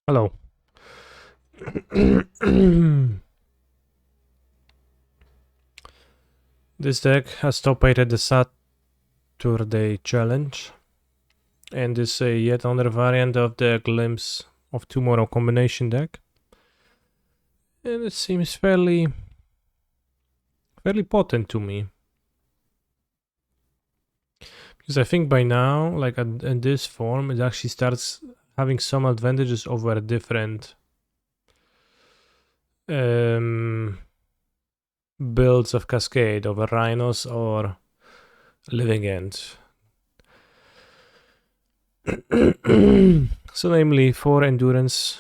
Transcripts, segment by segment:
Hello. This deck has top 8 at the Saturday challenge, and is yet another variant of the Glimpse of Tomorrow combination deck. And it seems fairly potent to me. Because I think by now, like in this form, it actually starts having some advantages over different builds of Cascade, over Rhinos or Living End. So namely 4 endurance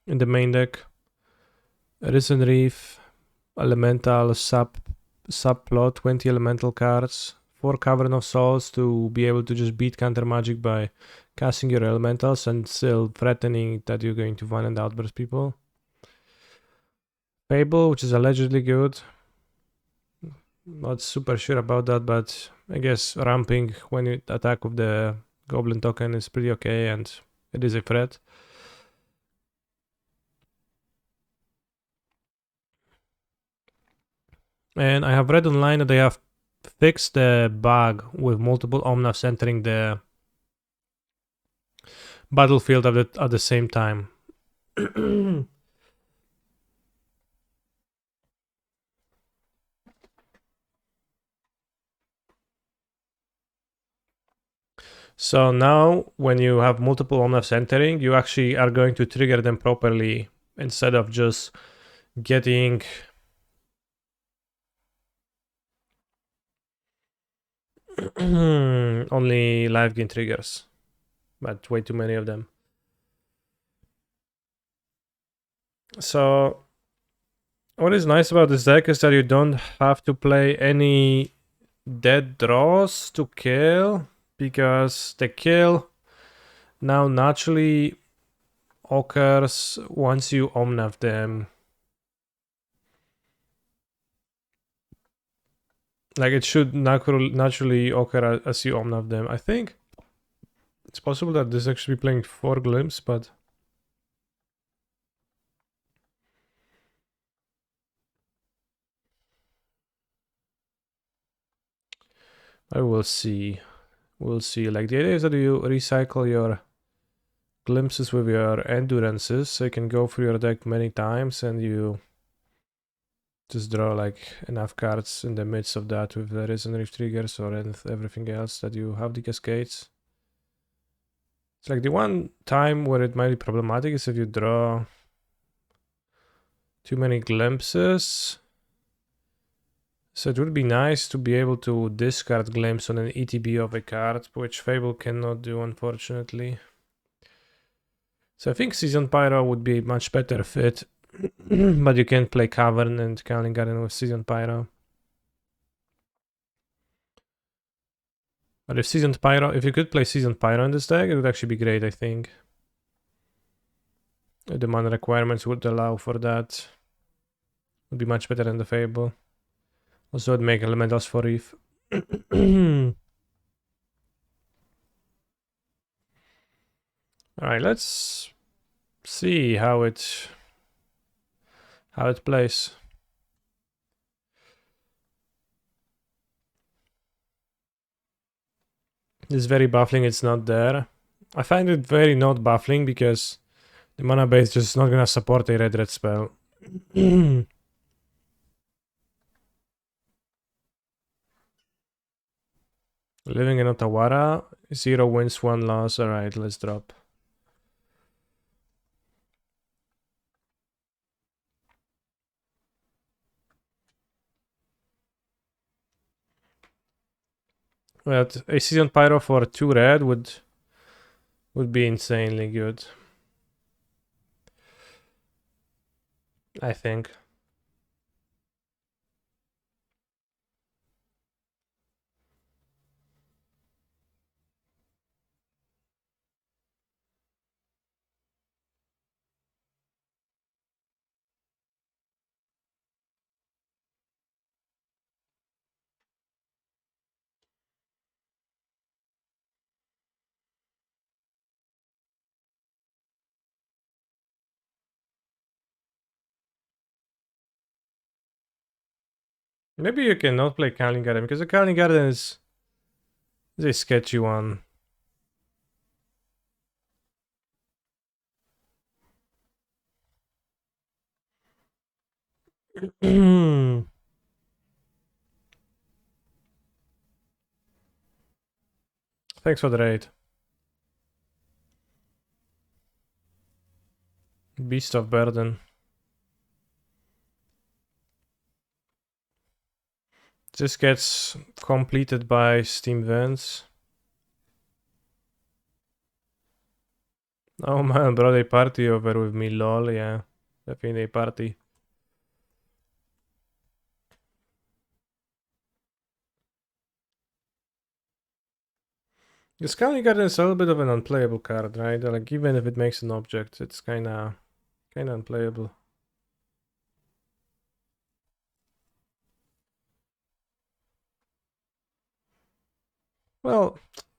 in the main deck, Risen Reef, elemental subplot, 20 elemental cards, 4 Cavern of Souls to be able to just beat counter magic by casting your elementals and still threatening that you're going to one and outburst people. Fable, which is allegedly good. Not super sure about that, but I guess ramping when you attack with the Goblin token is pretty okay, and it is a threat. And I have read online that they have fixed the bug with multiple Omnavs entering the battlefield at the same time. So now, when you have multiple Omnavs entering, you actually are going to trigger them properly instead of just getting only live gain triggers, but way too many of them. So, what is nice about this deck is that you don't have to play any dead draws to kill, because the kill now naturally occurs once you Omnav them. Like it should naturally occur as you Omnav them. I think it's possible that this actually playing 4 Glimpse, but I will see. We'll see. Like the idea is that you recycle your glimpses with your endurances, so you can go through your deck many times and you just draw like enough cards in the midst of that with the Risen Reef triggers or everything else that you have the cascades. It's like the one time where it might be problematic is if you draw too many glimpses. So it would be nice to be able to discard glimpse on an ETB of a card, which Fable cannot do, unfortunately. So I think Season Pyro would be a much better fit, but you can't play Cavern and Cowling Garden with Season Pyro. But if you could play Seasoned Pyro in this deck, it would actually be great, I think. The mana requirements would allow for that. Would be much better than the Fable. Also, it'd make elementals for Reef. Alright, let's see how it plays. This very baffling it's not there. I find it very not baffling because the mana base just not gonna support a red spell. Living in Otawara, 0 wins, 1 loss. Alright, let's drop. But a Season Pyro for 2 red would be insanely good, I think. Maybe you cannot play Calling Garden because the Calling Garden is a sketchy one. Thanks for the raid. Beast of Burden. This gets completed by Steam Vents. Oh man, bro, they party over with me, lol, yeah. Definitely a party. The Scaling Garden is a little bit of an unplayable card, right? Like, even if it makes an object, it's kinda unplayable. Well,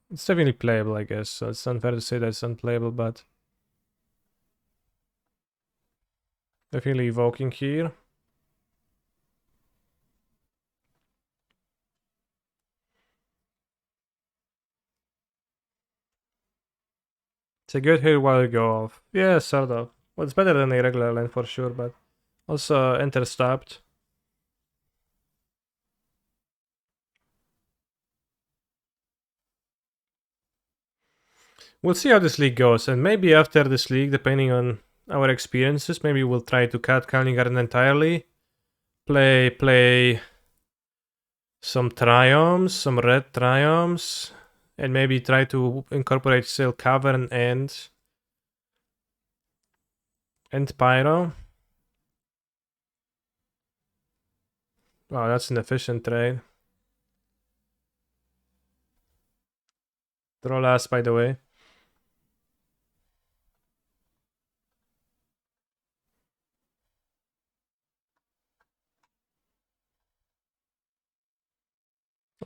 it's definitely playable, I guess. So it's unfair to say that it's unplayable, but definitely evoking here. It's a good hit while you go off. Yeah, sort of. Well, it's better than a regular land for sure, but also enter stopped. We'll see how this league goes, and maybe after this league, depending on our experiences, maybe we'll try to cut Calling Garden entirely. Play some Triomes, some red Triomes, and maybe try to incorporate still Cavern and Pyro. Wow, that's an efficient trade. Draw last, by the way.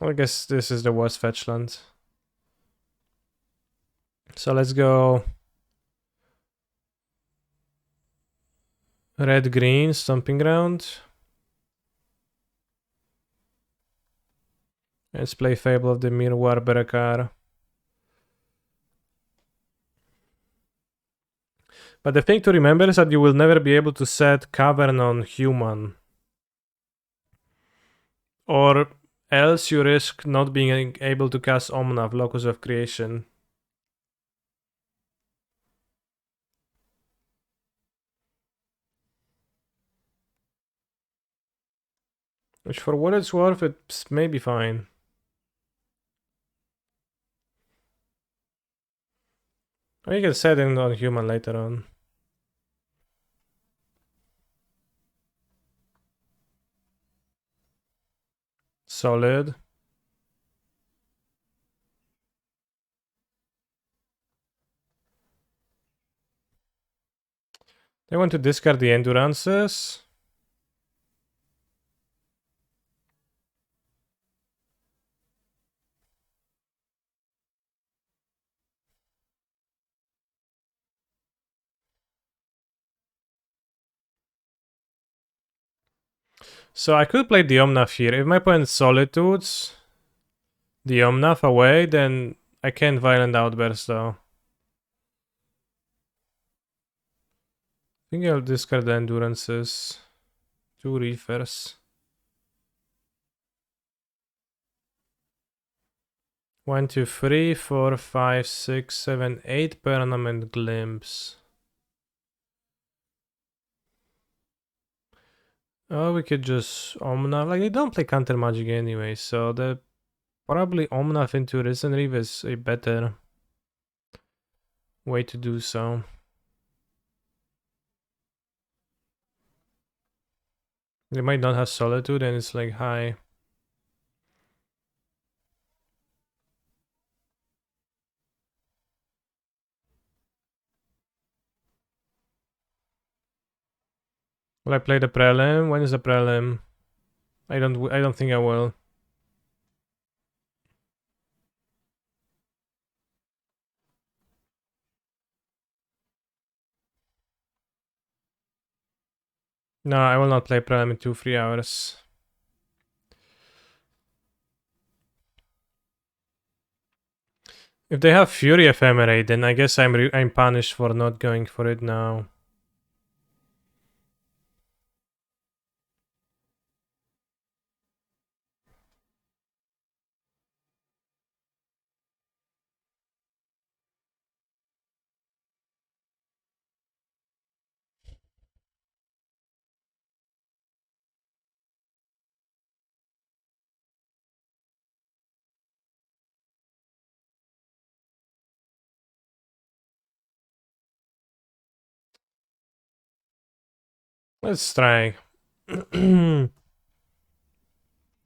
Well, I guess this is the worst fetch land. So let's go red-green, Stomping Ground. Let's play Fable of the Mirwar Berekar. But the thing to remember is that you will never be able to set Cavern on human. Or else you risk not being able to cast Omnav, Locus of Creation. Which for what it's worth, it's maybe fine. Or you can set it on human later on. Solid. They want to discard the Endurances. So I could play the Omnath here. If my opponent Solitudes the Omnath away, then I can't Violent Outburst though. I think I'll discard the Endurances. 2 Reefers. 1, 2, 3, 4, 5, 6, 7, 8 Permanent Glimpse. Oh, we could just Omnath. Like, they don't play counter magic anyway, so the probably Omnath into Risen Reef is a better way to do so. They might not have Solitude and it's like high. Will I play the prelim? When is the prelim? I don't think I will. No, I will not play prelim in 2-3 hours. If they have Fury Ephemerate, then I guess I'm punished for not going for it now. Let's try.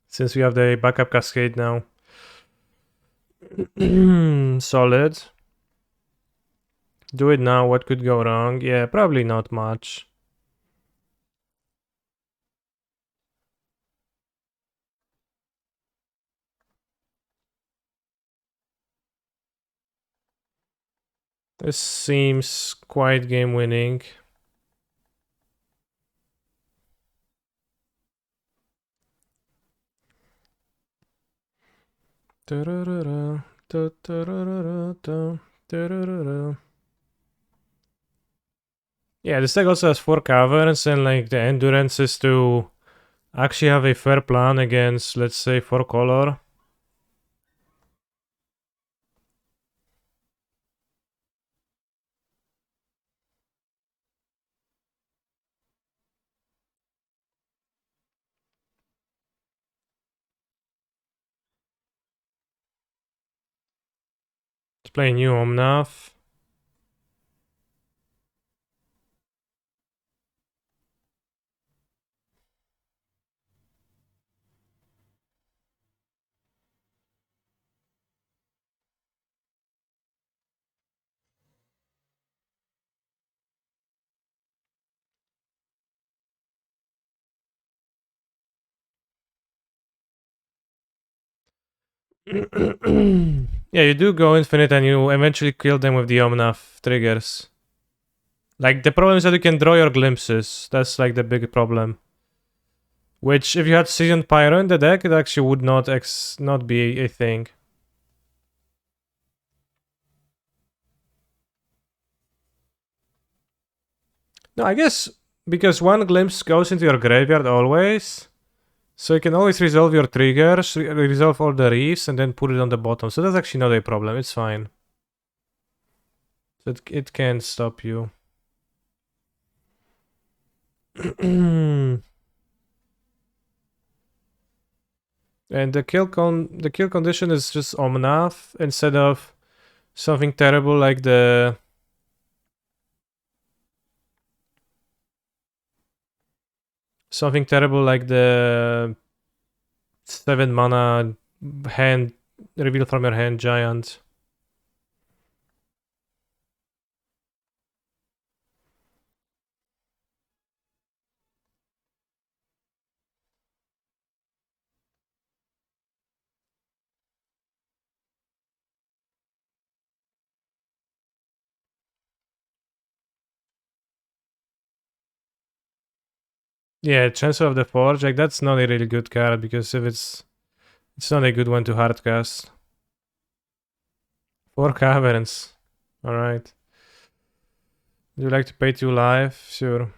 Since we have the backup Cascade now. Solid. Do it now, what could go wrong? Yeah, probably not much. This seems quite game winning. Yeah, this deck also has 4 caverns, and like the endurance is to actually have a fair plan against, let's say, 4 color. Let's play new Omnath. Yeah, you do go infinite and you eventually kill them with the Omnath triggers. Like, the problem is that you can draw your glimpses. That's like the big problem. Which, if you had Seasoned Pyro in the deck, it actually would not be a thing. No, I guess because one glimpse goes into your graveyard always, so you can always resolve your triggers, resolve all the reefs, and then put it on the bottom. So that's actually not a problem. It's fine. It can't stop you. And the kill condition is just Omnath instead of something terrible like the something terrible like the 7 mana hand reveal from your hand giant. Yeah, Chancellor of the Forge, like that's not a really good card because if it's not a good one to hardcast. 4 caverns. Alright. Would you like to pay 2 life? Sure.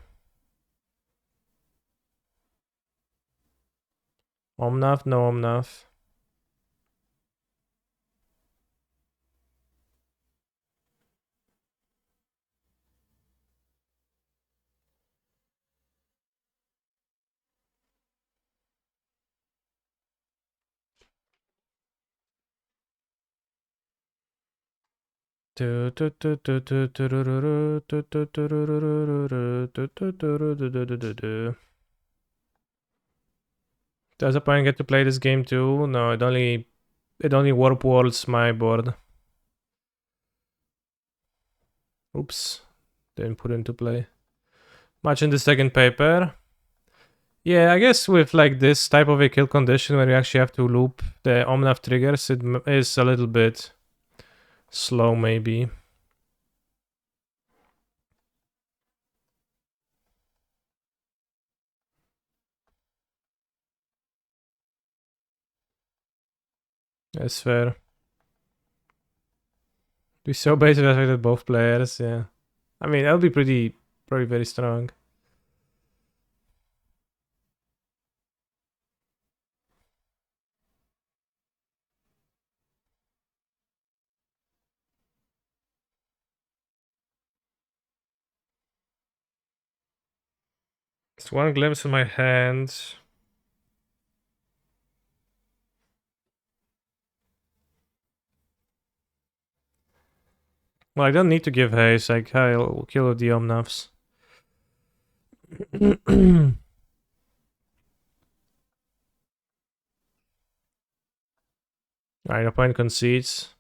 Omnath? No Omnath. Does a point get to play this game too? No, it only warp worlds my board. Oops. Didn't put into play. Much in the second paper. Yeah, I guess with like this type of a kill condition where you actually have to loop the Omnath triggers, it is a little bit slow maybe. That's fair. We so basically affected both players, yeah. I mean, that'll be probably very strong. It's one glimpse in my hand. Well, I don't need to give haste, like I'll kill the Omnavs. Alright, opponent concedes.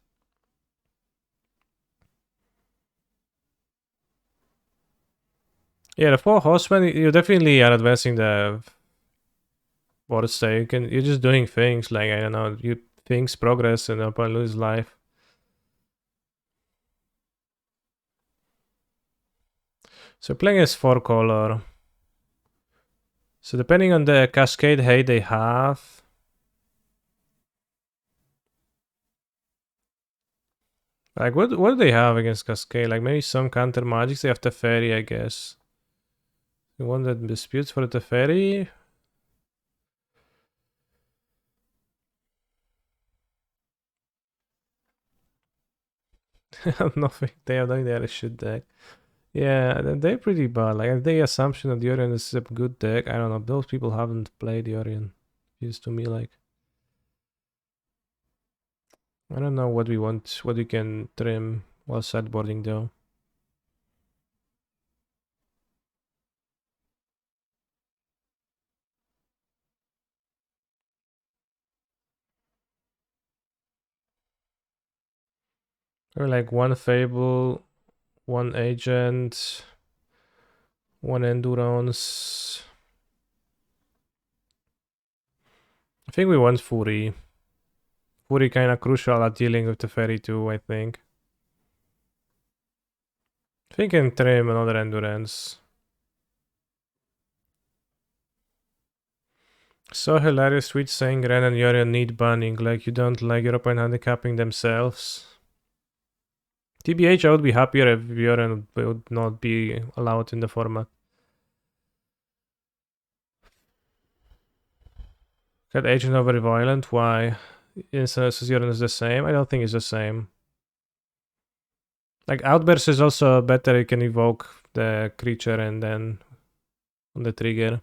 Yeah, the 4 horsemen, you definitely are advancing the board state. You're just doing things, like, I don't know, things progress and the opponent loses life. So playing as 4 color. So depending on the Cascade hate they have. Like, what do they have against Cascade? Like, maybe some counter magics. They have Teferi, I guess. You want the disputes for the Teferi? Nothing. They are doing their shit deck. Yeah, they're pretty bad. Like, the assumption that the Orion is a good deck. I don't know. Those people haven't played the Orion. Feels to me like. I don't know what we want, what we can trim while sideboarding though. Or like one Fable, one Agent, one Endurance. I think we want Fury. Fury kinda crucial at dealing with the Fairy too, I think. I think I can trim another Endurance. So hilarious tweet saying Ren and Yorion need banning, like you don't like your opponent handicapping themselves. TBH, I would be happier if Yorion would not be allowed in the format. Got Agent over Violent, why? Instance Yorion is the same? I don't think it's the same. Like Outburst is also better, you can evoke the creature and then on the trigger.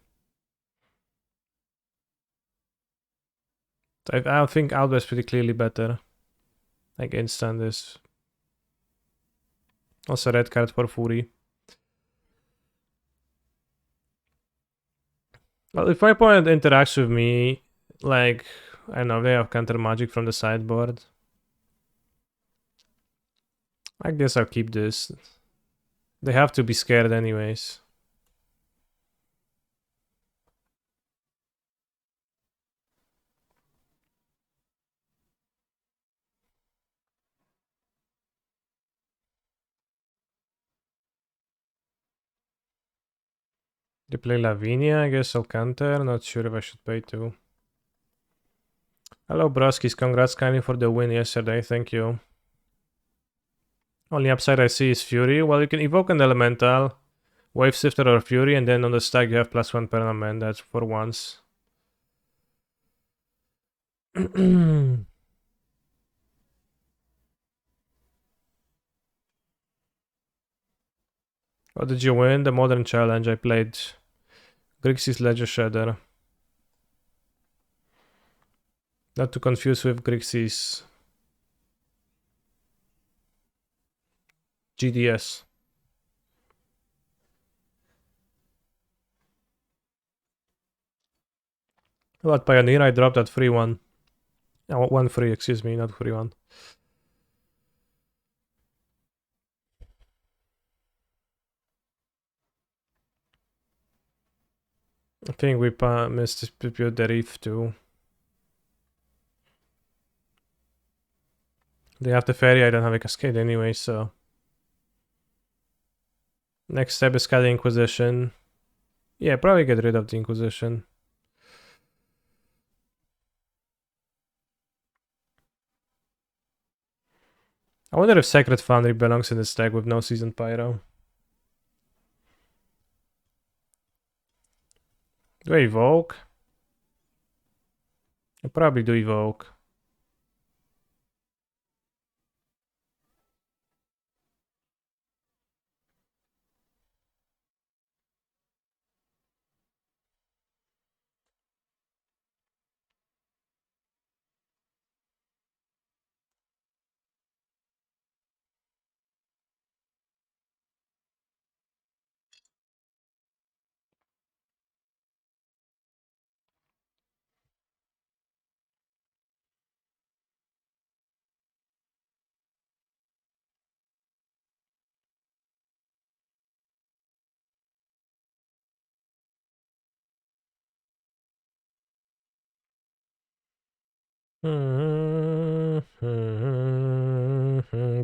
I think Outburst is pretty clearly better. Like instant is also red card for Fury. Well, if my opponent interacts with me, like, I don't know, they have counter magic from the sideboard. I guess I'll keep this. They have to be scared anyways. They play Lavinia, I guess I'll counter. Not sure if I should pay too. Hello Broskis, congrats kindly for the win yesterday, thank you. Only upside I see is Fury. Well, you can evoke an Elemental, Wave Sifter or Fury, and then on the stack you have +1 permanent, that's for once. What did you win? The Modern Challenge. I played Grixis Ledger Shredder. Not to confuse with Grixis GDS. What Pioneer? I dropped that free one. Oh, 1 free, excuse me, not free one. I think we missed the Reef too. They have the Fairy, I don't have a Cascade anyway, so. Next step is Scaly Inquisition. Yeah, probably get rid of the Inquisition. I wonder if Sacred Foundry belongs in this deck with no Seasoned Pyro. Do I evoke? I probably do evoke.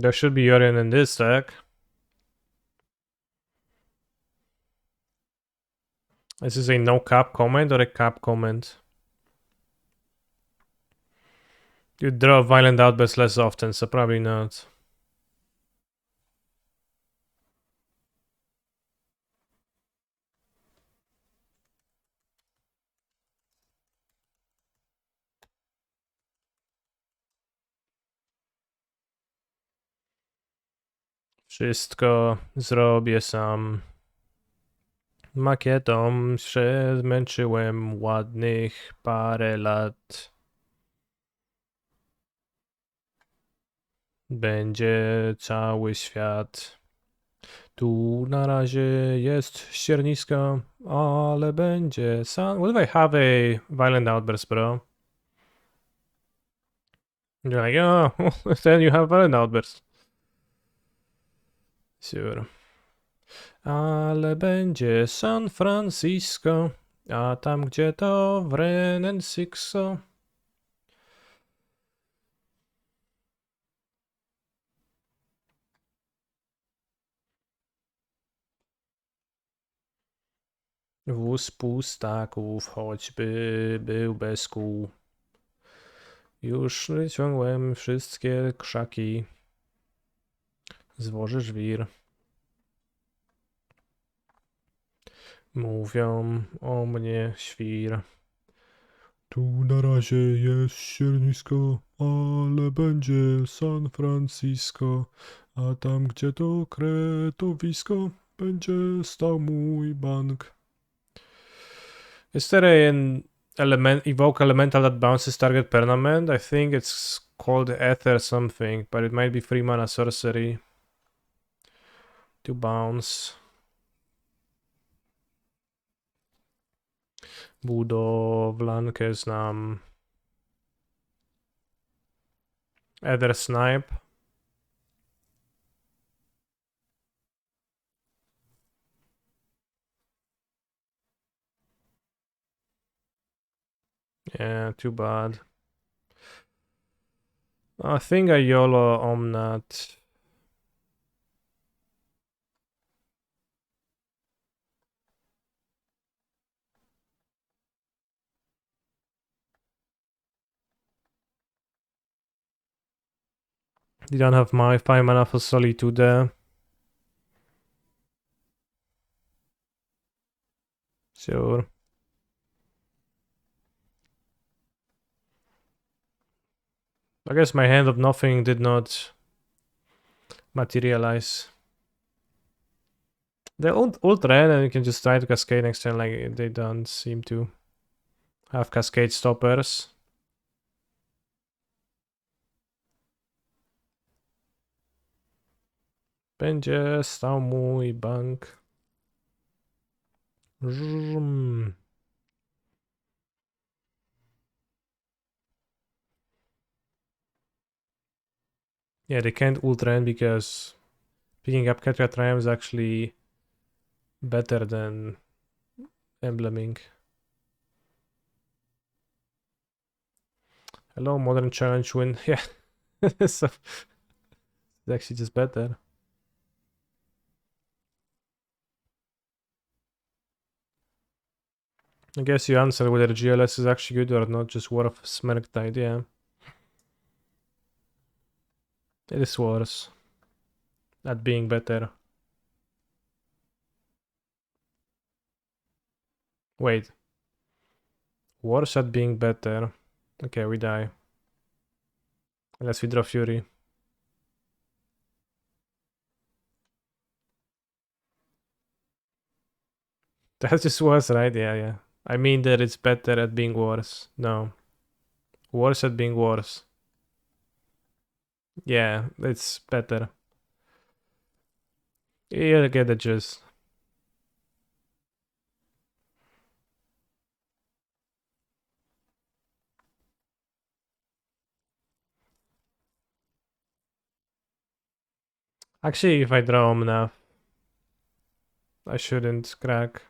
There should be Yorion in this deck. This is a no cap comment or a cap comment? You draw Violent Outburst less often, so probably not. Wszystko zrobię sam. Makietą się zmęczyłem ładnych parę lat. Będzie cały świat. Tu na razie jest ściernisko, ale będzie sun. What if I have a violent outburst, bro? You're like, oh, then you have violent outburst. Sure. Ale będzie San Francisco, a tam gdzie to w Renensixo. Wóz pustaków, choćby był bez kół. Już wyciągłem wszystkie krzaki. Zwoży żwir. Mówią o mnie świr. Tu na razie jest ściernisko, ale będzie San Francisco, a tam gdzie to kretowisko, będzie stał mój bank. Is there an evoke elemental that bounces target permanent? I think it's called Ether something, but it might be 3 mana sorcery to bounce. Budowlankę znam. Ether Snipe. Yeah, too bad. I think I YOLO Omnat. You don't have my 5 mana for Solitude there. Sure. I guess my hand of nothing did not materialize. They ult red and you can just try to Cascade next turn, like they don't seem to have Cascade stoppers. Będzie stał mój bank. Yeah, they can't ult red because picking up Ketra Triumph is actually better than embleming. Hello, modern challenge win. Yeah, so it's actually just better. I guess you answered whether GLS is actually good or not, just worth smirked idea. It is worse at being better. Wait. Worse at being better. Okay, we die. Unless we draw Fury. That's just worse, right? Yeah, yeah. I mean that it's better at being worse. No. Worse at being worse. Yeah, it's better. You get the gist. Actually, if I draw enough, I shouldn't crack.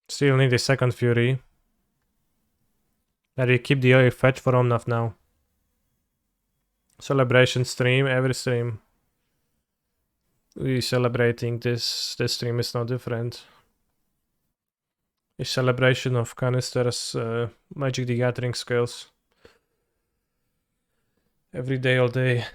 Still need a second Fury. And we keep the early fetch for Omnath now. Celebration stream, every stream. We celebrating this stream is no different. A celebration of Canister's Magic the Gathering skills. Every day, all day.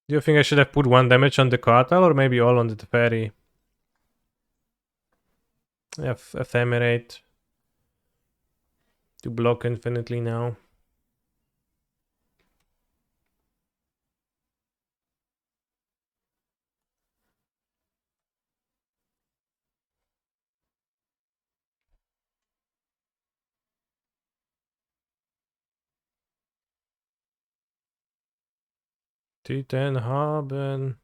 Do you think I should have put 1 damage on the Cartel or maybe all on the Teferi? Ephemerate. To block infinitely now. Titan haben.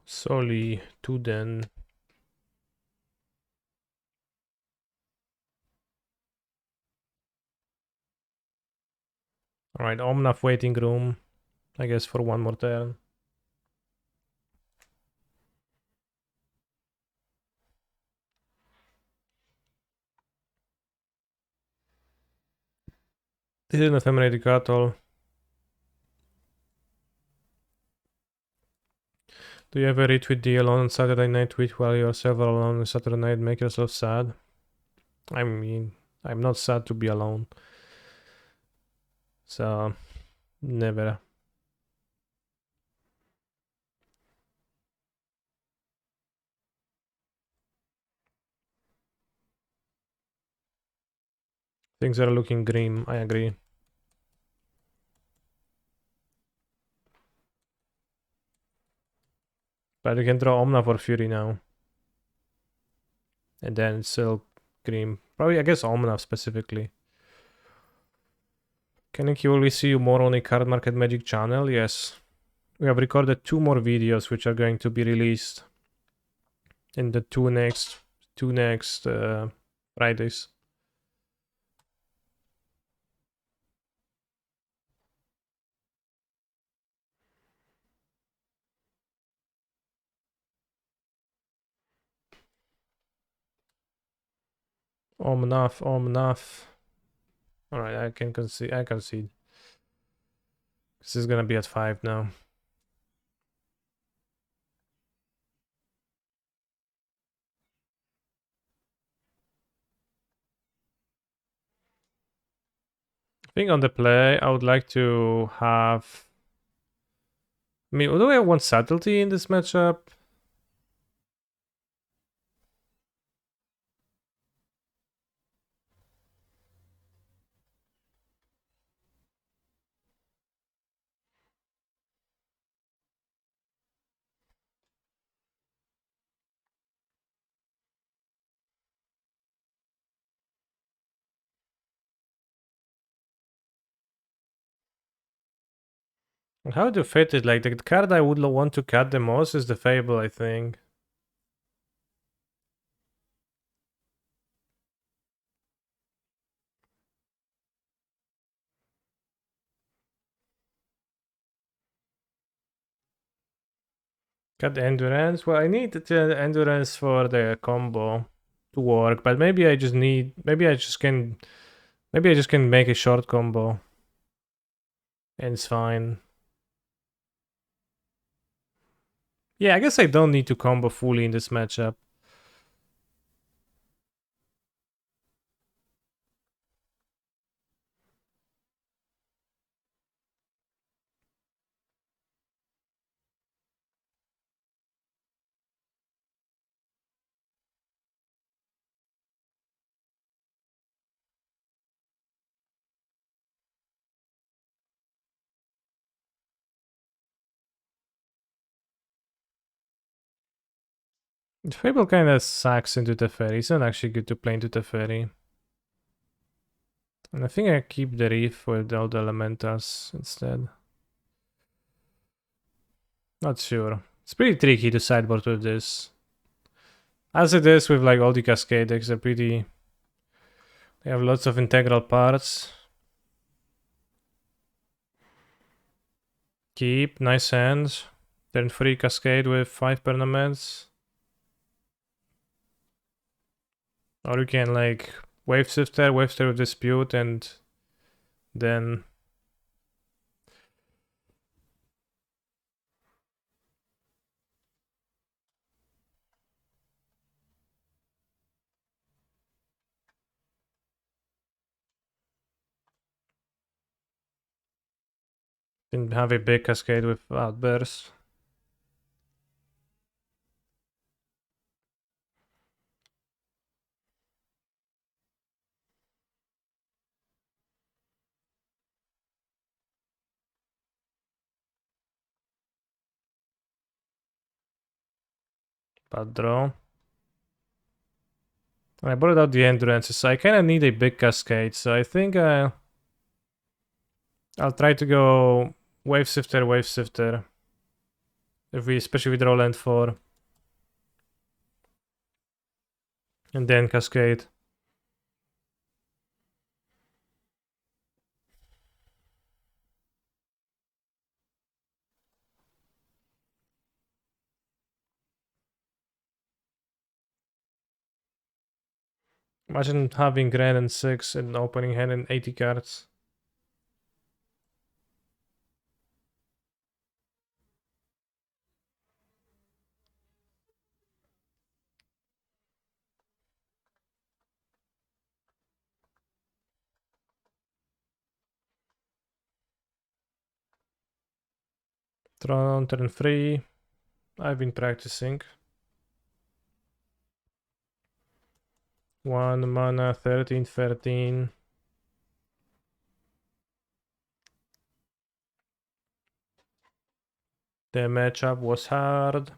Soli Tuden. Alright, Omnath waiting room. I guess for 1 more turn. Didn't ephemerate the Cartel. Do you ever retweet the alone on Saturday night tweet while you're several alone on Saturday night? Make yourself sad? I mean, I'm not sad to be alone. So, never. Things are looking grim, I agree. But you can draw Omna for Fury now. And then it's still grim. Probably, I guess Omna specifically. Can we see you more on a Card Market Magic channel? Yes. We have recorded 2 more videos which are going to be released in the two next Fridays. Enough. Alright, I can concede. This is gonna be at 5 now. I think on the play, I would like to have... I mean, do I want subtlety in this matchup? How to fit it? Like, the card I would want to cut the most is the Fable, I think. Cut the Endurance? Well, I need the Endurance for the combo to work, but maybe I just need... Maybe I just can make a short combo. And it's fine. Yeah, I guess I don't need to combo fully in this matchup. The Fable kind of sucks into Teferi. It's not actually good to play into Teferi. And I think I keep the Reef with all the Elementals instead. Not sure. It's pretty tricky to sideboard with this. As it is with like all the Cascade decks, they're pretty... They have lots of integral parts. Keep, nice hands. Turn 3 Cascade with 5 permanents. Or you can like Wave Shifter with Dispute, and then... then have a big Cascade with Outburst. Bad draw. I brought out the Endurances, so I kind of need a big Cascade, so I think I'll try to go Wave Shifter. Especially with draw land 4. And then Cascade. Imagine having Grand and 6 and opening hand and 80 cards. Draw on turn 3. I've been practicing. 1 mana, 13. The matchup was hard.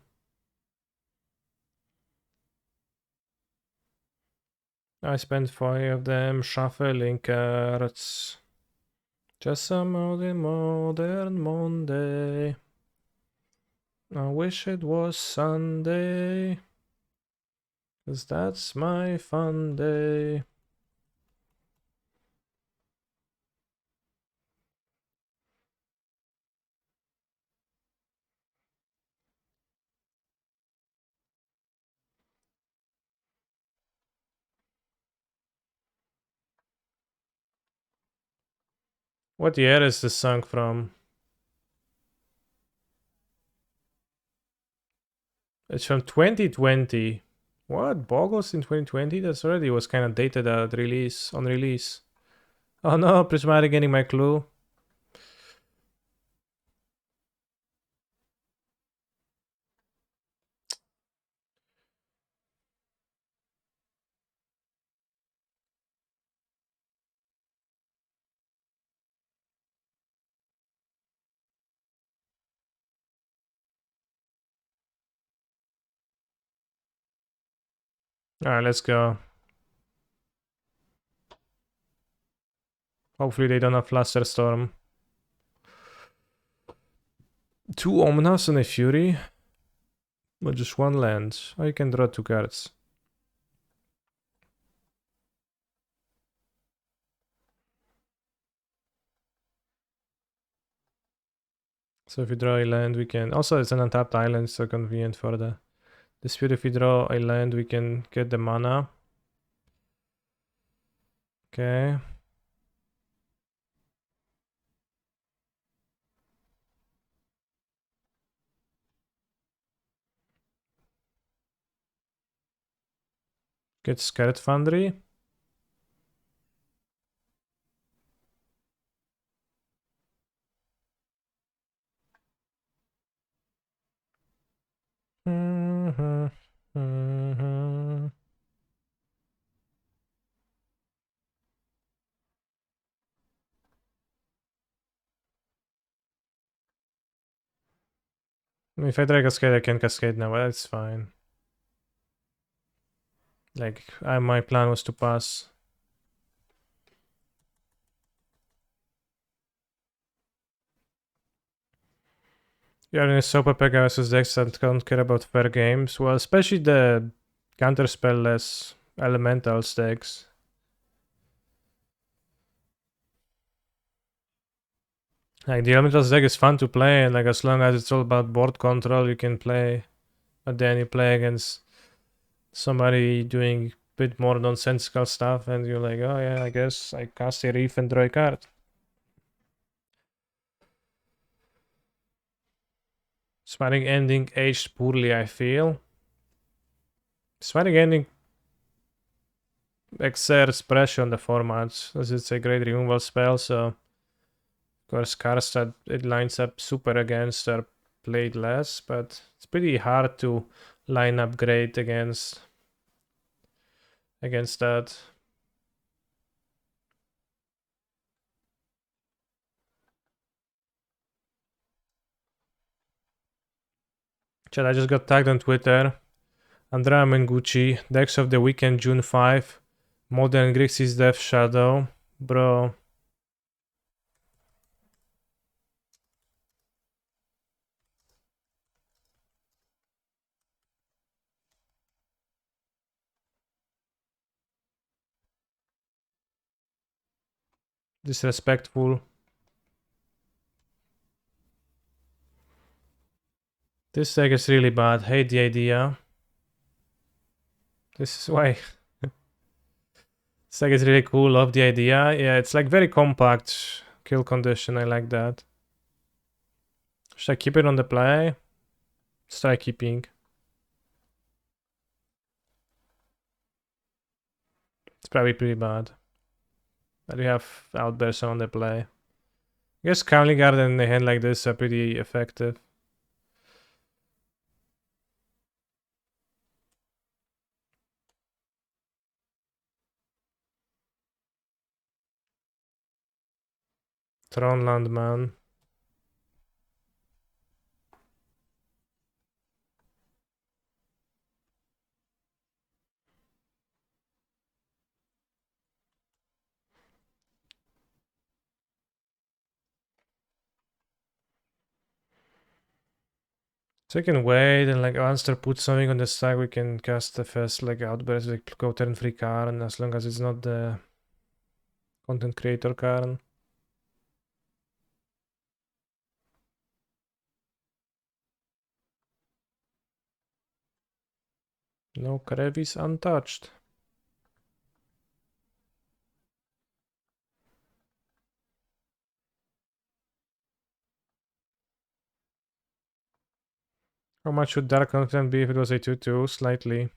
I spent 5 of them shuffling cards. Just a modern Monday. I wish it was Sunday, 'cause that's my fun day. What year is this song from? It's from 2020. What? Boggles in 2020? That's already was kind of dated at release, on release. Oh no, Prismatic getting my clue. Alright, let's go. Hopefully they don't have Flusterstorm. 2 Omnas and a Fury? But just 1 land. Oh, you can draw 2 cards. So if we draw a land, we can... Also, it's an untapped island, so convenient for the dispute. If we draw a land, we can get the mana. Okay. Get Scared Foundry. If I try Cascade, I can Cascade now, but that's fine. Like, my plan was to pass. You're in a Super Pegasus decks that don't care about fair games. Well, especially the counterspell-less elementals decks. Like, the elementals deck is fun to play, and like, as long as it's all about board control, you can play. But then you play against somebody doing a bit more nonsensical stuff, and you're like, oh yeah, I guess I cast a Reef and draw a card. Smiling Ending aged poorly, I feel. Smiling Ending exerts pressure on the format, as it's a great removal spell, so of course cards that it lines up super against are played less, but it's pretty hard to line up great against that. Chat, I just got tagged on Twitter. Andrea Mengucci, decks of the weekend June 5, Modern Grixis Death Shadow. Bro. Disrespectful. This deck is really bad. Hate the idea. This is why. This deck is really cool. Love the idea. Yeah, it's like very compact kill condition. I like that. Should I keep it on the play? Let's try keeping. It's probably pretty bad. But we have Outburst on the play. I guess Cowling Guard in a hand like this are pretty effective. Tron Landman. So we can wait and like once they put something on the stack, we can cast the first like Outburst, like go turn free Karn, as long as it's not the content creator Karn. No, Karevi's untouched. How much would dark content be if it was a 2-2? Slightly.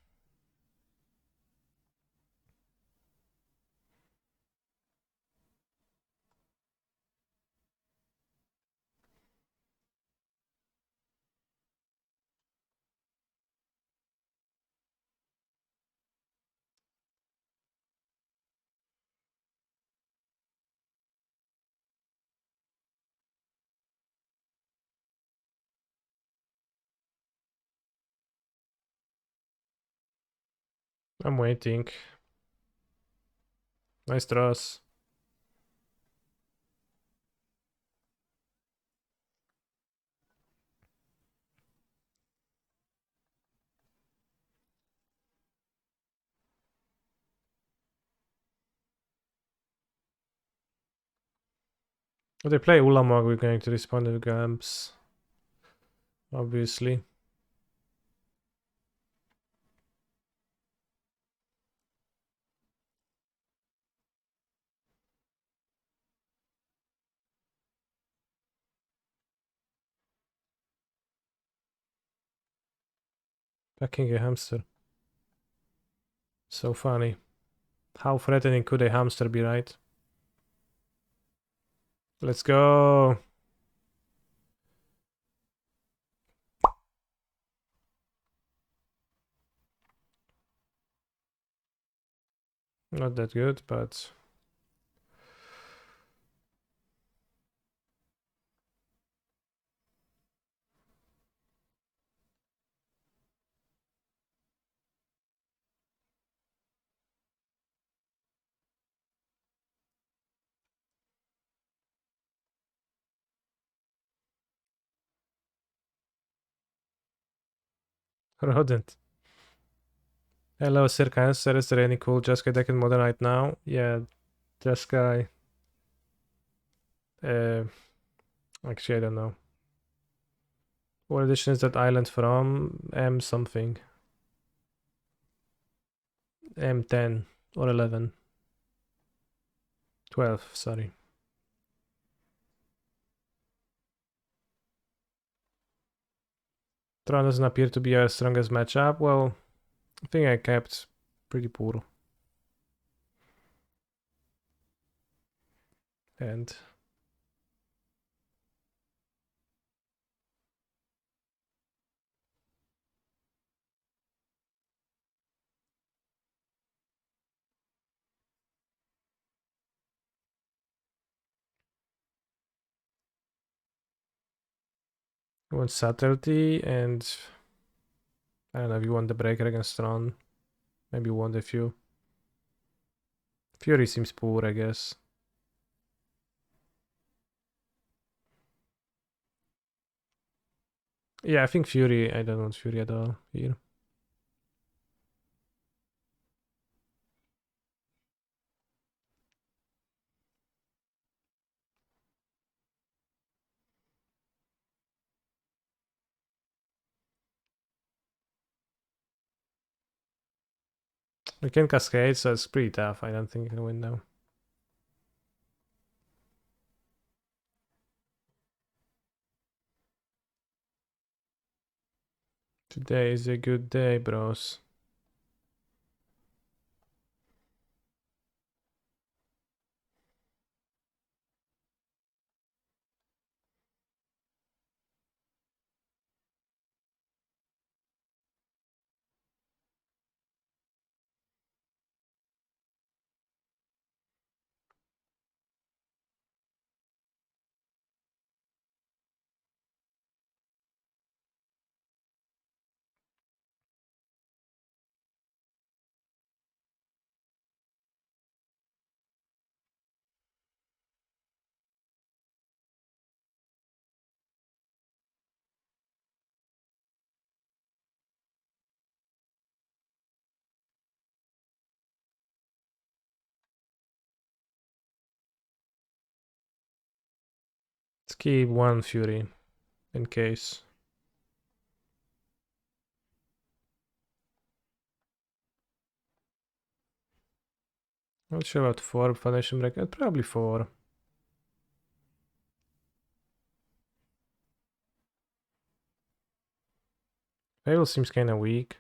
I'm waiting. Nice draws. If they play Ulamog, we're going to respond with Gamps. Obviously. Packing a hamster. So funny. How threatening could a hamster be, right? Let's go. Not that good, but... Rodent. Hello, Sir Cancer. Is there any cool Jeskai deck in Modern right now? Yeah, Jeskai. Actually, I don't know. What edition is that island from? M something. M10 or 11. 12, sorry. Tron doesn't appear to be our strongest matchup. Well, I think I kept pretty poor. And you want subtlety and I don't know if you want the breaker against Tron. Maybe you want a few. Fury seems poor, I guess. Yeah, I think Fury. I don't want Fury at all here. We can Cascade, so it's pretty tough. I don't think I can win now. Today is a good day, bros. Let's keep one Fury in case. Not sure about 4 Foundation Break. Probably 4. Hail seems kinda weak.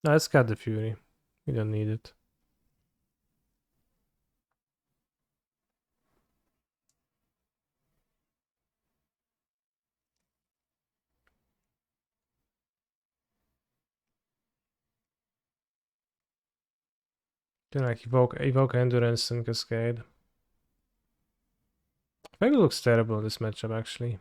No, let's cut the Fury. We don't need it. Can like evoke endurance and cascade. Maybe looks terrible in this matchup actually.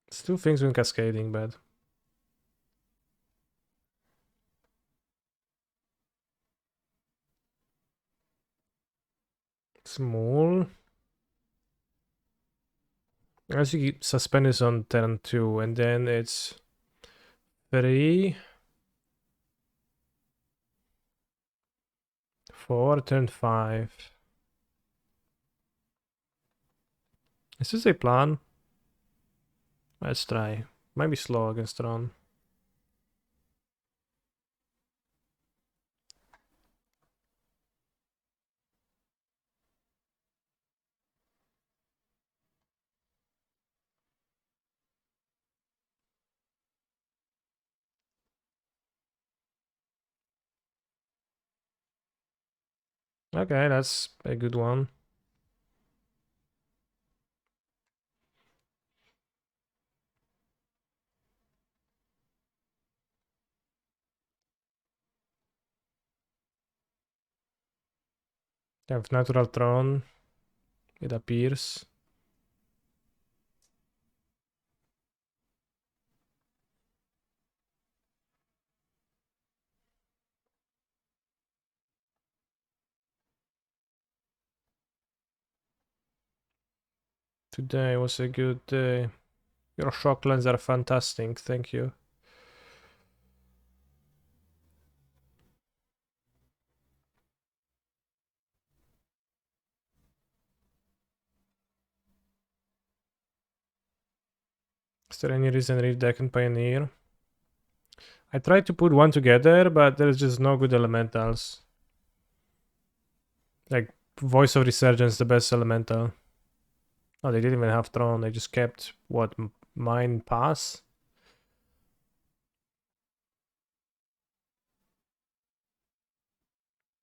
It's two things when cascading bad. Small. As you suspend is on turn 2 and then it's 3, 4, turn 5. Is this a plan? Let's try. Might be slow against Ron. Okay, that's a good one. I have Natural Throne. It appears. Today was a good day. Your shock lens are fantastic, thank you. Is there any reason to read Deck and Pioneer? I tried to put one together, but there's just no good elementals. Like, Voice of Resurgence, the best elemental. Oh, they didn't even have Throne, they just kept, what, Mine Pass?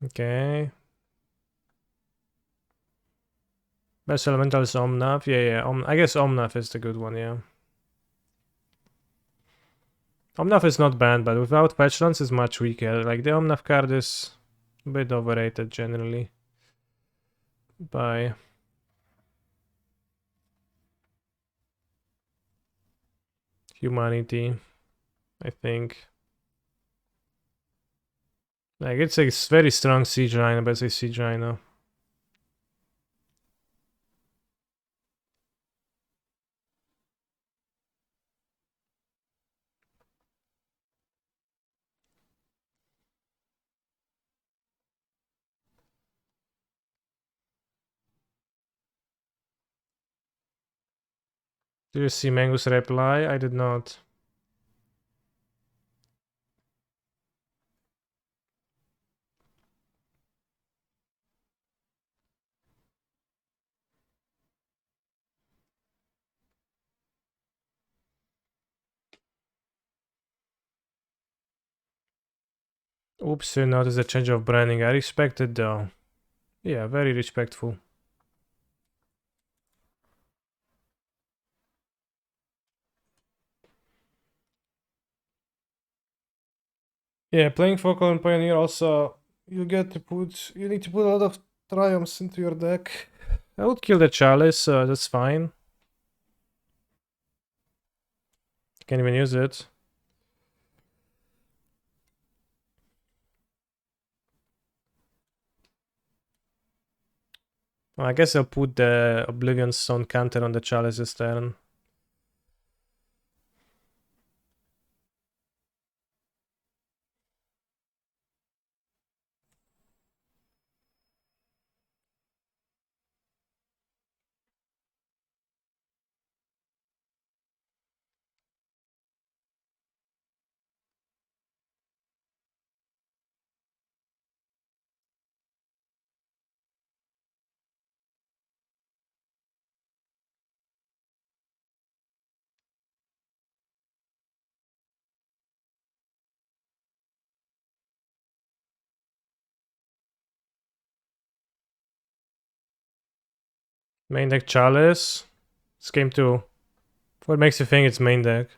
Okay. Best elemental is Omnath. Yeah. I guess Omnath is the good one, yeah. Omnath is not banned, but without Petulance is much weaker. Like, the Omnath card is a bit overrated generally. By humanity, I think. Like, it's a very strong Siege Rhino, but it's a Siege Rhino. Did you see Mango's reply? I did not. Oops, you noticed a change of branding. I respect it though. Yeah, very respectful. Yeah, playing Focal and Pioneer also, you need to put a lot of triumphs into your deck. I would kill the Chalice, so that's fine. Can't even use it. Well, I guess I'll put the Oblivion Stone counter on the Chalice this turn. Main deck Chalice. It's game 2. What makes you think it's main deck?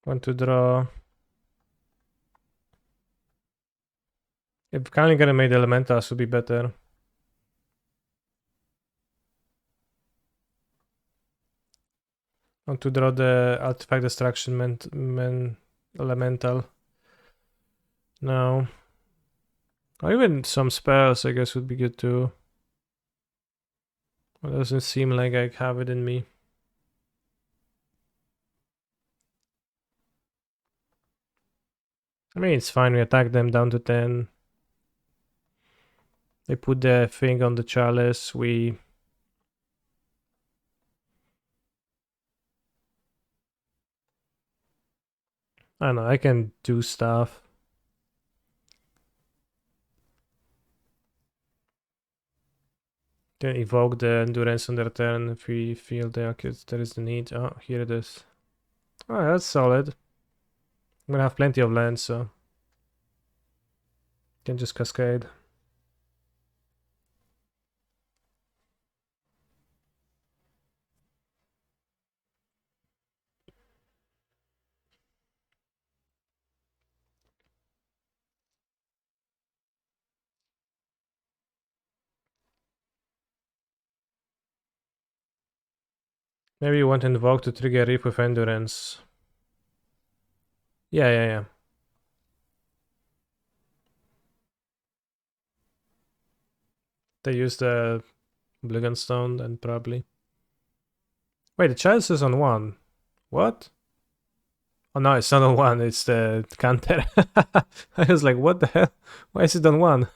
Want to draw. If Kylie gonna made Elementals would be better. Want to draw the Artifact Destruction Elemental. No. Or even some spells, I guess, would be good too. It doesn't seem like I have it in me. I mean, it's fine. We attack them down to 10. They put the thing on the Chalice. We... I don't know. I can do stuff. Can evoke the Endurance on their turn if we feel there is the need. Oh, here it is. Oh, that's solid. I'm gonna have plenty of land, so... Can just Cascade. Maybe you want to invoke to trigger Reap with Endurance. Yeah. They use the Oblivion Stone then probably. Wait, the chance is on 1. What? Oh no, it's not on 1, it's the counter. I was like, what the hell? Why is it on 1?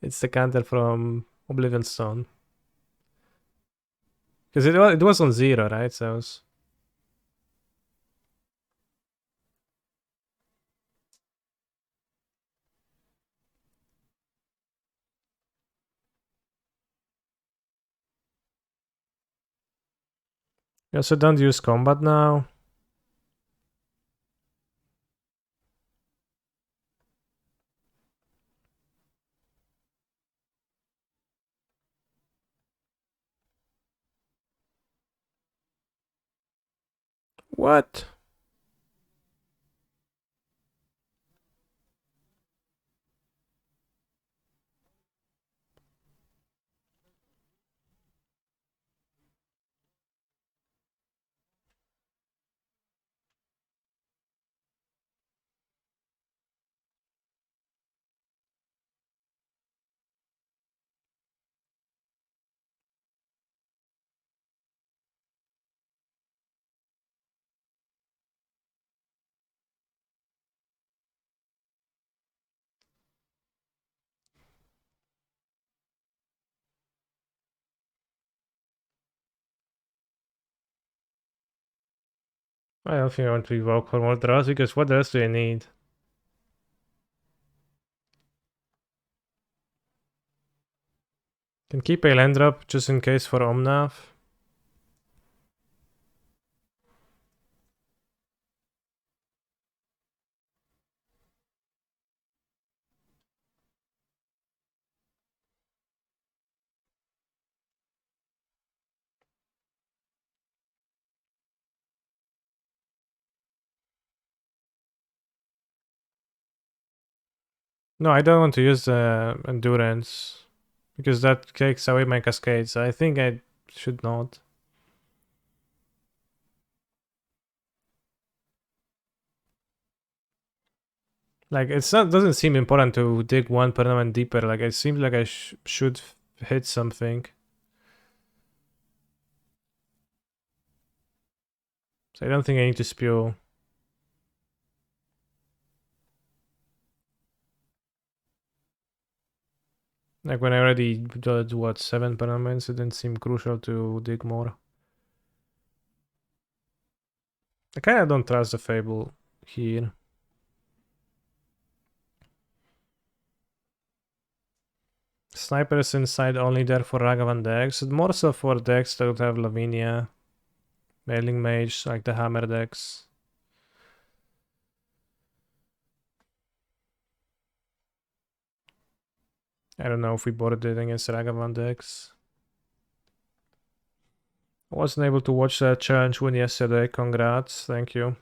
It's the counter from Oblivion Stone. Because it was on 0, right? So it was... You also don't use combat now. What? I don't think I want to evoke for more draws, because what else do I need? Can keep a land drop just in case for Omnath. No, I don't want to use Endurance, because that takes away my Cascade, so I think I should not. Like, doesn't seem important to dig 1 permanent deeper, like, it seems like I should hit something. So I don't think I need to spew. Like, when I already did, what, 7 permanents, it didn't seem crucial to dig more. I kinda don't trust the Fable. here. Snipers inside only there for Ragavan decks. More so for decks that would have Lavinia, Mailing Mage, like the Hammer decks. I don't know if we boarded it against Ragavan decks. I wasn't able to watch that challenge win yesterday. Congrats, thank you.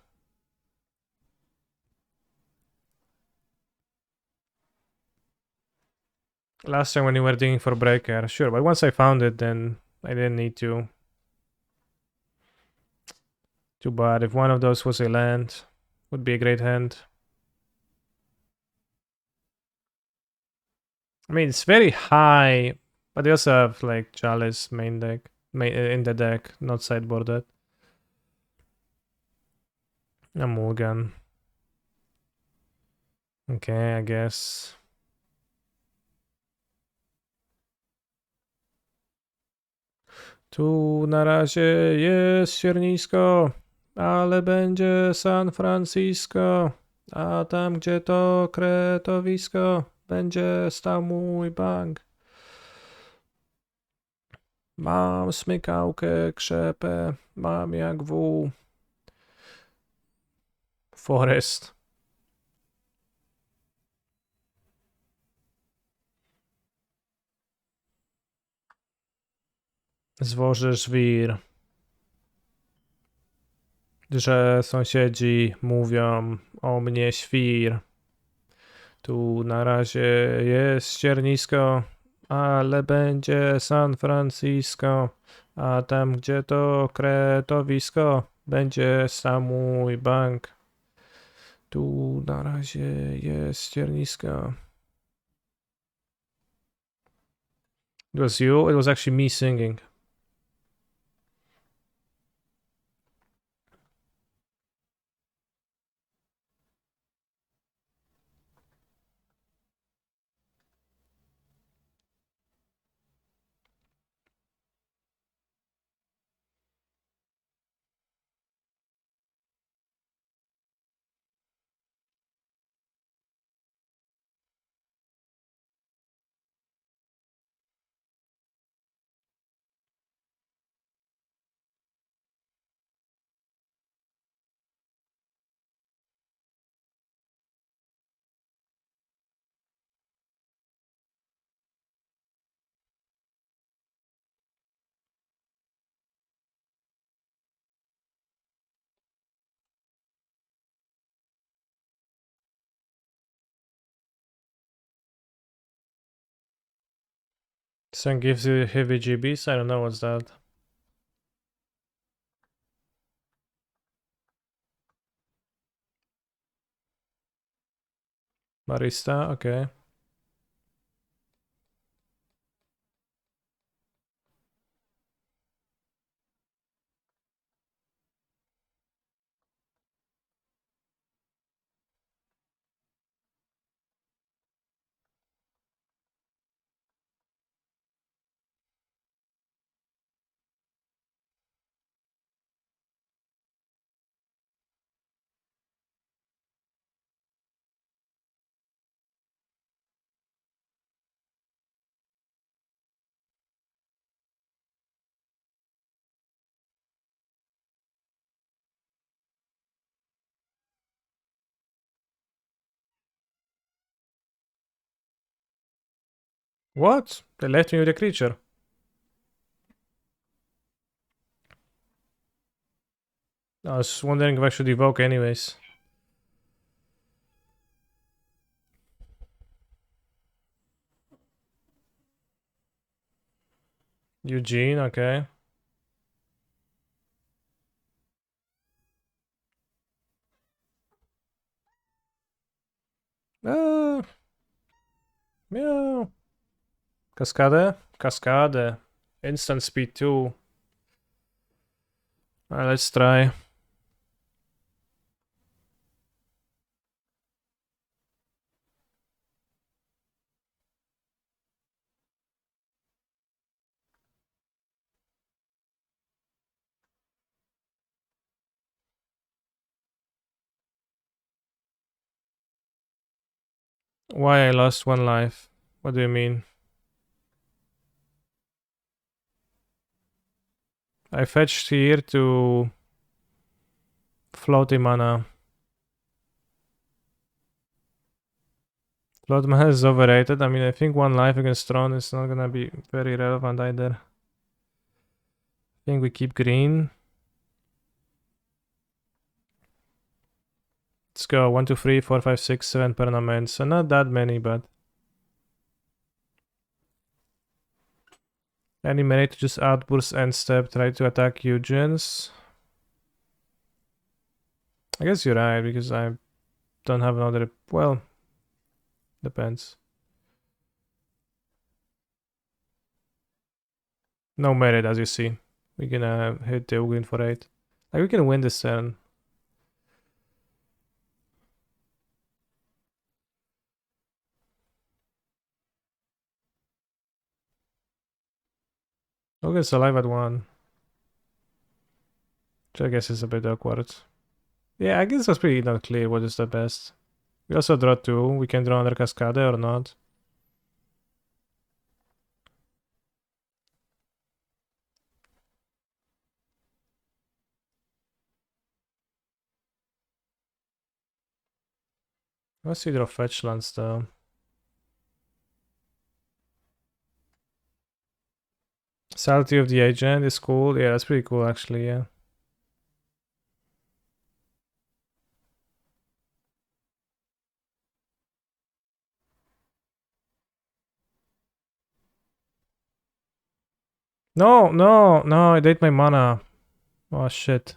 Last time when you were digging for Breaker, sure, but once I found it, then I didn't need to. Too bad. If one of those was a land, would be a great hand. I mean, it's very high, but they also have like Chalice main deck, in the deck, not sideboarded. A Mulligan. Okay, I guess. Tu na razie jest siernisko, ale będzie San Francisco, a tam gdzie to kretowisko, będzie stał mój bank. Mam smykałkę, krzepę, mam jak wół. Forest. Zwoży żwir. Że sąsiedzi mówią o mnie świr. Tu na razie jest ściernisko, ale będzie San Francisco, a tam gdzie to kretowisko, będzie sam mój bank. Tu na razie jest ściernisko. It was you? It was actually me singing. Sun gives you heavy GBs? I don't know what's that. Barista, okay. What? They left me with a creature. I was wondering if I should evoke anyways. Eugene, okay. Ah, meow. Cascade? Cascade. Instant speed 2. Alright, let's try. Why I lost 1 life? What do you mean? I fetched here to floaty mana. Float mana is overrated. I mean, I think 1 life against Throne is not gonna be very relevant either. I think we keep green. Let's go 1, 2, 3, 4, 5, 6, 7 permanents. So not that many, but any melee to just outburst end step, try to attack Eugens. I guess you're right because I don't have another. Well, depends. No merit, as you see. We're gonna hit the Ugin for 8. Like, we can win this turn. Ugin's alive at 1. Which I guess is a bit awkward. Yeah, I guess it's pretty not clear what is the best. We also draw 2. We can draw under Cascade or not. Let's see, draw fetch lands though. Salty of the Agent is cool. Yeah, that's pretty cool actually, yeah. No, no, no, I ate my mana. Oh shit.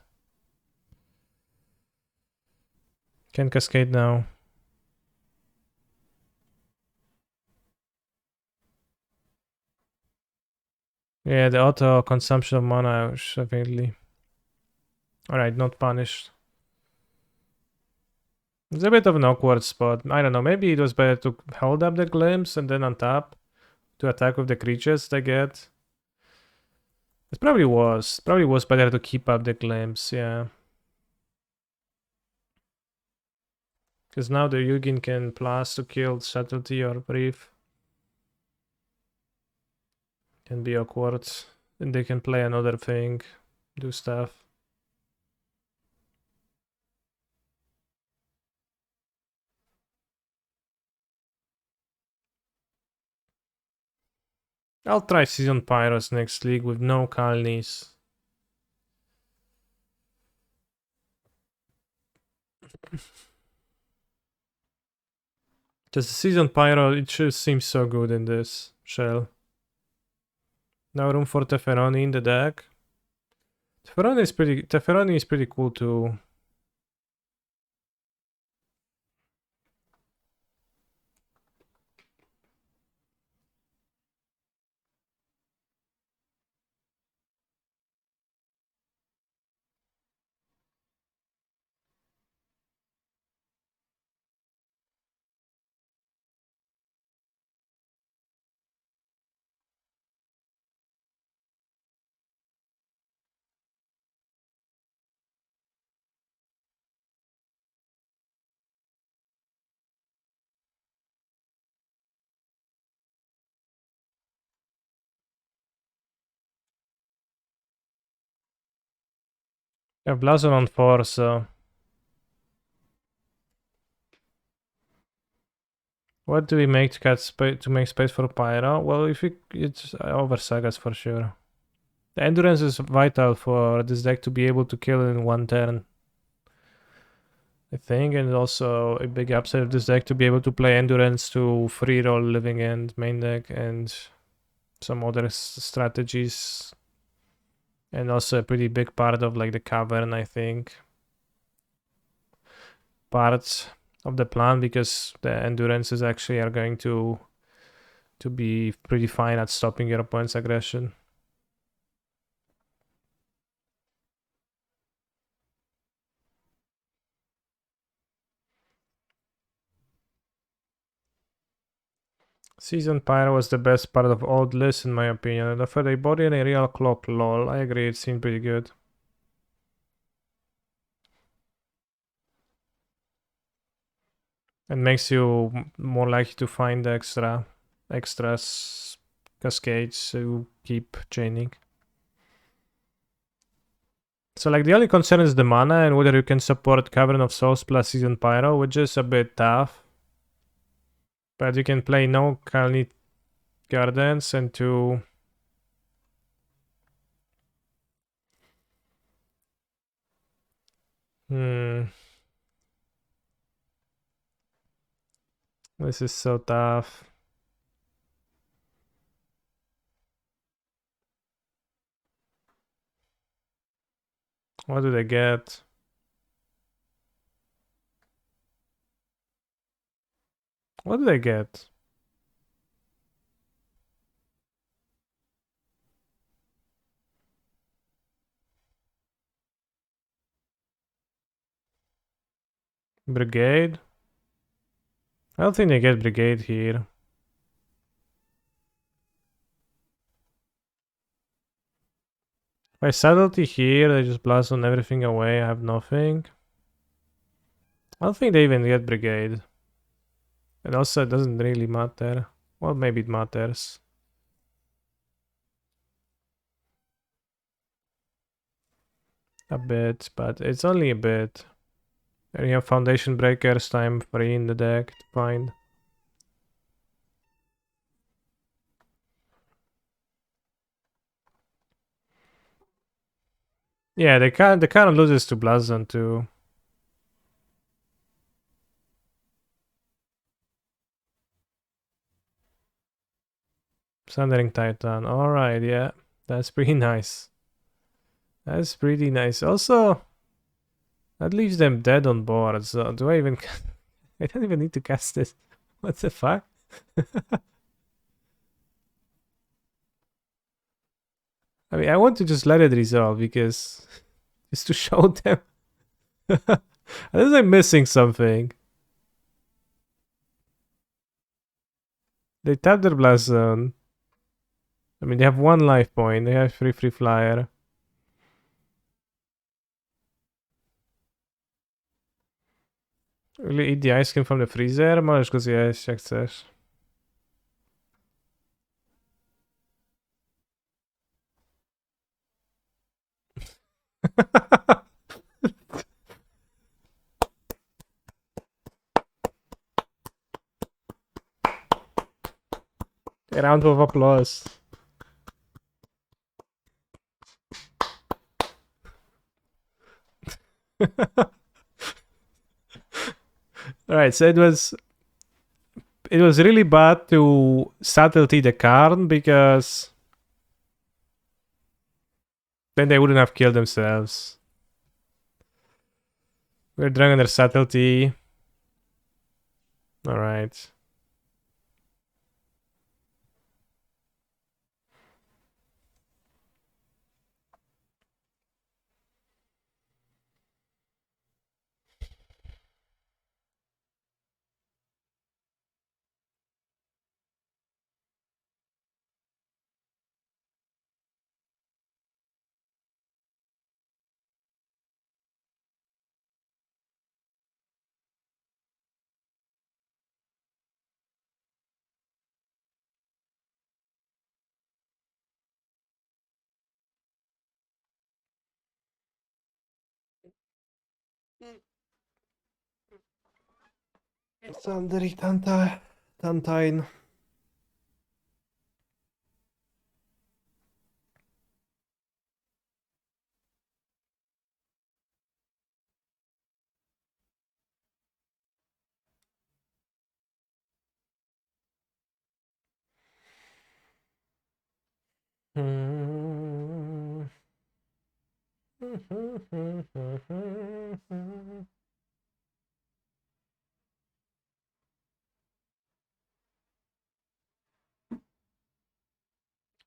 Can't Cascade now. Yeah, the auto consumption of mana, definitely. Alright, not punished. It's a bit of an awkward spot. I don't know, maybe it was better to hold up the glimpse and then untap to attack with the creatures they get. It probably was. Probably was better to keep up the glimpse, yeah. Because now the Yugin can plus to kill subtlety or brief. Can be awkward. And they can play another thing, do stuff. I'll try Season Pyros next league with no Kalnis. Just the Season Pyro, it just seems so good in this shell. No room for Teferoni in the deck. Teferoni is pretty cool too. I have Blazon on 4, so... What do we make to make space for Pyro? Well, if it's over Sagas for sure. The endurance is vital for this deck to be able to kill in 1 turn. I think, and also a big upside of this deck to be able to play endurance to free roll living end main deck and some other strategies. And also a pretty big part of like the cavern, I think. Parts of the plan, because the endurances actually are going to be pretty fine at stopping your opponent's aggression. Season Pyro was the best part of old list in my opinion, and for the body and a real clock lol, I agree, it seemed pretty good. It makes you more likely to find extras cascades to keep chaining. So like the only concern is the mana and whether you can support Cavern of Souls plus Season Pyro, which is a bit tough. But you can play no Kalni Gardens and two. This is so tough. What do they get? What do they get? Brigade? I don't think they get Brigade here. If I subtlety here, they just blast on everything away. I have nothing. I don't think they even get Brigade. And also, it doesn't really matter. Well, maybe it matters. A bit, but it's only a bit. And you have Foundation Breakers time 3 in the deck to find. Yeah, they kind of loses to Blazon too. Sundering Titan. Alright, yeah. That's pretty nice. That's pretty nice. Also, that leaves them dead on board. So do I even... I don't even need to cast this. What the fuck? I mean, I want to just let it resolve because... Just to show them. Unless I'm missing something. They tap their Blast Zone. I mean, they have 1 life point. They have free flyer. Will you eat the ice cream from the freezer? Możesz go zjeść jak chcesz. A round of applause. Alright, so it was really bad to subtlety the Karn because then they wouldn't have killed themselves. We're drawing their subtlety. Alright. Sandri Tantine.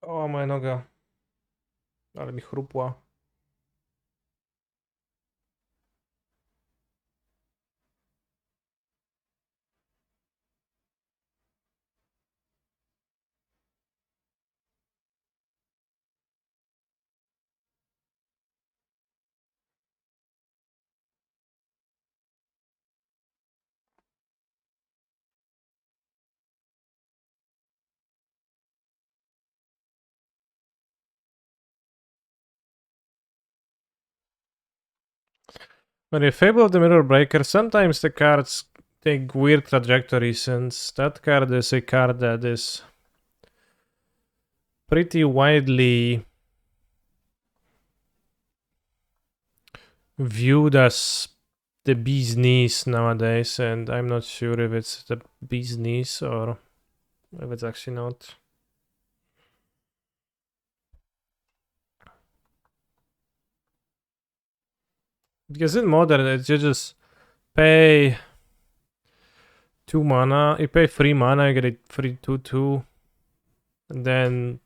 O, moja noga. Ale mi chrupła. When you Fable of the Mirror Breaker, sometimes the cards take weird trajectories, since that card is a card that is pretty widely viewed as the bee's knees nowadays, and I'm not sure if it's the bee's knees or if it's actually not. Because in modern, it's you just pay 2 mana, you pay 3 mana, you get a free 2/2, and then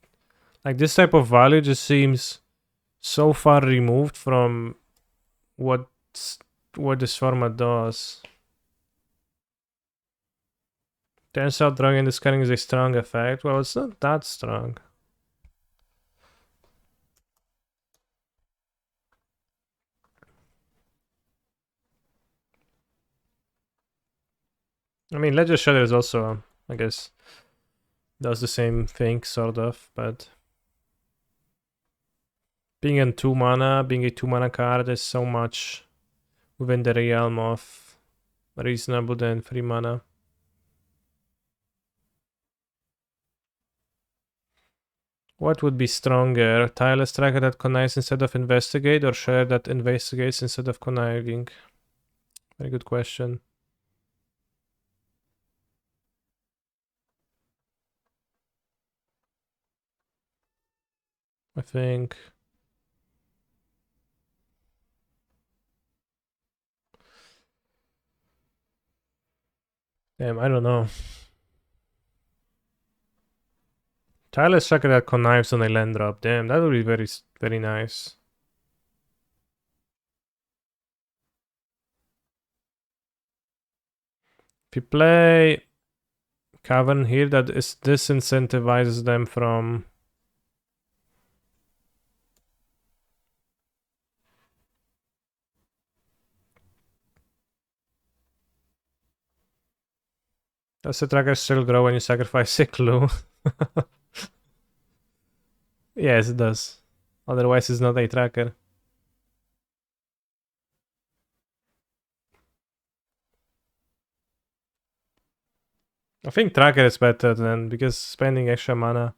like this type of value just seems so far removed from what this format does. Turns out drawing and discarding is a strong effect. Well, it's not that strong. I mean, Ledger Shadow is also, I guess, does the same thing, sort of, but being in 2 mana, being a 2 mana card is so much within the realm of reasonable than 3 mana. What would be stronger? Tireless Tracker that connives instead of investigate, or Share that investigates instead of conniving? Very good question. I think. Damn, I don't know. Tireless Tracker that connives on a land drop. Damn, that would be very, very nice. If you play Cavern here, that is disincentivizes them from does the tracker still grow when you sacrifice a clue? Yes, it does. Otherwise, it's not a tracker. I think tracker is better than because spending extra mana.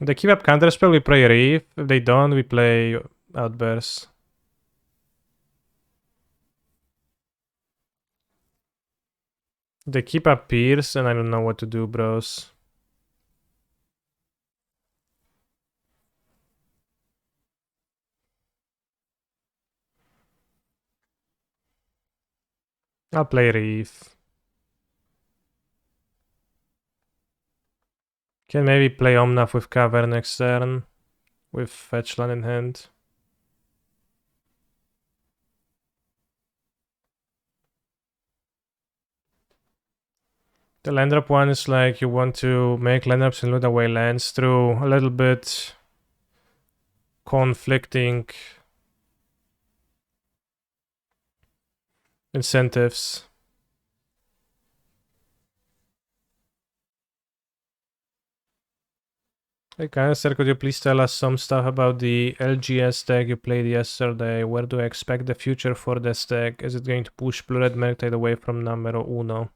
If they keep up counterspell, we play Reef. If they don't, we play Outburst. If they keep up Pierce, and I don't know what to do, bros. I'll play Reef. Can maybe play Omnath with Cavern next turn, with Fetch land in hand. The land drop one is like you want to make land drops and loot away lands through a little bit conflicting incentives. Hey Cancer, could you please tell us some stuff about the LGS deck you played yesterday? Where do I expect the future for this deck? Is it going to push Blue Red Mertide away from numero uno?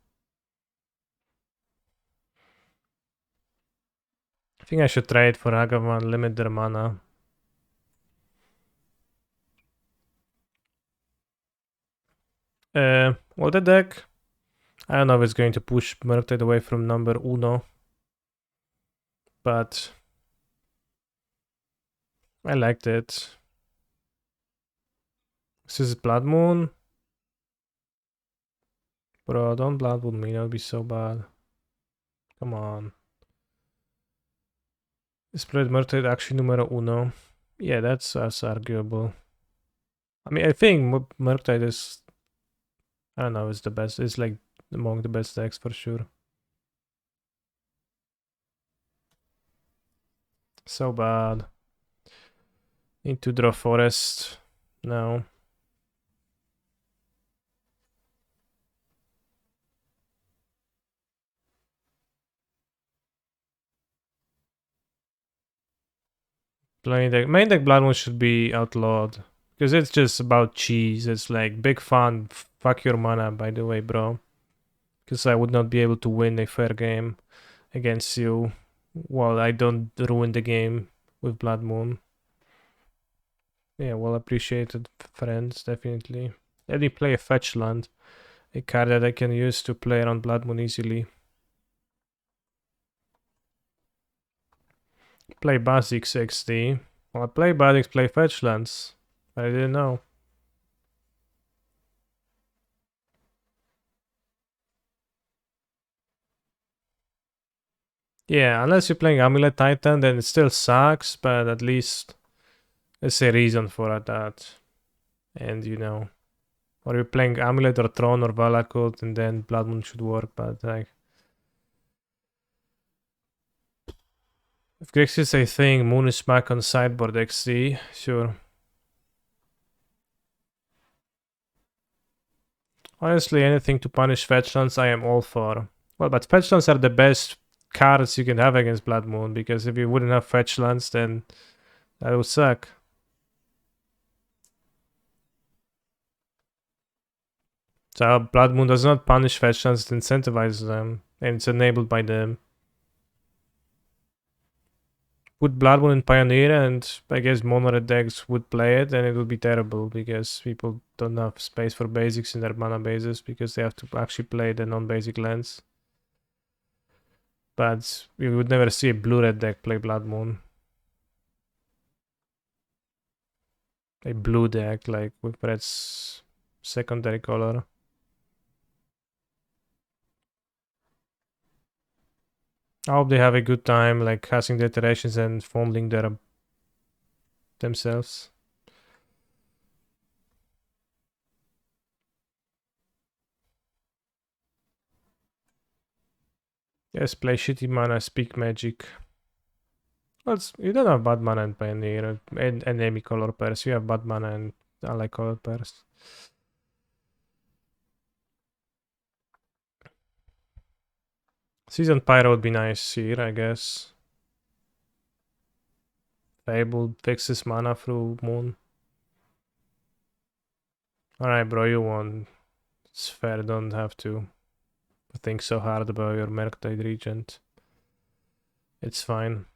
I think I should trade for Agavan, limit their mana. Well, the deck, I don't know if it's going to push Mertide away from number uno, but I liked it. This is Blood Moon. Bro, don't Blood Moon me, that would be so bad. Come on. Is Blue Red Mertide actually numero uno? Yeah, that's arguable. I mean, I think Murktide is, I don't know, is the best. It's like among the best decks for sure. So bad. Need to draw Forest. No. Main deck Blood Moon should be outlawed. Because it's just about cheese. It's like big fun. Fuck your mana, by the way, bro. Because I would not be able to win a fair game against you while I don't ruin the game with Blood Moon. Yeah, well appreciated, friends, definitely. Let me play a fetch land, a card that I can use to play around Blood Moon easily. Play Basics XD. Well, I play Basics, play fetch lands. I didn't know. Yeah, unless you're playing Amulet Titan, then it still sucks, but at least there's a reason for that. And you know, or you're playing Amulet or Throne or Valakut, and then Blood Moon should work, but like, if Grix is a thing, Moon is back on sideboard XD, sure. Honestly, anything to punish fetchlands, I am all for. Well, but fetchlands are the best cards you can have against Blood Moon, because if you wouldn't have fetchlands, then that would suck. So Blood Moon does not punish fetchlands, it incentivizes them, and it's enabled by them. Put Blood Moon in Pioneer, and I guess mono red decks would play it, and it would be terrible because people don't have space for basics in their mana bases because they have to actually play the non-basic lands. But you would never see a blue red deck play Blood Moon. A blue deck, like with red's secondary color. I hope they have a good time, like casting the iterations and fondling themselves. Yes, play shitty mana, speak magic. Well, you don't have bad mana in Pioneer and enemy color pairs. You have bad mana and ally color pairs. Seasoned Pyro would be nice here, I guess. Fable fixes mana through Moon. Alright, bro, you won. It's fair, don't have to think so hard about your Merctide Regent. It's fine.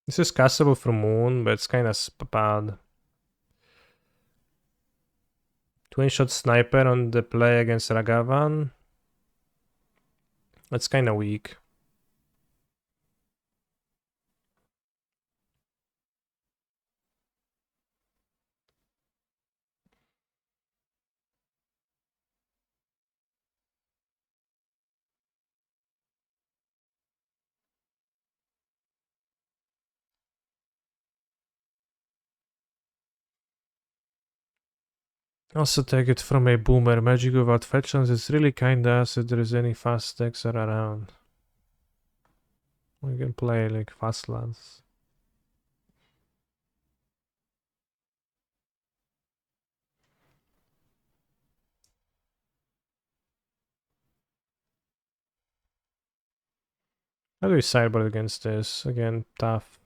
This is castable from Moon, but it's kinda bad. Twin shot sniper on the play against Ragavan. That's kinda weak. Also take it from a boomer. Magic without fetchlands is really kinda ass if there is any fast decks are around. We can play like fast lands. How do we sideboard against this? Again, tough.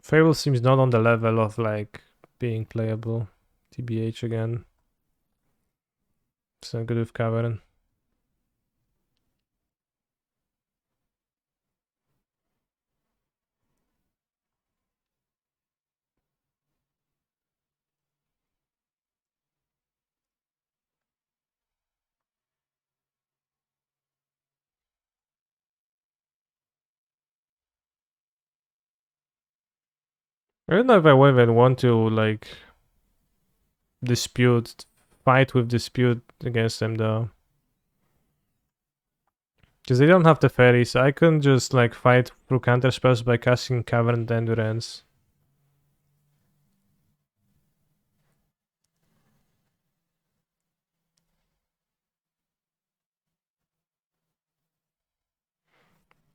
Fable seems not on the level of like being playable. TBH again. So good with Cavern. I don't know if I would even want to like fight with dispute against them though. Because they don't have the fairies. I can just like fight through counter spells by casting Cavern Endurance.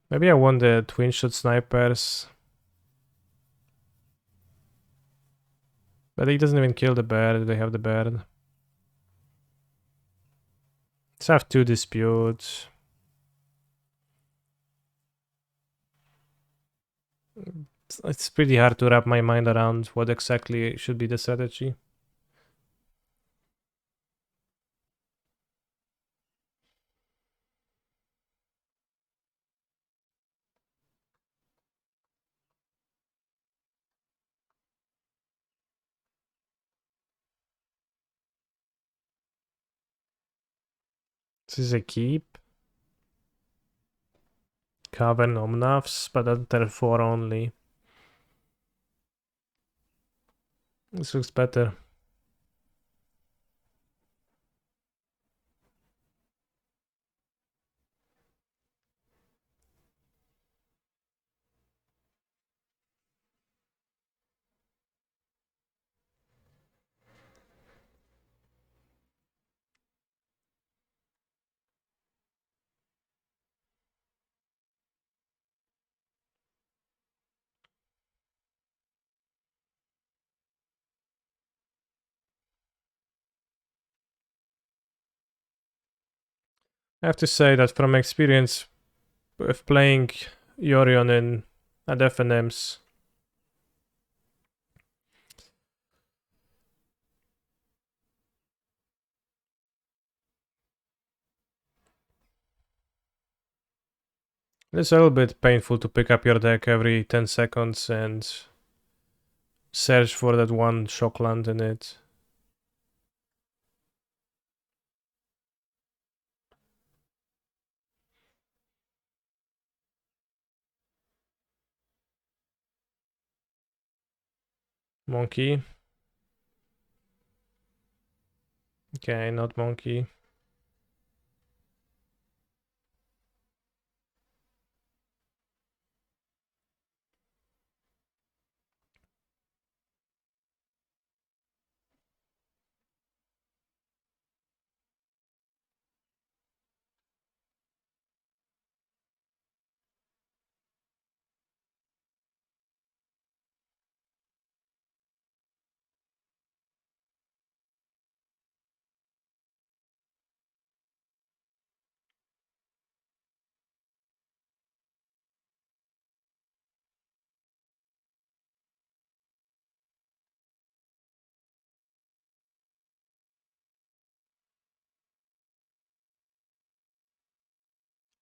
Maybe I want the twin shot snipers. But he doesn't even kill the bird. They have the bird. Let's have 2 disputes. It's pretty hard to wrap my mind around what exactly should be the strategy. This is a keep. Cavern Omnavs, but under 4 only. This looks better. I have to say that from experience with playing Yorion in at FNMs, it's a little bit painful to pick up your deck every 10 seconds and search for that one shockland in it. Monkey. Okay, not monkey.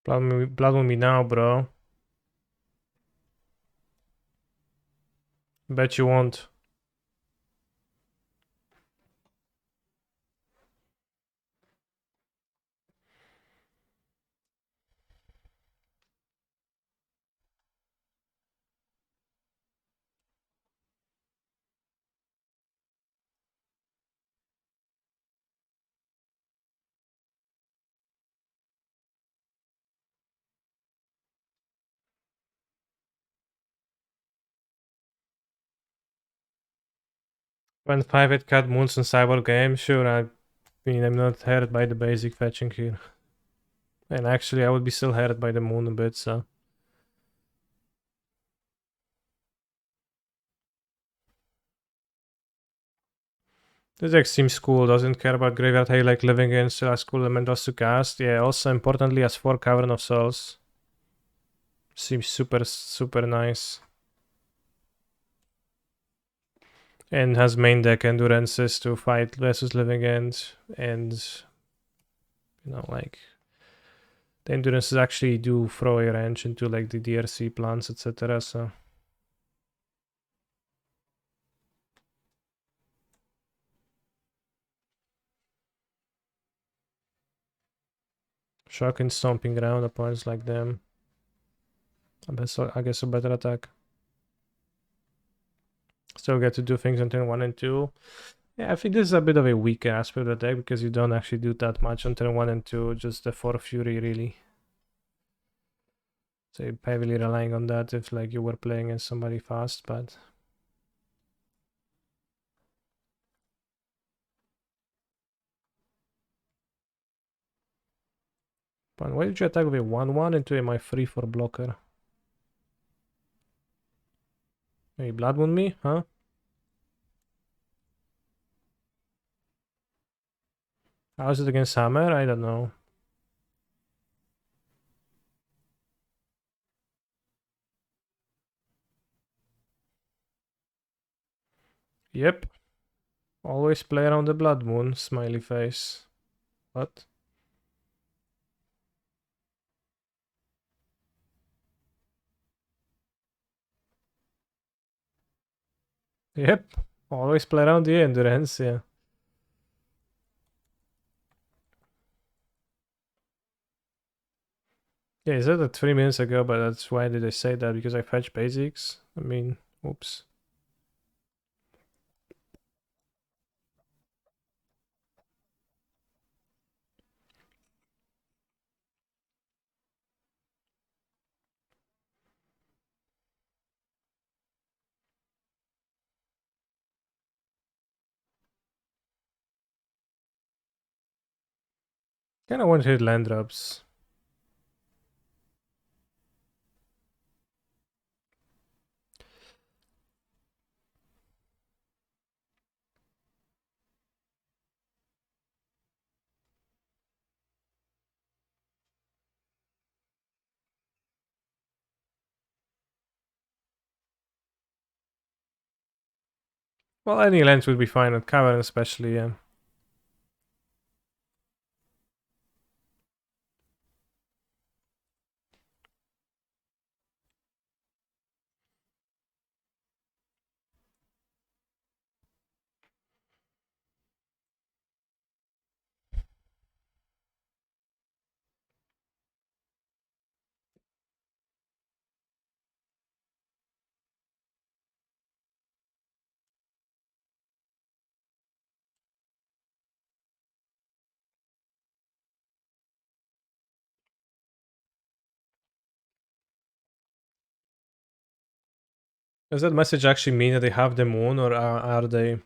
Blood with me now, bro. Bet you won't. When 5 hit cut moons in cyber game, sure, I mean, I'm not hurt by the basic fetching here. And actually, I would be still hurt by the moon a bit, so. This deck seems cool, doesn't care about graveyard hay like living in, still has cool elementals to cast. Yeah, also importantly has 4 Cavern of Souls. Seems super, super nice. And has main deck endurances to fight versus living end, and you know, like the endurances actually do throw a wrench into like the DRC plans, etc. So shocking stomping around opponents like them. I guess a better attack. Still get to do things on turn 1 and 2. Yeah, I think this is a bit of a weaker aspect of the deck because you don't actually do that much on turn 1 and 2, just the 4 Fury really. So you're heavily relying on that if like you were playing as somebody fast, but But why did you attack with a 1-1 into my 3-4 blocker? Maybe Blood Wound me, huh? How's it against Hammer? I don't know. Yep. Always play around the Blood Moon, smiley face. What? Yep. Always play around the endurance, yeah. Yeah, is that 3 minutes ago, but that's why did I say that? Because I fetch basics? I mean, oops. Kinda want to hit land drops. Well, any lands would be fine, at Cavern especially, yeah. Does that message actually mean that they have the moon, or are they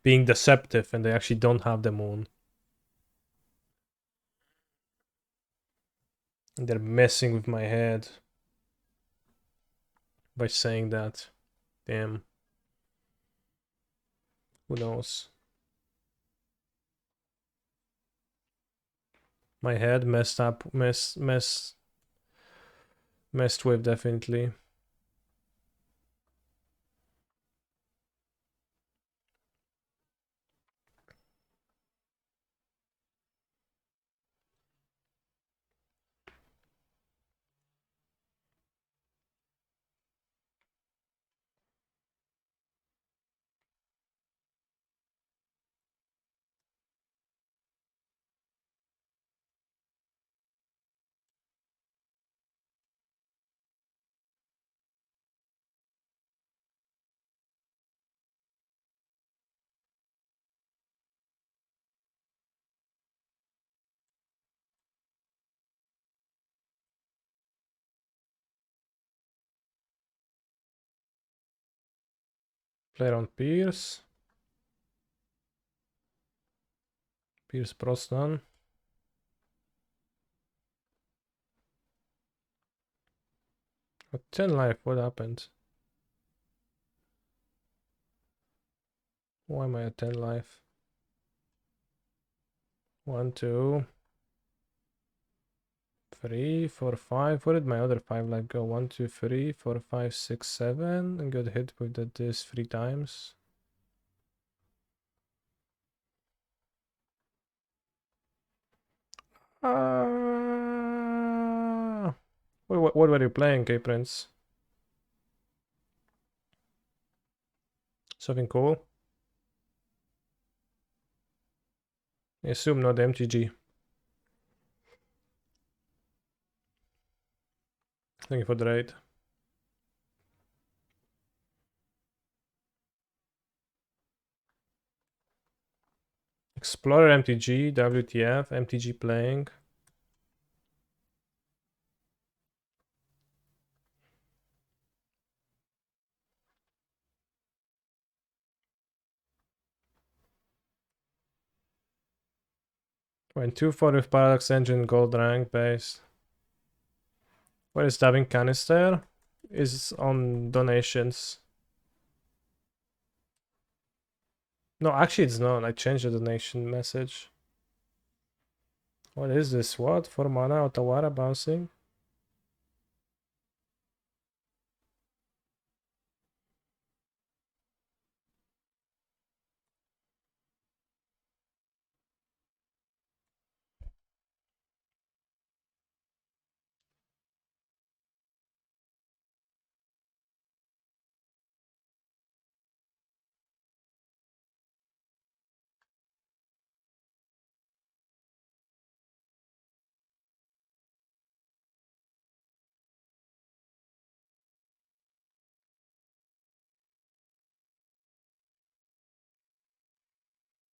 being deceptive and they actually don't have the moon? And they're messing with my head by saying that. Damn. Who knows? My head messed up, messed with, definitely. Play around Pierce. Pierce Brosnan. At 10 life, what happened? Why am I at 10 life? 1, 2, 3, 4, 5. Where did my other 5 life go? 1, 2, 3, 4, 5, 6, 7. And got hit with this 3 times. What were you playing, K-Prince? Something cool? I assume not MTG. Thank you for the raid. Explorer MTG, WTF, MTG playing. Went 2-4 with Paradox Engine, gold rank based. Where is Stabbing Canister? Is on donations. No, actually it's not. I changed the donation message. What is this? What? 4 mana, Otawara bouncing?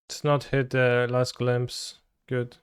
It's not hit the last glimpse. Good.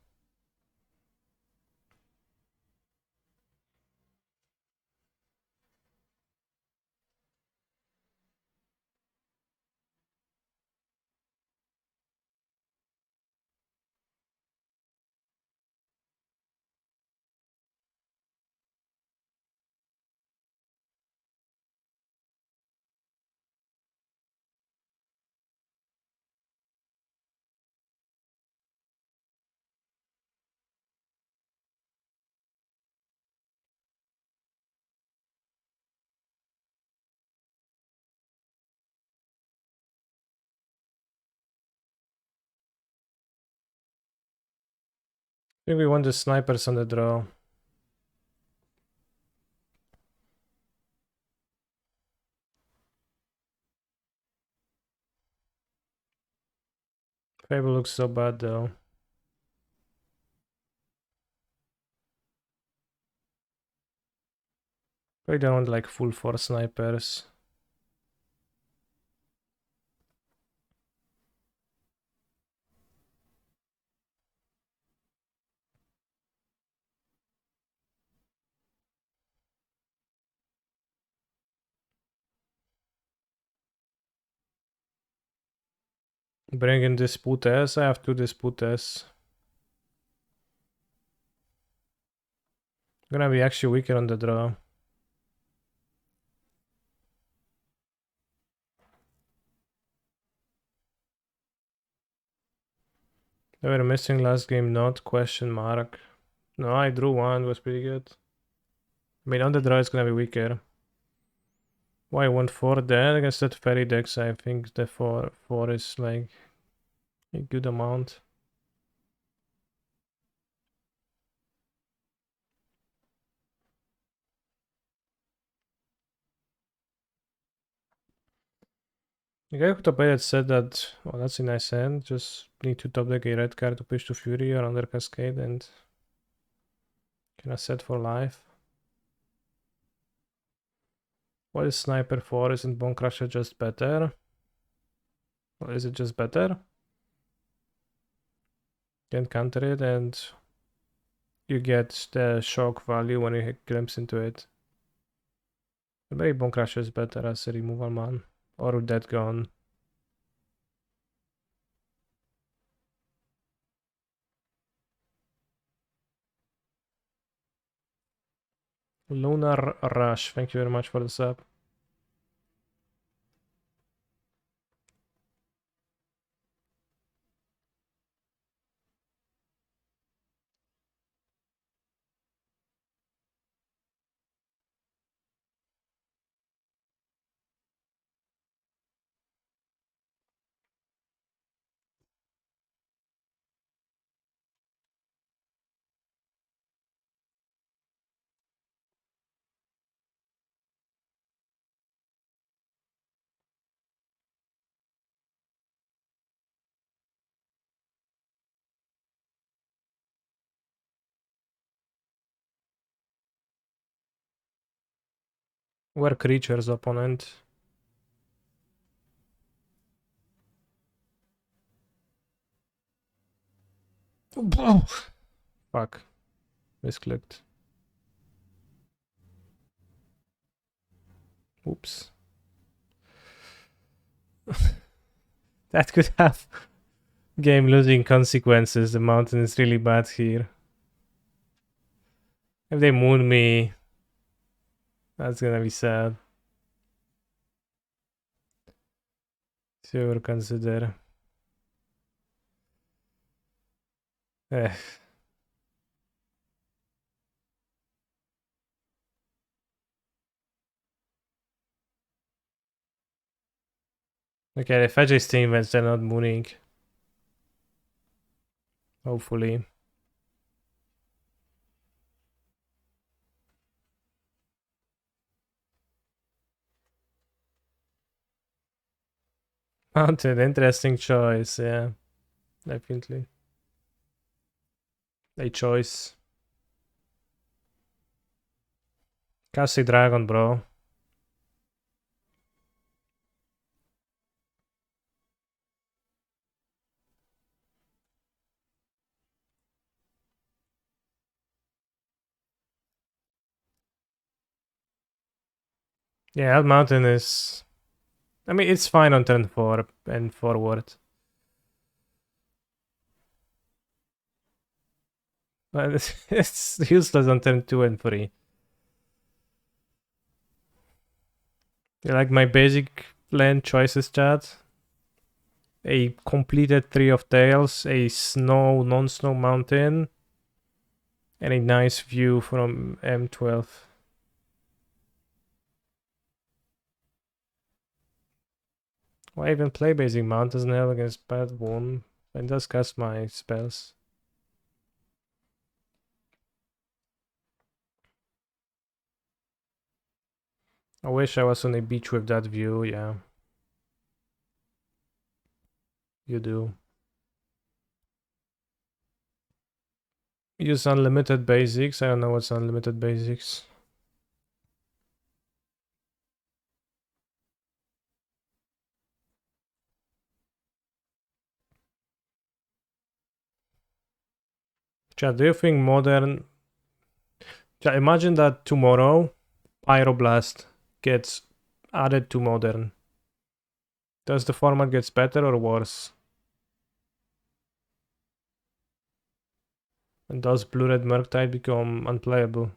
I think we want the snipers on the draw. Fable looks so bad though. We don't want like full 4 snipers. Bring in Disputes. I have 2 Disputes. Gonna be actually weaker on the draw. They were missing last game, not question mark. No, I drew 1, was pretty good. I mean, on the draw it's gonna be weaker. Why 1-4 there? Against that fairy decks, I think the 4 is like a good amount. The guy who top 8 said that, well, that's a nice hand. Just need to top deck a red card to push to Fury or under Cascade and can set for life. What is Sniper for? Isn't Bone Crusher just better? Or is it just better? Can counter it and you get the shock value when you glimpse into it. Maybe Bone Crusher is better as a removal man. Or Dead Gone. Lunar Rush, thank you very much for the sub. Were creatures opponent. Fuck. Misclicked. Oops. That could have Game losing consequences. The mountain is really bad here. If they moon me, that's gonna be sad. Sure, consider. Eh. Okay, the fetch is team when they're not mooning. Hopefully. Mountain, interesting choice, yeah. Definitely. A choice. Cascade Dragon, bro. Yeah, that mountain is... I mean, it's fine on turn 4 and forward. But it's useless on turn 2 and 3. You like my basic land choices, chat? A completed Tree of Tails, a snow, non-snow mountain, and a nice view from M12. Why even play basic mount? Doesn't have against bad one. And does cast my spells. I wish I was on a beach with that view, yeah. You do. Use unlimited basics. I don't know what's unlimited basics. Chat, do you think modern... Chat, imagine that tomorrow Pyroblast gets added to modern. Does the format get better or worse? And does Blue-Red Murktide become unplayable?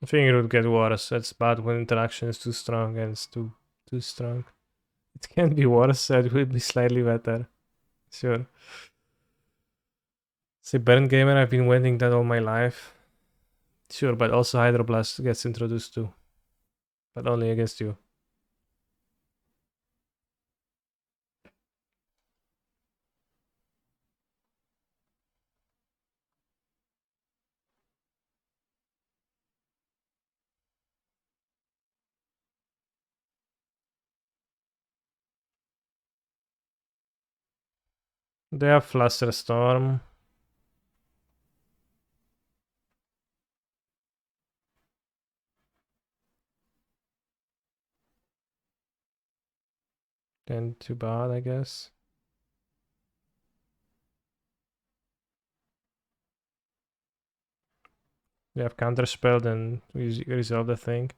I think it would get worse. It's bad when interaction is too strong and it's too strong. It can be worse, so it will be slightly better. Sure. Say Burn Gamer, I've been winning that all my life. Sure, but also Hydroblast gets introduced too. But only against you. They have Fluster Storm. And too bad, I guess. They have Counterspell, then we resolve the thing.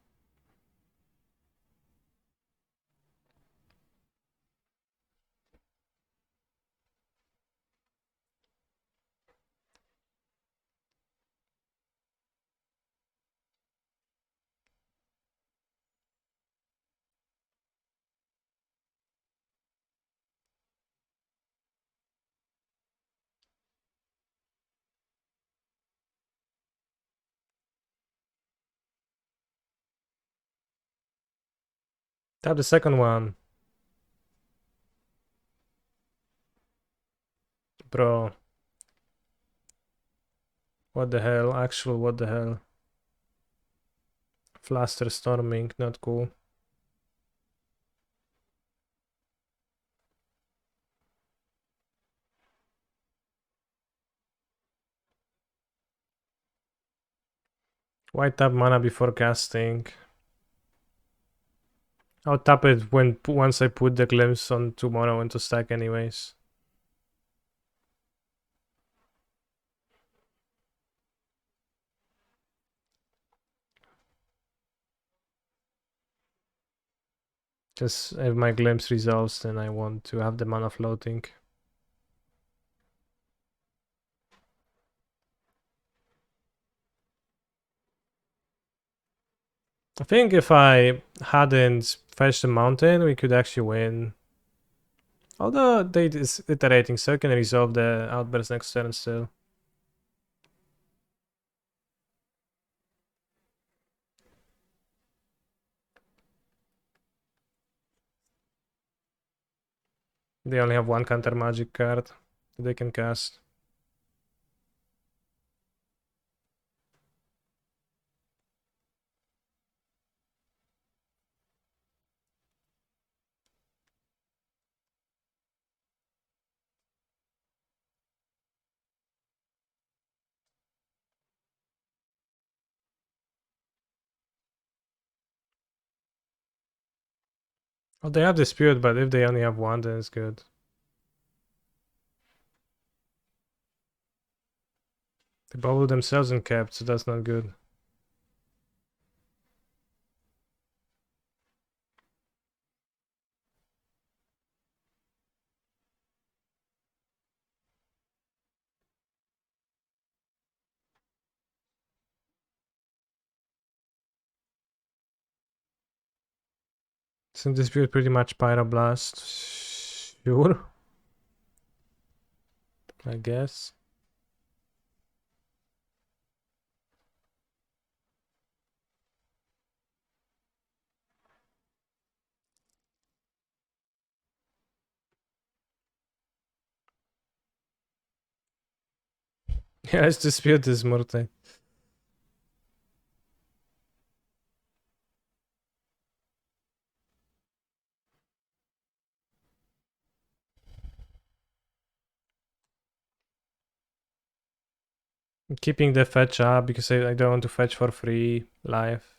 Tap the second one. Bro. What the hell? Actual, what the hell? Fluster Storming, not cool. Why tap mana before casting? I'll tap it once I put the glimpse on tomorrow into stack anyways. Just if my glimpse resolves, then I want to have the mana floating. I think if I hadn't fetched the mountain, we could actually win. Although they is iterating, so I can resolve the outburst next turn still. They only have one counter magic card that they can cast. Oh, they have dispute, but if they only have one, then it's good. They bubble themselves in capped, so that's not good. Since dispute pretty much Pyroblast. Sure. I guess. Yeah, let's dispute this Murte. I'm keeping the fetch up because I don't want to fetch for free live.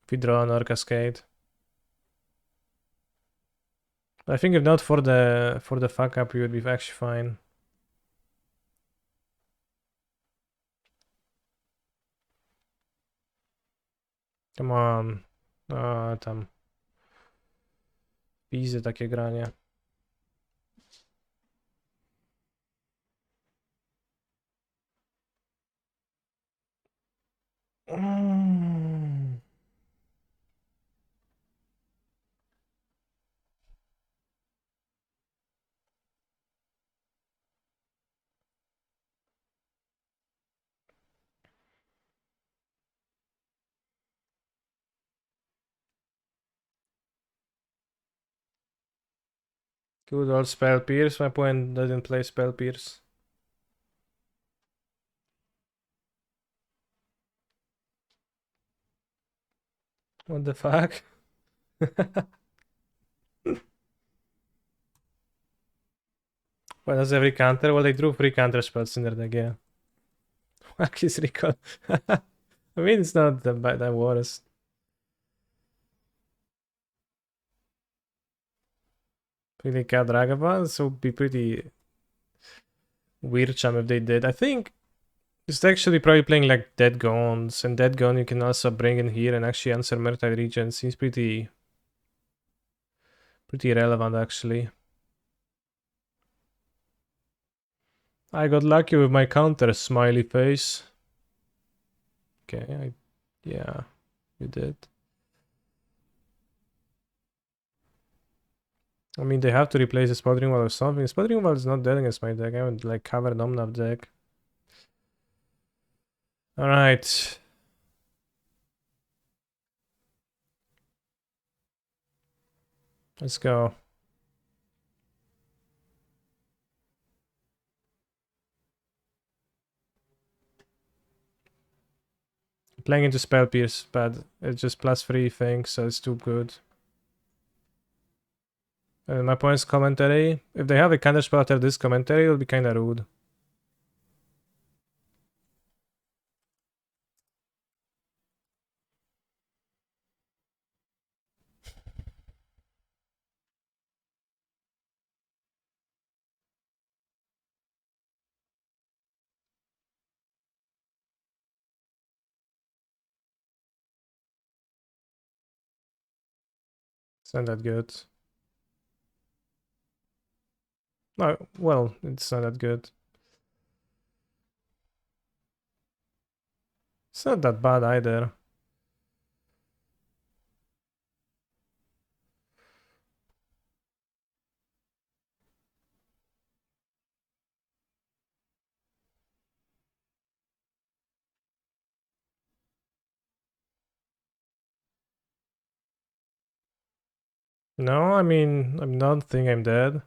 If we draw another Cascade. I think if not for the fuck up, we would be actually fine. Come on. A, tam. Pizzy takie granie. Mm. Good old Spell Pierce. My opponent doesn't play Spell Pierce. What the fuck? Why does every counter? Well, they drew 3 counter spells in their deck, yeah. Fuck is recall. I mean, it's not that worst. Really cat Dragapult would be pretty weird chum if they did. I think it's actually probably playing like Dead Gones, and Dead Gone you can also bring in here and actually answer Murktide Regent. Seems pretty relevant actually. I got lucky with my counter, smiley face. Okay, yeah, you did. I mean, they have to replace the Sputtering Wall or something. Sputtering Wall is not dead against my deck. I haven't like covered Omnav deck. Alright. Let's go. Playing into Spell Pierce, but it's just +3 thing, so it's too good. My point's commentary. If they have a counter spell after this commentary, it'll be kinda rude. It's not that good. No, well, it's not that good. It's not that bad either. No, I mean, I don't think I'm dead.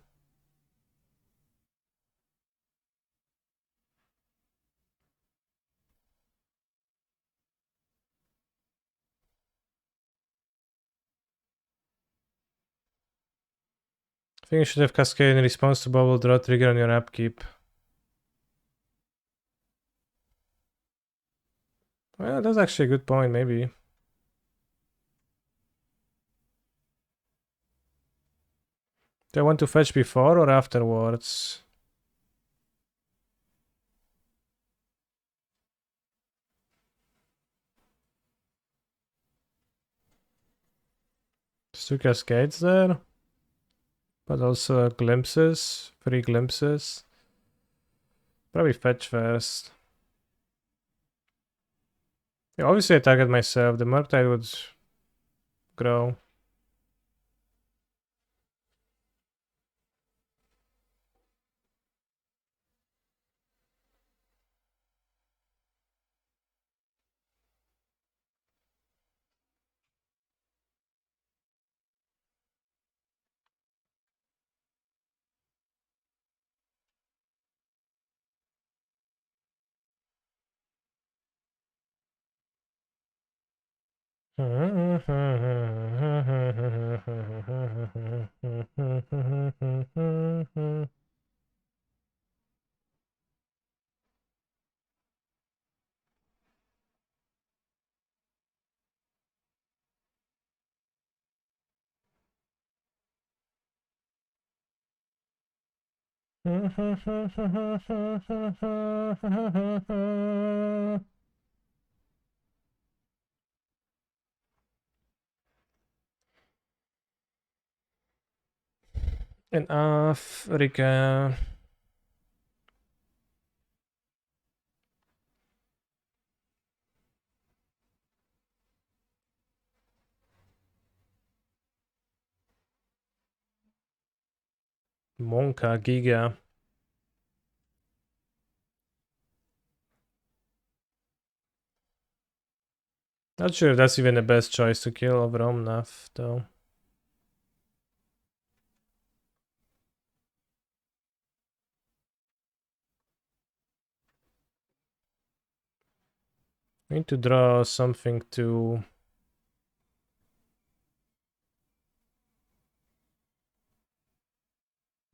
I think you should have Cascade in response to bubble draw trigger on your upkeep. Well, that's actually a good point, maybe. Do I want to fetch before or afterwards? Just 2 Cascades there. But also glimpses, 3 glimpses. Probably fetch first. Yeah, obviously I target myself. The Murktide would grow. In Africa. Monka Giga. Not sure if that's even the best choice to kill over Omnath, though. I need to draw something to...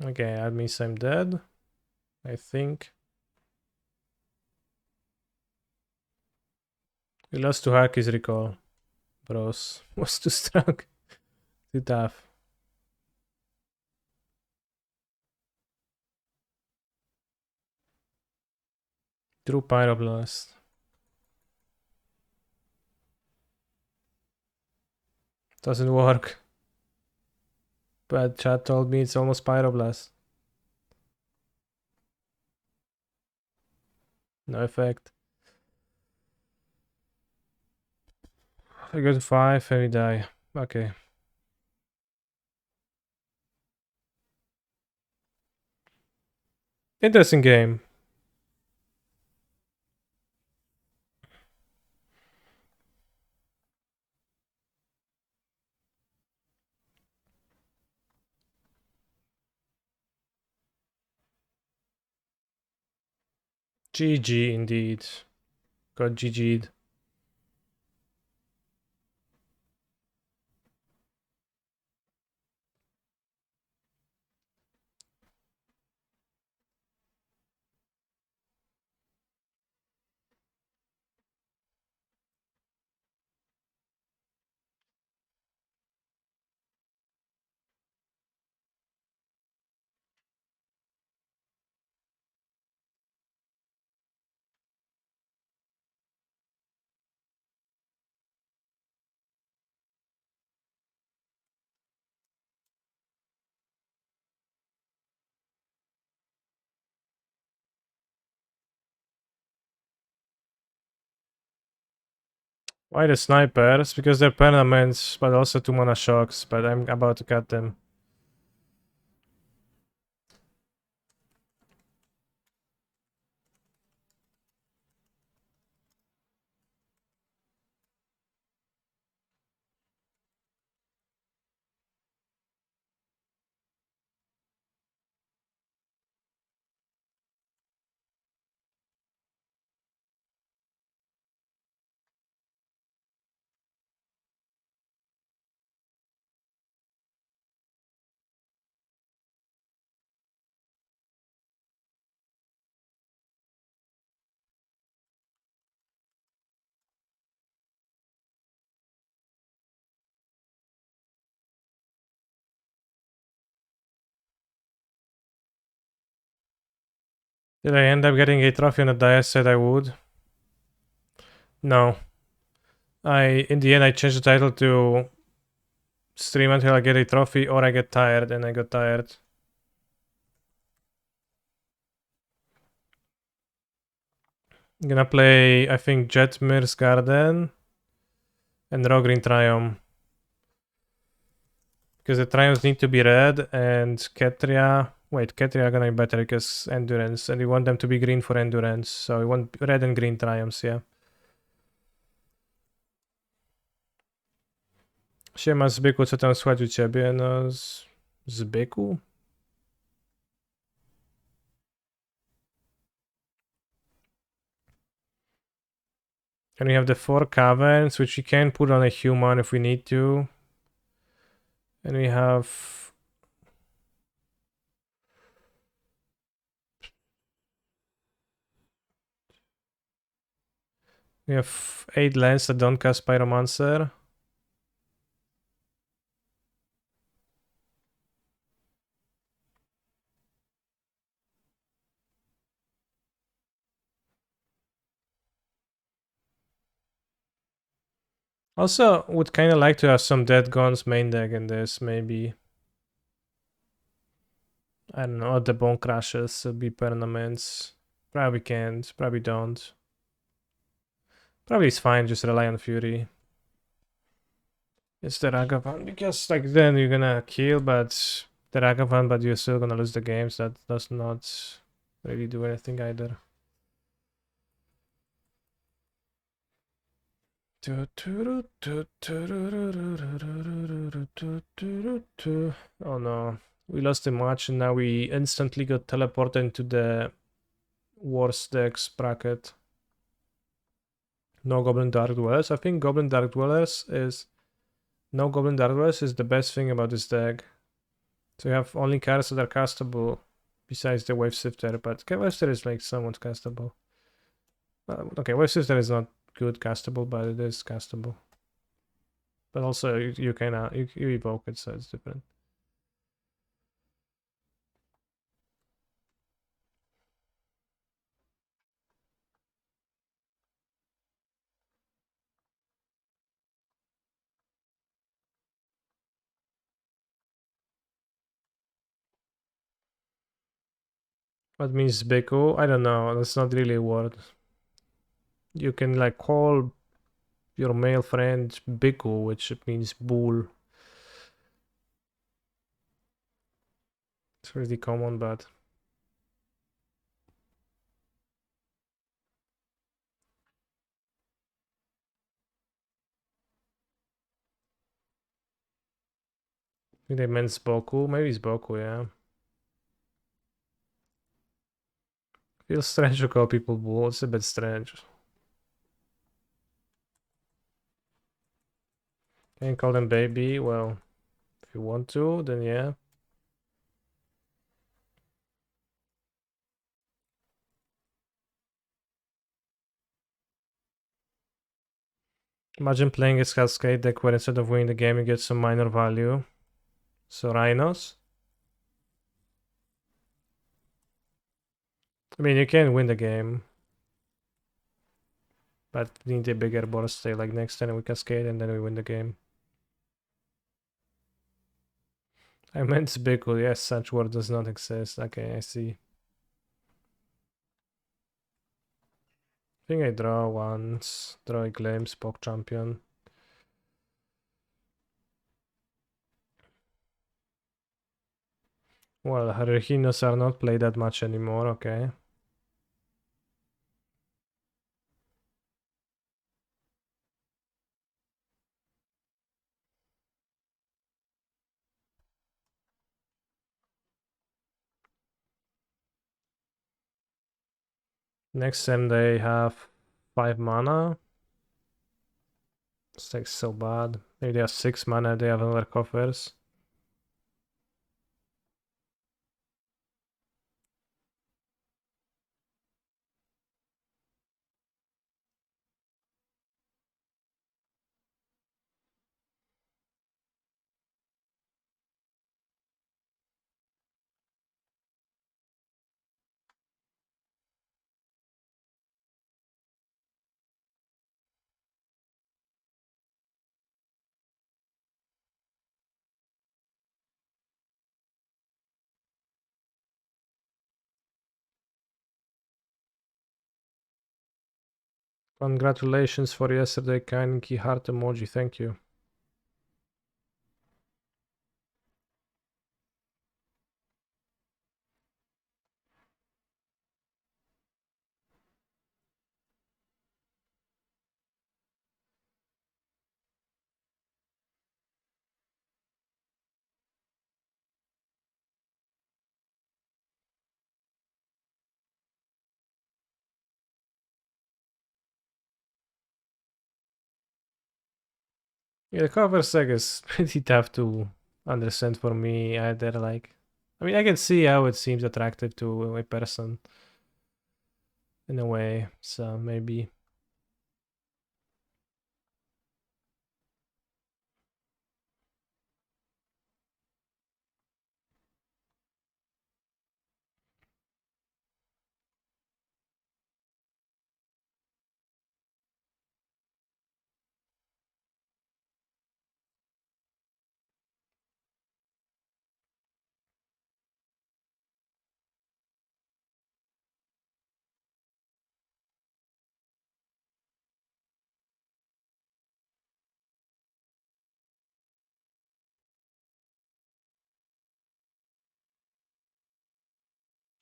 Okay, that means I'm dead, I think. We lost to Harky's recall. Bros. Was too strong. Too tough. True Pyroblast. Doesn't work. But chat told me it's almost Pyroblast. No effect. I go to 5 and we die. Okay. Interesting game. GG indeed. Got GG'd. Why the snipers? Because they're permanents, but also 2 mana shocks, but I'm about to cut them. Did I end up getting a trophy on the die? I said I would. No. In the end, I changed the title to stream until I get a trophy or I get tired, and I got tired. I'm gonna play, I think, Jetmir's Garden and Rogreen Triumph. Because the Triumphs need to be red, and Ketria... Wait, Ketria are gonna be better because Endurance, and we want them to be green for Endurance. So we want red and green Triumphs, yeah. Siema Zbyku, co tam słychać u ciebie? No, Zbyku? And we have the 4 caverns, which we can put on a human if we need to. And we have... We have 8 lands that don't cast Pyromancer. Also, would kind of like to have some Dead Guns main deck in this, maybe. I don't know, the Bone Crashes would be permanents. Probably can't, probably don't. Probably it's fine, just rely on Fury. It's the Ragavan, because like then you're gonna kill, but the Ragavan, but you're still gonna lose the games. That does not really do anything either. Oh no, we lost the match and now we instantly got teleported into the worst decks bracket. No Goblin Dark Dwellers. I think Goblin Dark Dwellers is... No Goblin Dark Dwellers is the best thing about this deck. So you have only cards that are castable besides the Wave Sifter, but Wave Sifter is like somewhat castable. Okay, Wave Sifter is not good castable, but it is castable. But also you can you evoke it, so it's different. What means Beko? I don't know. That's not really a word. You can like call your male friend Beko, which means bull. It's really common, but I think they meant Boku. Maybe it's Boku, yeah. Feels strange to call people bull. It's a bit strange. Can you call them baby? Well, if you want to, then yeah. Imagine playing a Cascade deck where instead of winning the game you get some minor value. So Rhinos. I mean, you can win the game, but you need a bigger board state. Like next turn we Cascade and then we win the game. I meant Bickle. Yes, such word does not exist. Okay, I see. think I draw once. Draw a glimpse, Pog Champion. Well, Reginos are not played that much anymore, okay. Next time they have 5 mana. It's like so bad. Maybe they have 6 mana, they have another coffers. Congratulations for yesterday, kind key heart emoji, thank you. Yeah, the cover seg is pretty tough to understand for me either. Like, I mean, I can see how it seems attractive to a person in a way, so maybe.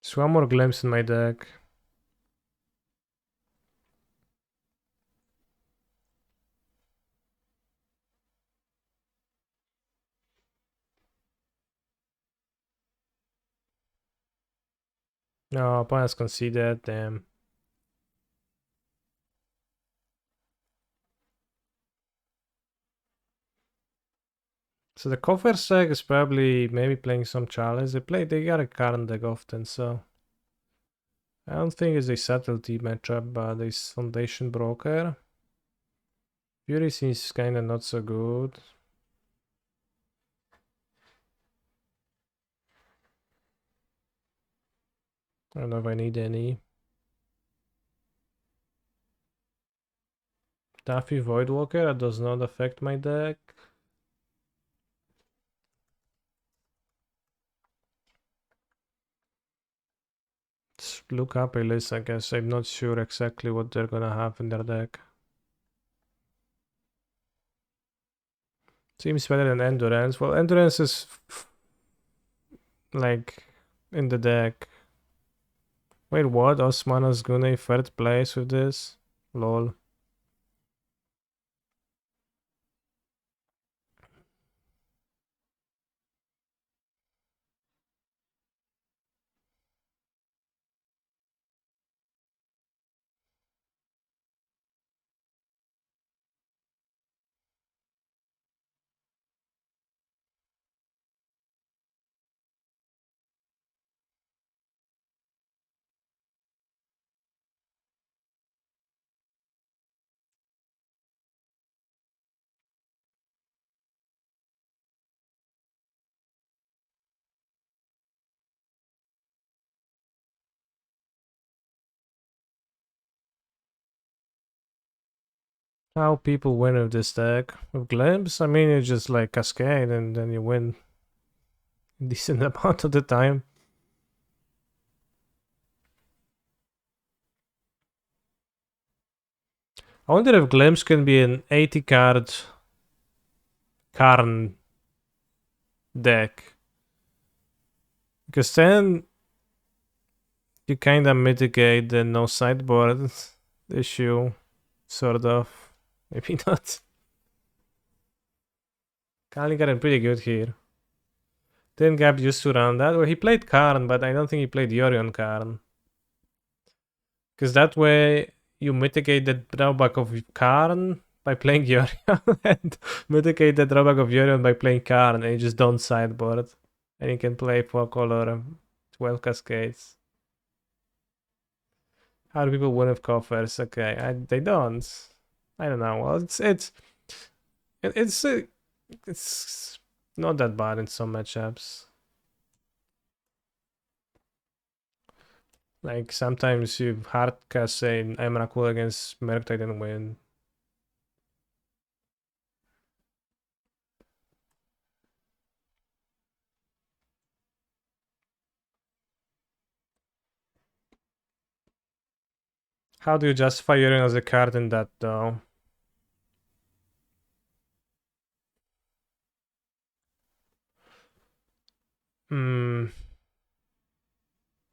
So one more glimpse in my deck. No, opponents conceded, damn. So the cover seg is probably maybe playing some chalice. They got a Karn deck often, so I don't think it's a subtlety matchup, but it's Foundation Broker. Fury seems kinda not so good. I don't know if I need any. Taffy Voidwalker, that does not affect my deck. Let's look up a list, I guess. I'm not sure exactly what they're gonna have in their deck. Seems better than Endurance. Well, Endurance is like in the deck. Wait, what? Osmana's gonna third place with this? Lol. How people win with this deck? With Glimpse? I mean, it's just like Cascade and then you win a decent amount of the time. I wonder if Glimpse can be an 80 card Karn deck. Because then you kinda mitigate the no sideboard issue, sort of. Maybe not. Kali got pretty good here. Didn't get used to run that. Well, he played Karn, but I don't think he played Yori on Karn. Because that way you mitigate the drawback of Karn by playing Yorion and mitigate the drawback of Yorion by playing Karn, and you just don't sideboard. And you can play 4 color 12 Cascades. How do people win with coffers? Okay, they don't. I don't know. Well, it's not that bad in some matchups. Like sometimes you hard cast say Emrakul against Murktide and win. How do you justify Yorion as a card in that though? Hmm.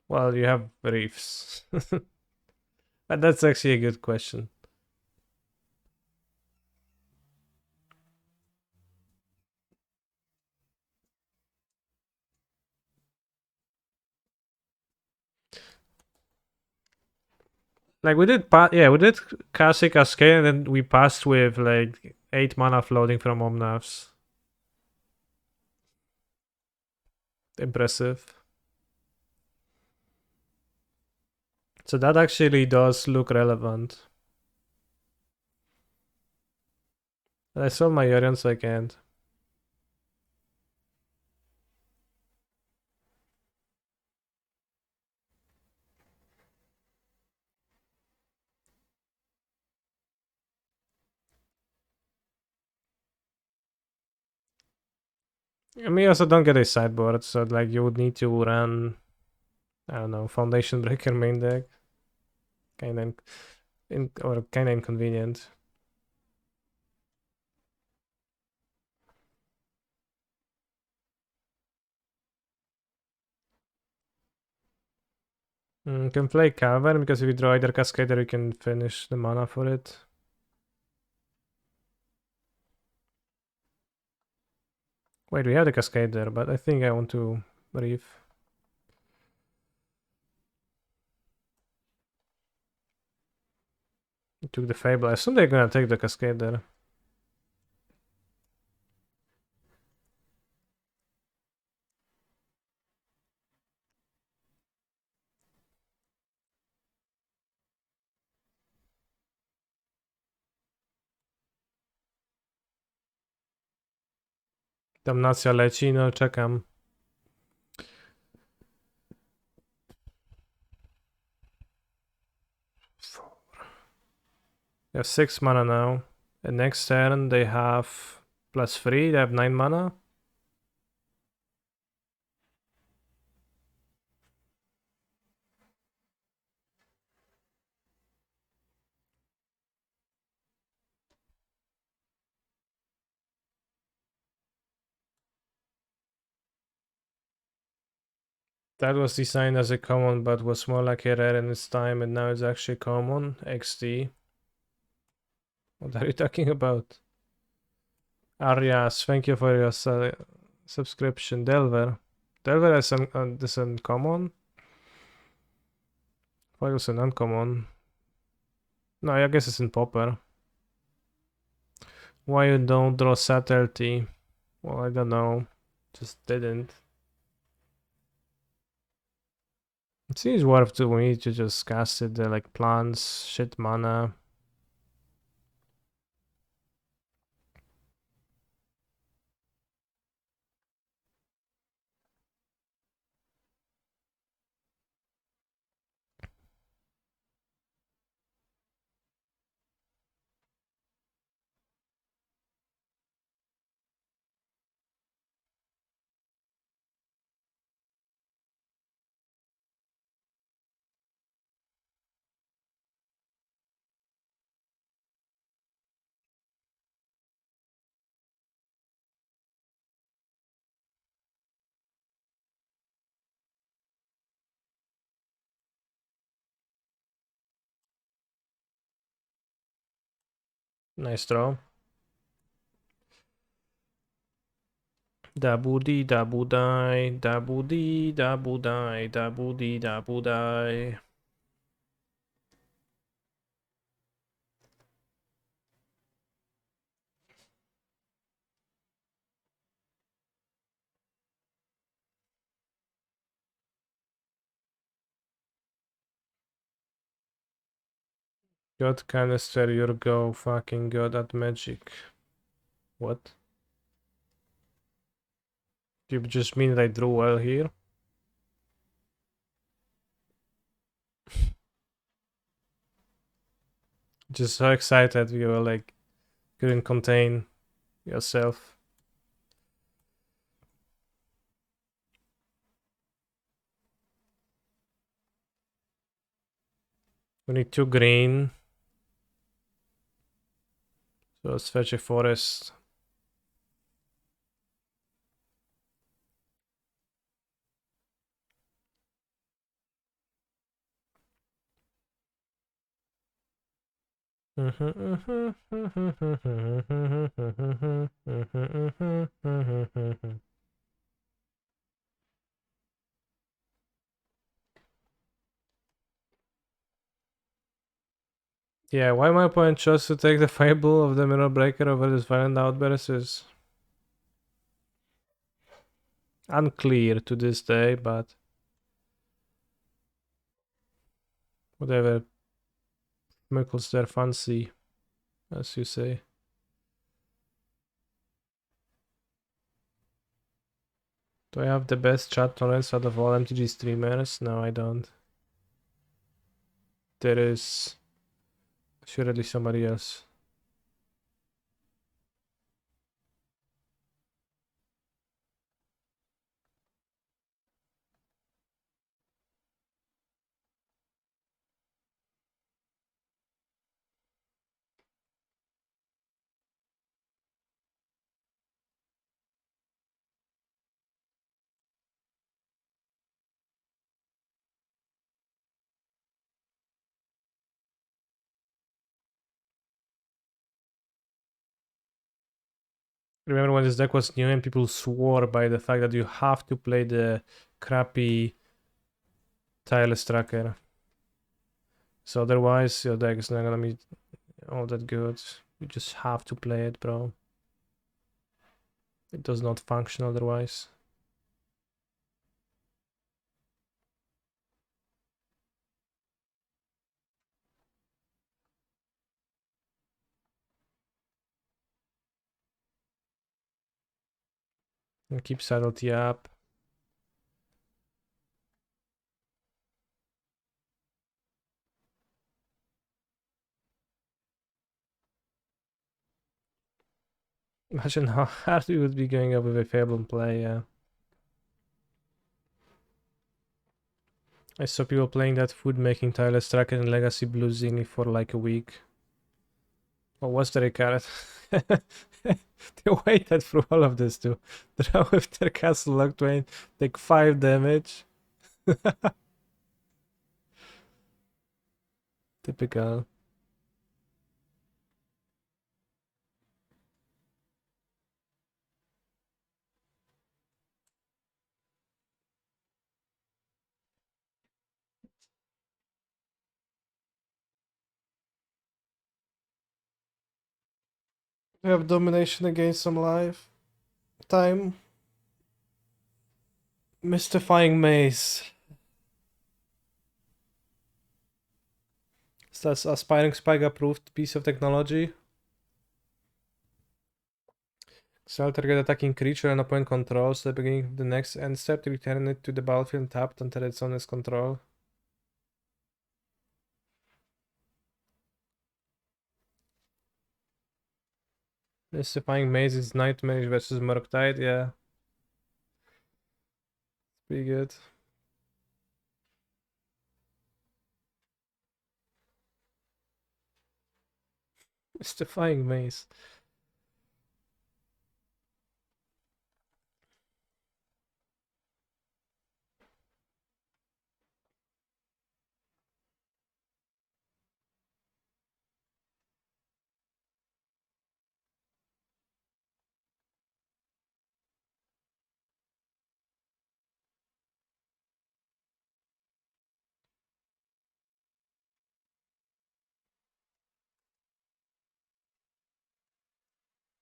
Well, you have reefs. But that's actually a good question. Like we did, we did Cascade, and then we passed with like 8 mana floating from Omnavs. Impressive. So that actually does look relevant. I sold my Yorion, so I can't. I mean, you also don't get a sideboard, so like you would need to run, I don't know, Foundation Breaker main deck. Kinda kinda inconvenient. Can play Cavern because if you draw either Cascader, you can finish the mana for it. Wait, we have the Cascader, but I think I want to Reef. Took the Fable. I assume they're gonna take the Cascader. Damnacja leci, no czekam. They have 6 mana now. And next turn they have +3, they have 9 mana. That was designed as a common, but was more like a rare in its time, and now it's actually common. XD. What are you talking about? Arias, thank you for your subscription. Delver. Delver is an uncommon? Why was an uncommon? No, I guess it's in Popper. Why you don't draw Subtlety? Well, I don't know. Just didn't. It seems worth to me to just cast it, like plants, shit mana. Nice throw. Dabu dee dabu die, dabu dee dabu die, dabu dee dabu die. God canister, you're go fucking good at magic. What? You just mean that I drew well here? Just so excited you were like couldn't contain yourself. We need 2 green. So let's fetch a forest. Yeah, why my opponent chose to take the Fable of the Mirror Breaker over this Violent Outburst is unclear to this day, but whatever tickles their fancy, as you say. Do I have the best chat tolerance out of all MTG streamers? No, I don't. There is surely somebody else. Remember when this deck was new and people swore by the fact that you have to play the crappy tireless tracker. So otherwise your deck is not gonna be all that good. You just have to play it, bro. It does not function otherwise. And keep subtlety up. Imagine how hard we would be going up with a Fable play, yeah. I saw people playing that food making tireless tracker in Legacy Blue Zini for like a week. What was the card? They waited through all of this to draw with their Castle Lock Twain, take 5 damage. Typical. We have domination against some life. Time. Mystifying Maze. Is that aspiring spike approved piece of technology? Exile target attacking creature and opponent controls at the beginning of the next end step to return it to the battlefield tapped until it's on its control. Mystifying Maze is Nightmare versus Murktide, yeah. Pretty good. Mystifying Maze.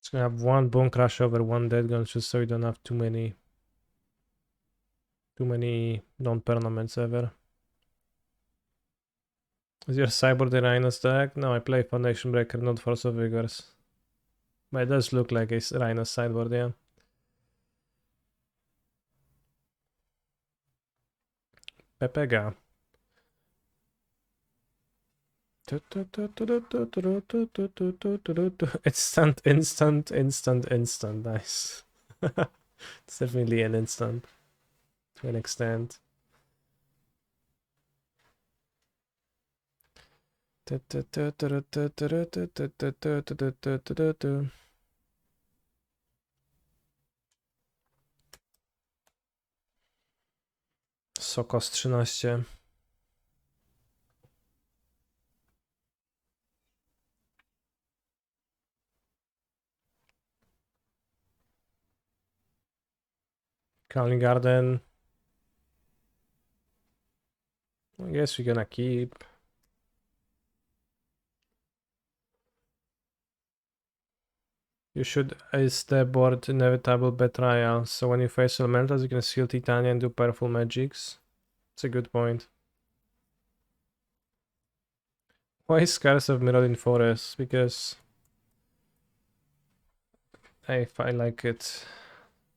Just gonna have one Bone Crush over one Dead Gun just so you don't have too many non-permanents ever. Is your Cyborg the Rhino's deck? No, I play Foundation Breaker, not Force of Vigors. But it does look like a Rhino's sideboard, yeah. Pepega. Instant. Nice. It's definitely an instant to an extent. Sokos 13. Calling Garden. I guess we're gonna keep. You should ice the board Inevitable Betrayal, so when you face elementals, you can seal Titania and do powerful magics. It's a good point. Why is Scars of Mirrodin Forest? Because if I like it,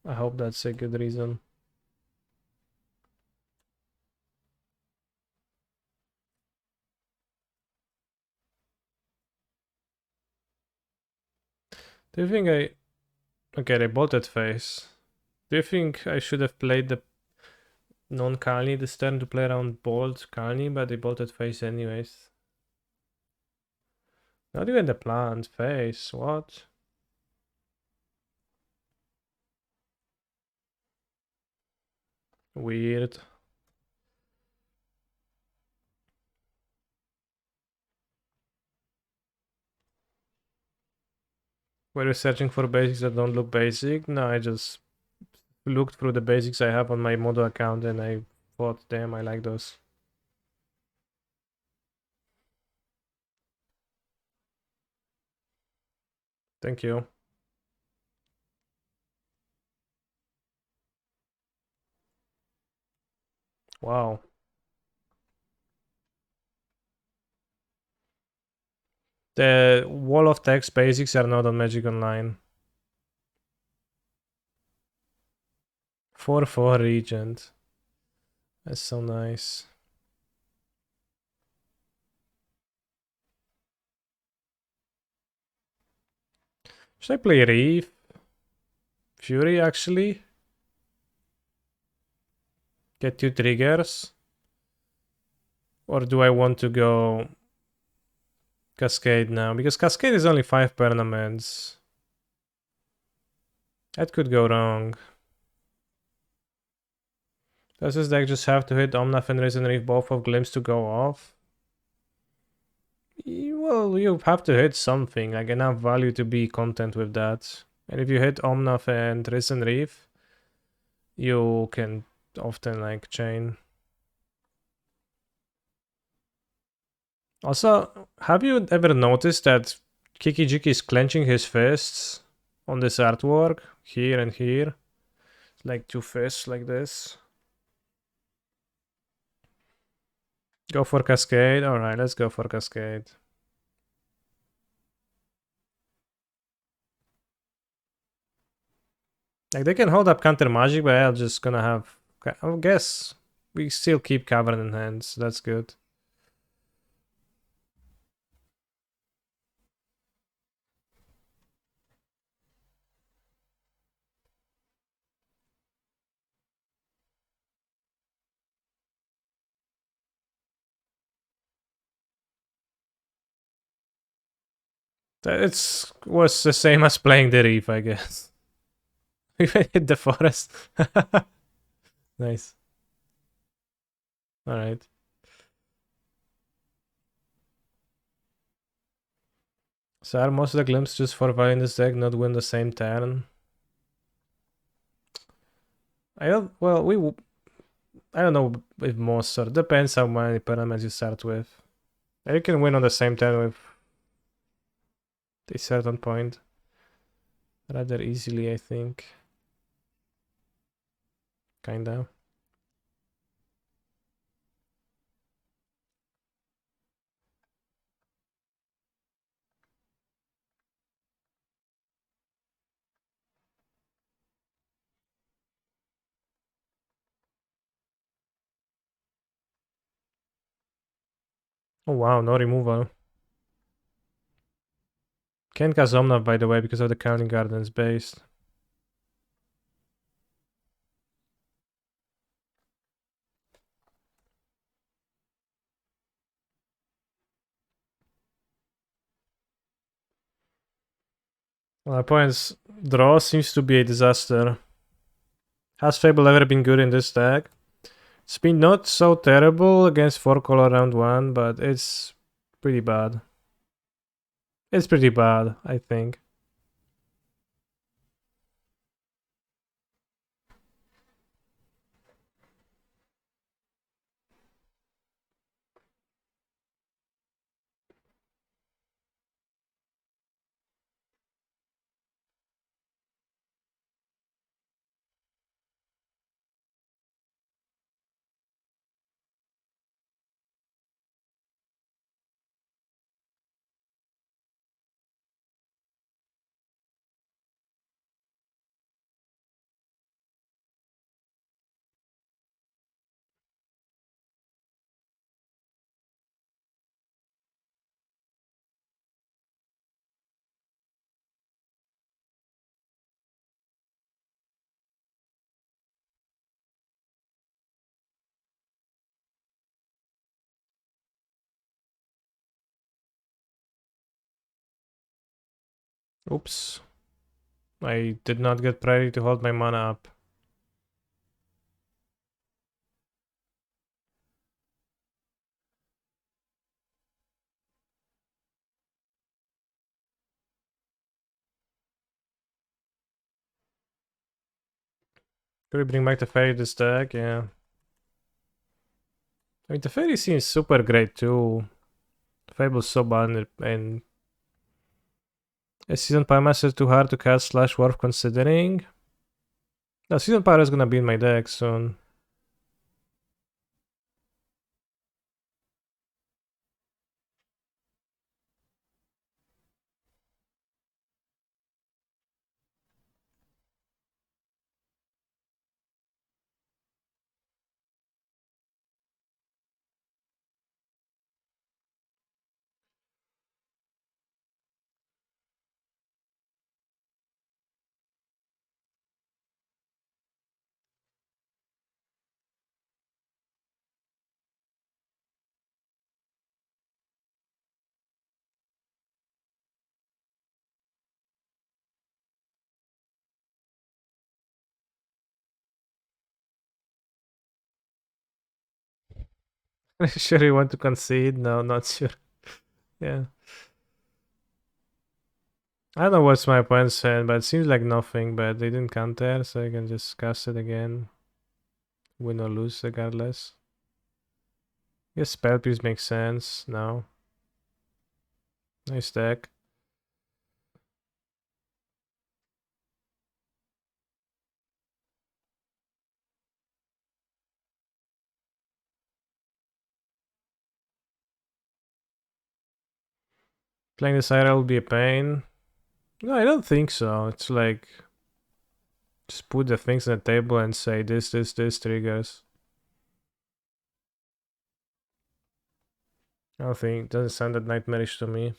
I hope that's a good reason. Do you think okay, they bolted face. Do you think I should have played the non-Kali this turn to play around bolt Kali, but they bolted face anyways? Not even the plant face, what? Weird. Were you searching for basics that don't look basic? No, I just looked through the basics I have on my Modo account and I thought, damn, I like those. Thank you. Wow. The wall of text basics are not on Magic Online. 4/4 Regent. That's so nice. Should I play Reef? Fury, actually? Get 2 triggers? Or do I want to go Cascade now? Because Cascade is only 5 permanents. That could go wrong. Does this deck just have to hit Omnath and Risen Reef both of Glimpse to go off? Well, you have to hit something, like enough value to be content with that. And if you hit Omnath and Risen Reef, you can often like chain. Also, have you ever noticed that Kiki Jiki is clenching his fists on this artwork? Here and here. Like 2 fists like this. Go for Cascade? Alright, let's go for Cascade. Like, they can hold up counter magic, but I'm just gonna have... I guess we still keep Cavern in hand, so that's good. It was the same as playing the Reef, I guess. We hit the forest. Nice. Alright. So are most of the glimpses just for value in this deck not win the same turn? I don't know if most, or depends how many pyramids you start with. You can win on the same turn with a certain point. rather easily, I think. Kinda. Oh wow, no removal. Can't cast Omnav, by the way, because of the Counting Gardens based. Well, opponent's draw seems to be a disaster. Has Fable ever been good in this deck? It's been not so terrible against 4 color round 1, but it's pretty bad. It's pretty bad, I think. Oops. I did not get priority to hold my mana up. Could we bring back the fairy this deck? Yeah. I mean, the fairy seems super great too. Fable's so bad and a season pyromancer is too hard to cast slash worth considering. No, season pyro is gonna be in my deck soon. Sure you want to concede? No, not sure. Yeah. I don't know what's my opponent's hand, but it seems like nothing, but they didn't counter, so I can just cast it again. Win or lose regardless. Guess Spell Pierce makes sense now. Nice deck. Playing this IRL will be a pain. No, I don't think so. It's like just put the things on the table and say this triggers. I don't think it doesn't sound that nightmarish to me.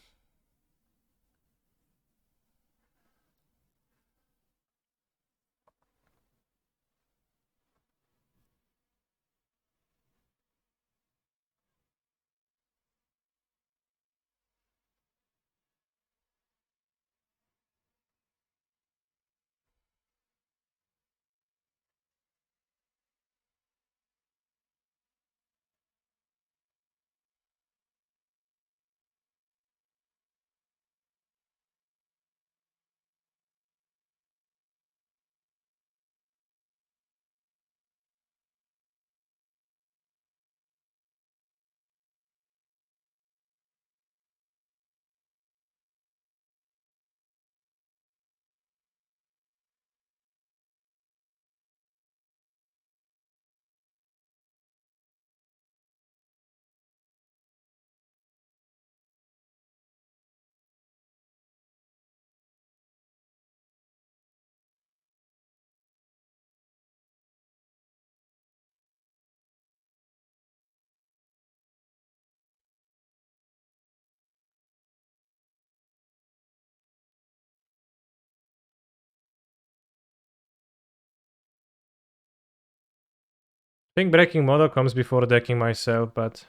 think breaking model comes before decking myself, but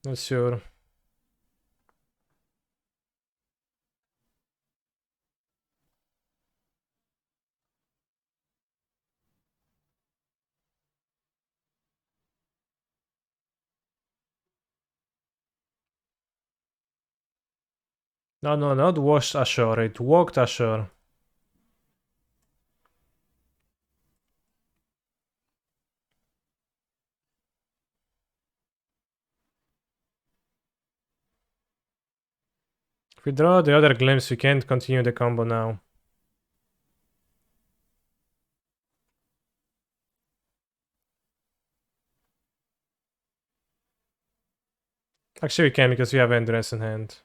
not sure. No, not washed ashore. It walked ashore. If we draw the other glimpse, we can't continue the combo now. Actually, we can because we have endurance in hand.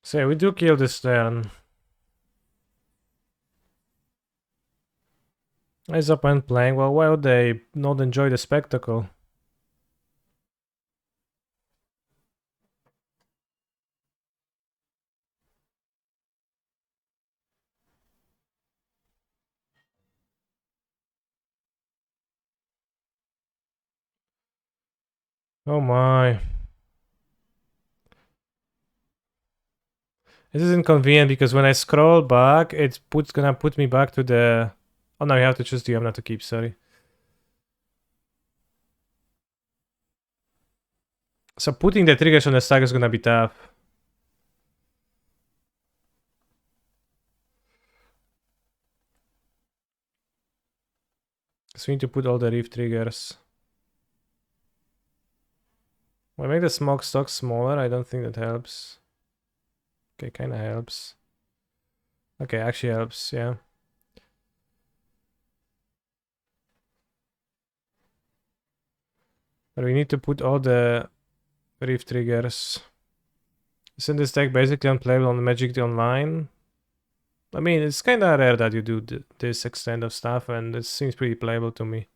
So yeah, we do kill this turn. Eyes up and playing. Well, why would they not enjoy the spectacle? Oh my. This is inconvenient because when I scroll back, gonna put me back to the... Oh no, you have to choose the not to keep, sorry. So putting the triggers on the stack is gonna be tough. So we need to put all the reef triggers. We make the smoke stock smaller. I don't think that helps. Okay, kinda helps. Okay, actually helps, yeah. But we need to put all the reef triggers. Isn't this deck basically unplayable on Magic the Online? I mean, it's kinda rare that you do this extent of stuff, and it seems pretty playable to me.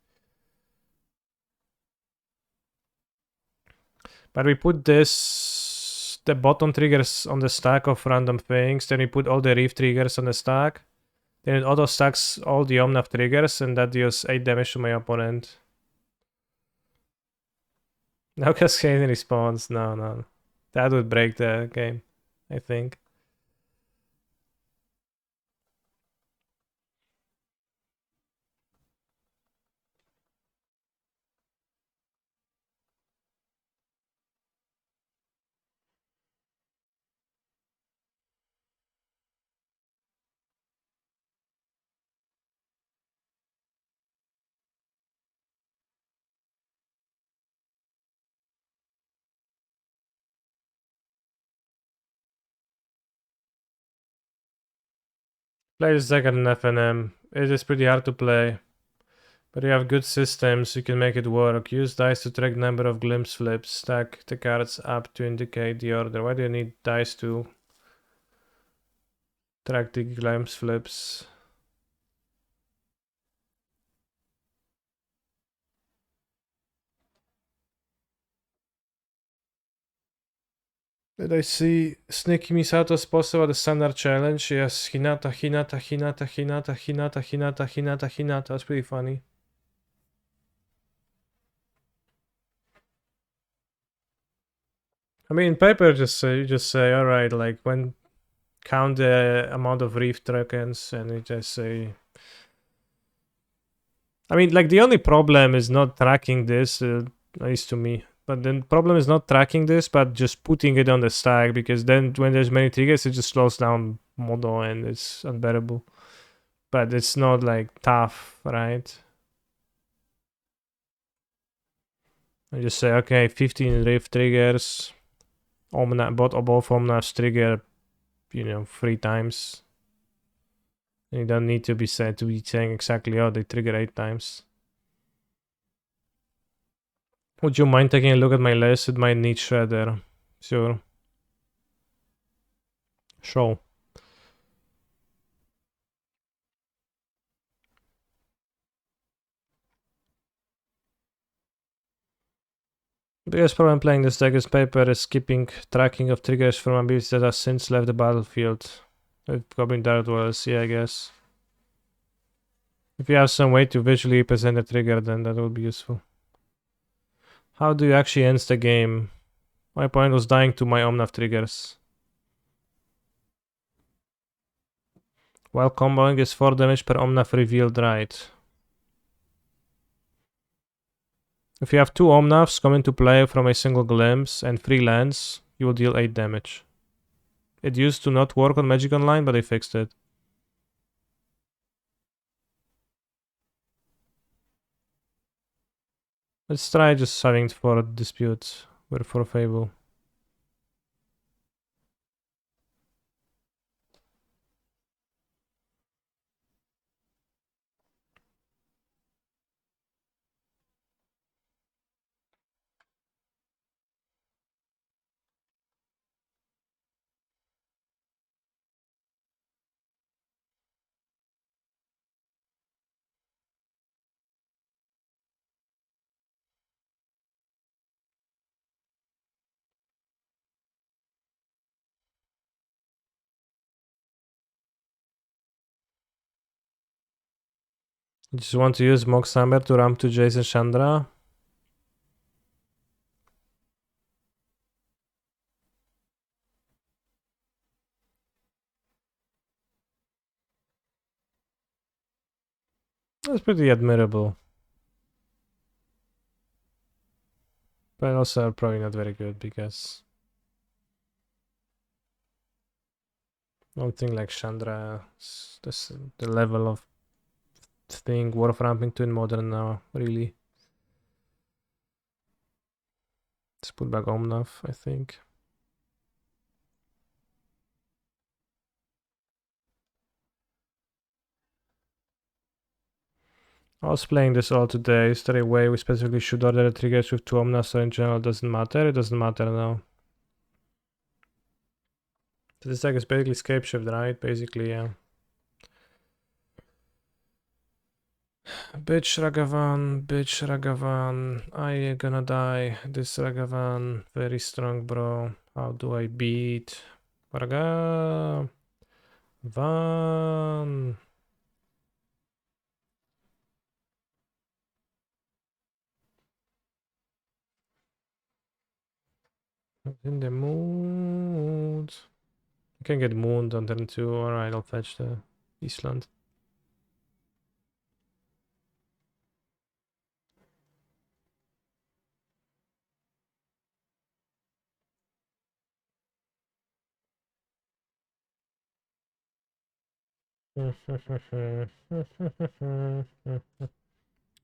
But we put the bottom triggers on the stack of random things, then we put all the reef triggers on the stack. Then it auto stacks all the Omnath triggers, and that deals 8 damage to my opponent. No Cascade in response, no. That would break the game, I think. Play this deck at an FNM. It is pretty hard to play. But you have good systems, you can make it work. Use dice to track number of glimpse flips. Stack the cards up to indicate the order. Why do you need dice to track the glimpse flips? Did I see Sneaky Misato's possible the standard challenge? Yes, Hinata. That's pretty funny. I mean, in paper, you just say, all right, like when count the amount of reef tokens, and you just say I mean, like, the only problem is not tracking this, at least to me. But the problem is not tracking this, but just putting it on the stack, because then when there's many triggers, it just slows down Modo and it's unbearable. But it's not like tough, right? I just say, okay, 15 Rift triggers, Omna, both Omnas trigger, 3 times. And you don't need to be saying exactly, oh, they trigger 8 times. Would you mind taking a look at my list? It might need shredder. Sure. Show. Biggest problem playing this deck is paper is skipping tracking of triggers from abilities that have since left the battlefield. With Goblin Dart Wells, yeah, I guess. If you have some way to visually represent a trigger, then that would be useful. How do you actually end the game? My opponent was dying to my Omnav triggers. While comboing is 4 damage per Omnav revealed, right? If you have 2 Omnavs come into play from a single glimpse and 3 lands, you will deal 8 damage. It used to not work on Magic Online, but they fixed it. Let's try just having 4 disputes with 4 Fable. You just want to use Mox Hammer to ramp to Jason Chandra? That's pretty admirable. But also probably not very good, because something like Chandra, the level of thing worth ramping to in Modern now, really. Let's put back Omnav, I think. I was playing this all today. Is there a way we specifically should order the triggers with 2 Omnavs, or in general doesn't matter? It doesn't matter now. So this deck is basically Scape Shift, right? Basically, yeah. Bitch Ragavan, I gonna die. This Ragavan, very strong, bro. How do I beat Ragavan? In the mood. I can get mooned on turn 2. Alright, I'll fetch the Eastland.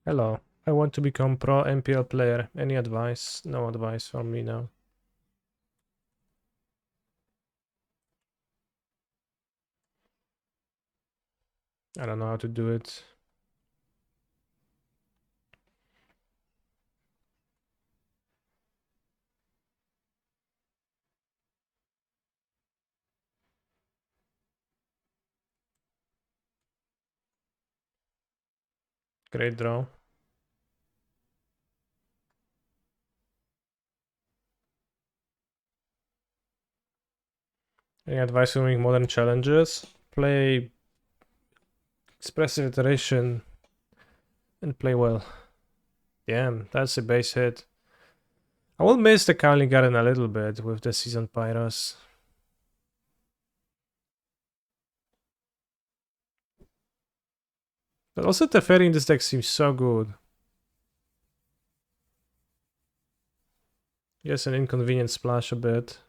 Hello, I want to become pro MPL player. Any advice? No advice from me now. I don't know how to do it. Great draw. Any advice for winning modern challenges? Play expressive iteration and play well. Damn, that's a base hit. I will miss the Cowling Garden a little bit with the Season Pyros. But also Teferi in this deck seems so good. Yes, an inconvenient splash a bit.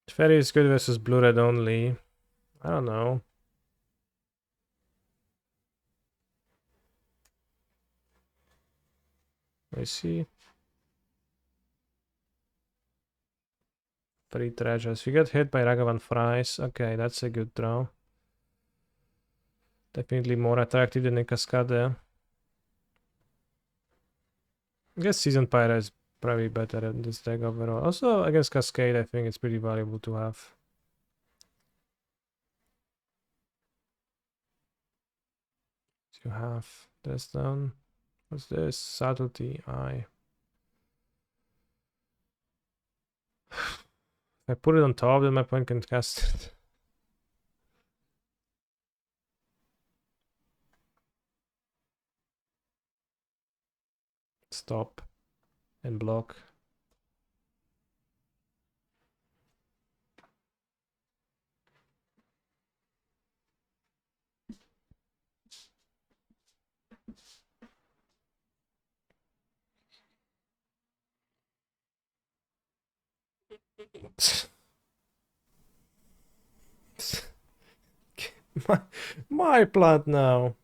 Teferi is good versus blue-red only. I don't know. I see. 3 treasures. We get hit by Ragavan Fries. Okay, that's a good draw. Definitely more attractive than a Cascade. I guess Seasoned Pyra is probably better in this deck overall. Also, against Cascade, I think it's pretty valuable to have. So you have this down. What's this? Subtlety Eye. If I put it on top, then my opponent can cast it. Stop and block. my plant now.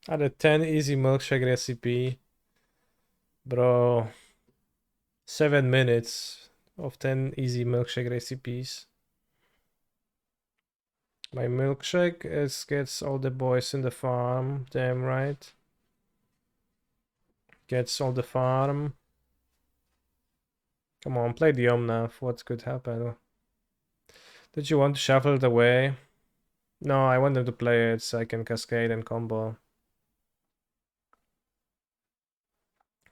Had a 10 easy milkshake recipe. Bro. 7 minutes of 10 easy milkshake recipes. My milkshake gets all the boys in the farm. Damn right. Gets all the farm. Come on, play the Omnath. What could happen? Did you want to shuffle it away? No, I want them to play it so I can cascade and combo.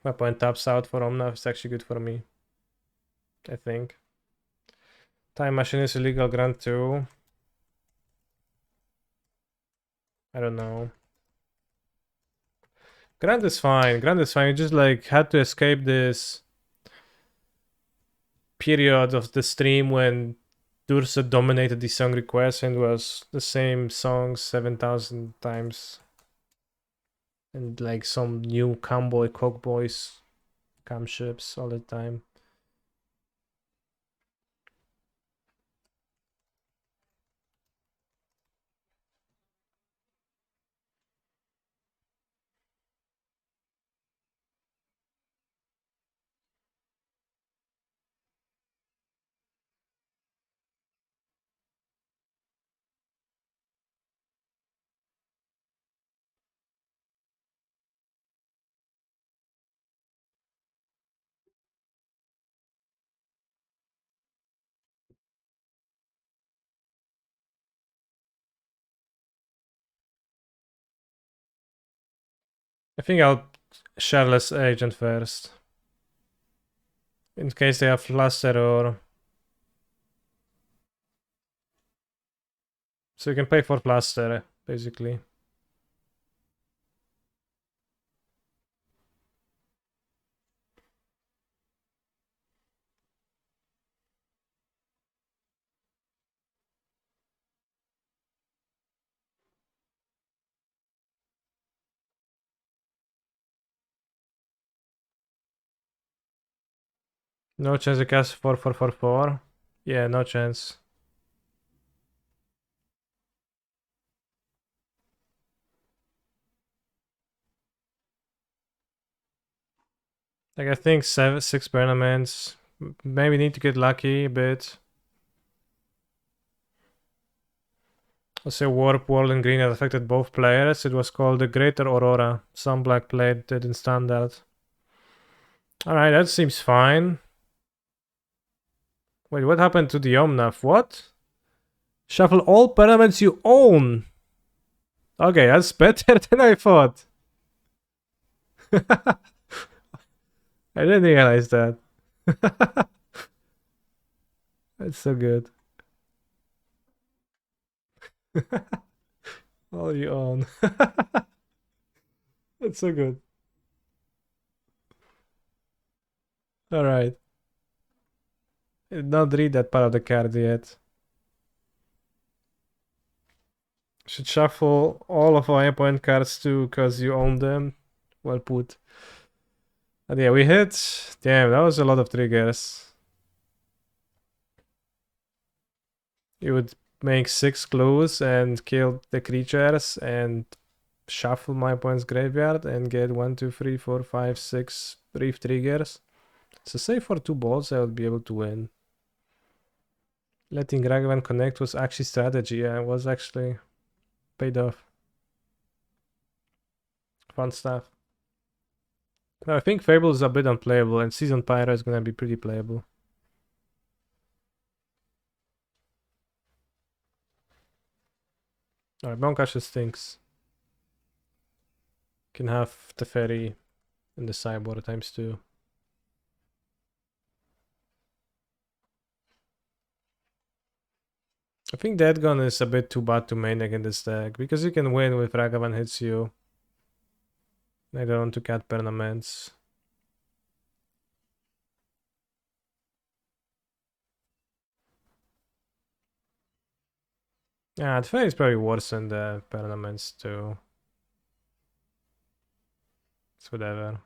My point taps out for Omnath. It's actually good for me, I think. Time Machine is illegal, Grant 2. I don't know. Grant is fine. Grant is fine. You just like had to escape this period of the stream when Dursa dominated the song requests and was the same song 7,000 times. And like some new Camboy, Cockboys, cam ships all the time. I think I'll Charles Agent first. In case they have Fluster or... So you can pay for Fluster, basically. No chance to cast 4/4/4/4. Yeah, no chance. Like I think 6 tournaments. Maybe need to get lucky a bit. I'll say Warp, World, and Green had affected both players. It was called the Greater Aurora. Some black played didn't stand out. Alright, that seems fine. Wait, what happened to the Omnath? What? Shuffle all permanents you own. Okay, that's better than I thought. I didn't realize that. That's so good. All you own. That's so good. Alright. Did not read that part of the card yet. Should shuffle all of our point cards too, because you own them. Well put. And yeah, we hit. Damn, that was a lot of triggers. You would make 6 clues and kill the creatures and shuffle my points graveyard and get 1, 2, 3, 4, 5, 6 brief triggers. So say for 2 balls I would be able to win. Letting Ragavan connect was actually strategy. Yeah, it was actually paid off. Fun stuff. No, I think Fable is a bit unplayable and Seasoned Pyro is gonna be pretty playable. Alright, Bonkash stinks. Can have Teferi in the sideboard times 2. I think that gun is a bit too bad to main against this deck, because you can win with Ragavan hits you. Later on to cat permanents. Yeah, Teferi is probably worse than the permanents too. It's whatever.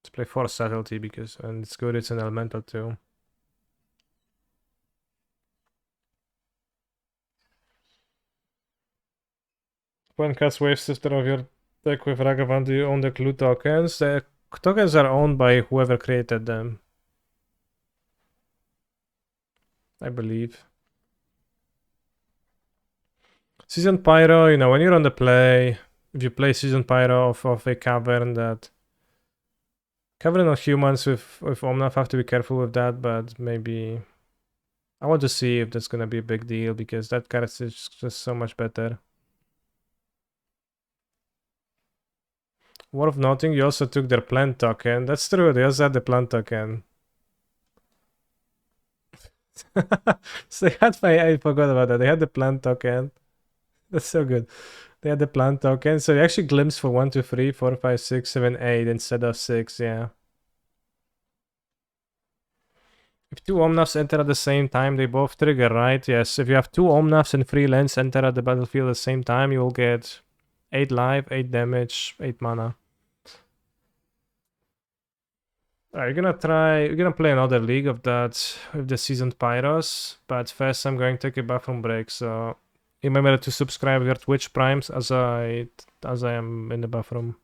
Let's play Force Subtlety because, and it's good, it's an elemental too. When cast wave sister of your deck with Ragavan, do you own the clue tokens? The tokens are owned by whoever created them, I believe. Seasoned Pyro, you know, when you're on the play, if you play Seasoned Pyro of a cavern that... Cavern of humans with Omnath, have to be careful with that, but maybe... I want to see if that's gonna be a big deal, because that card is just so much better. Worth noting, you also took their plant token. That's true, they also had the plant token. So they had I forgot about that. They had the plant token. That's so good. They had the plant token. So you actually glimpse for 1, 2, 3, 4, 5, 6, 7, 8 instead of 6, yeah. If 2 Omnaths enter at the same time, they both trigger, right? Yes, if you have 2 Omnaths and 3 lands enter at the battlefield at the same time, you will get 8 life, 8 damage, 8 mana. You're gonna play another league of that with the Seasoned Pyros, but first I'm going to take a bathroom break, so remember to subscribe to your Twitch Primes as I am in the bathroom.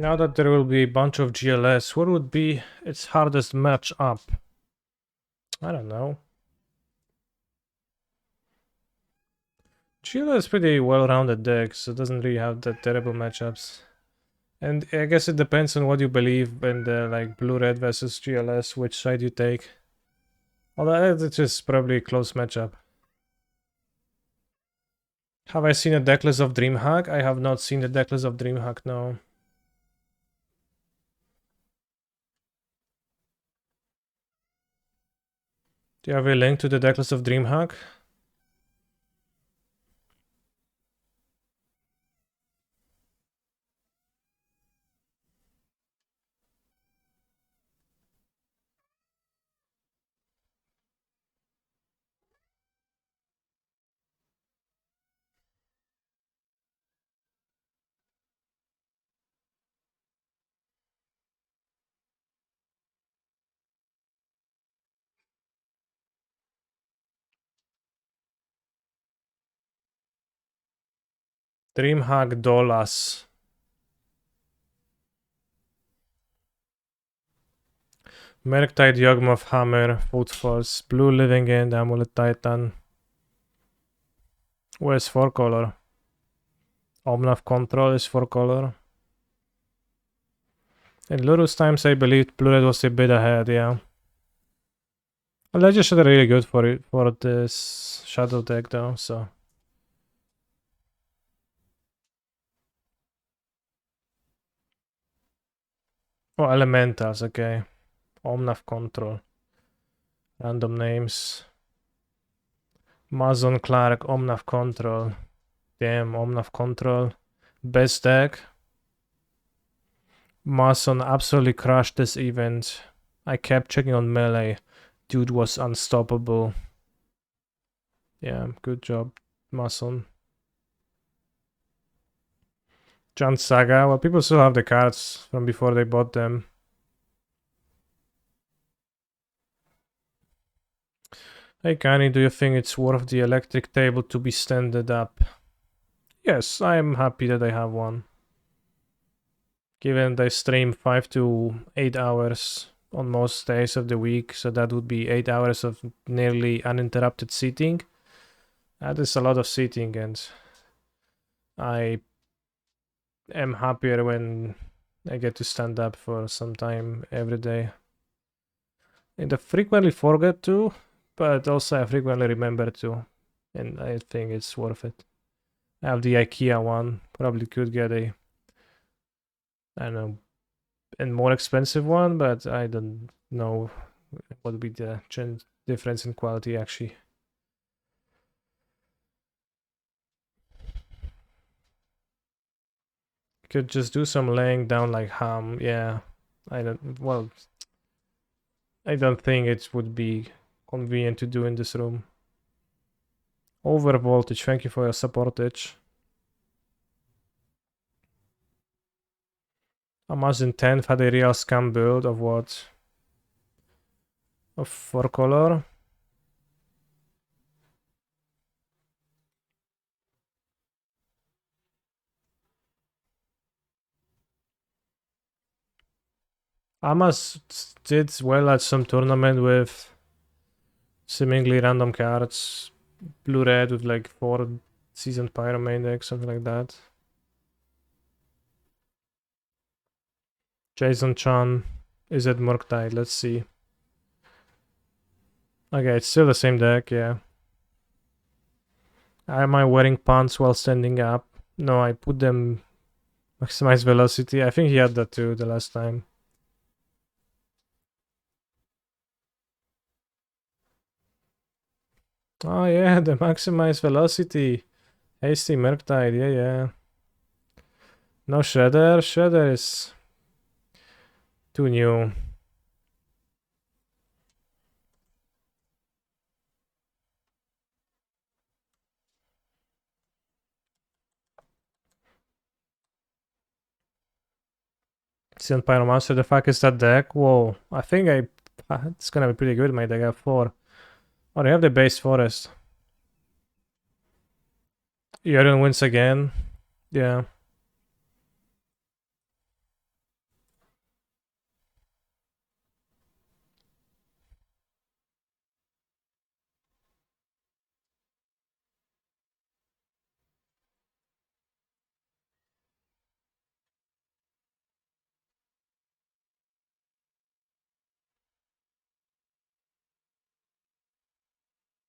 Now that there will be a bunch of GLS, what would be its hardest match up? I don't know. GLS is pretty well-rounded deck, so it doesn't really have that terrible matchups. And I guess it depends on what you believe in the like blue-red versus GLS, which side you take. Although it's just probably a close matchup. Have I seen a decklist of Dreamhack? I have not seen the decklist of Dreamhack, no. Do you have a link to the decklist of Dreamhack? Dreamhack Dolas. Merktide Yawgmoth Hammer, Footfalls, Blue Living End, Amulet Titan. Where's 4-color? Omnath Control is 4-color. In Lurus times, I believe Blue-Red was a bit ahead, yeah. Well, Legend Shadow really good for it, for this Shadow deck though, so. Oh, Elementals, okay. Omnath Control. Random names. Mazon Clark, Omnath Control. Damn, Omnath Control. Best deck. Mason absolutely crushed this event. I kept checking on melee. Dude was unstoppable. Yeah, good job, Mason. Jan Saga. Well, people still have the cards from before they bought them. Hey Kani, do you think it's worth the electric table to be standed up? Yes, I am happy that I have one. Given they stream 5 to 8 hours on most days of the week, so that would be 8 hours of nearly uninterrupted seating. That is a lot of seating, and I am happier when I get to stand up for some time every day. And I frequently forget to, but also I frequently remember to, and I think it's worth it. I have the IKEA one, probably could get a, I don't know, and more expensive one, but I don't know what would be the difference in quality actually. Could just do some laying down like ham, yeah. I don't think it would be convenient to do in this room. Over voltage, thank you for your supportage. Amazon 10th had a real scam build of what? Of 4-color. Amas did well at some tournament with seemingly random cards. Blue-red with like 4 seasoned Pyromane deck, something like that. Jason Chan is at Murktide, let's see. Okay, it's still the same deck, yeah. Am I wearing pants while standing up? No, I put them maximize velocity. I think he had that too the last time. Oh yeah, the maximize velocity. Hasty Murktide, yeah. No Shredder. Shredder is too new. Sealed Pyromancer, the fuck is that deck? Whoa, I think it's gonna be pretty good, my deck. I have 4. Oh, they have the base forest. Yorion wins again. Yeah.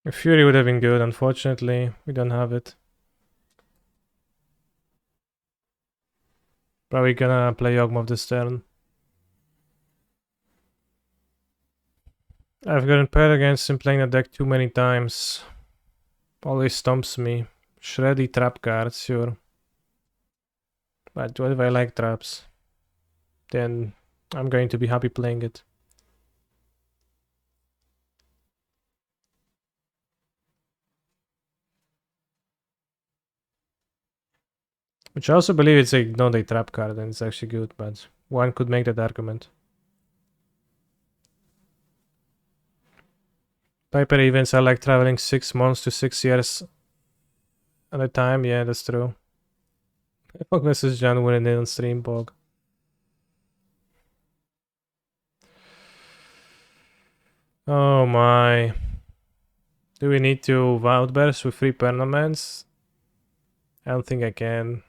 A Fury would have been good, unfortunately. We don't have it. Probably gonna play Yawgmoth this turn. I've gotten paired against him playing the deck too many times. Always stomps me. Shreddy trap cards, sure. But what if I like traps? Then I'm going to be happy playing it. Which I also believe it's not a trap card and it's actually good, but one could make that argument. Piper events are like traveling 6 months to 6 years at a time. Yeah, that's true. Fuck message John winning it on stream, Bog. Oh my. Do we need to outburst with 3 permanents? I don't think I can.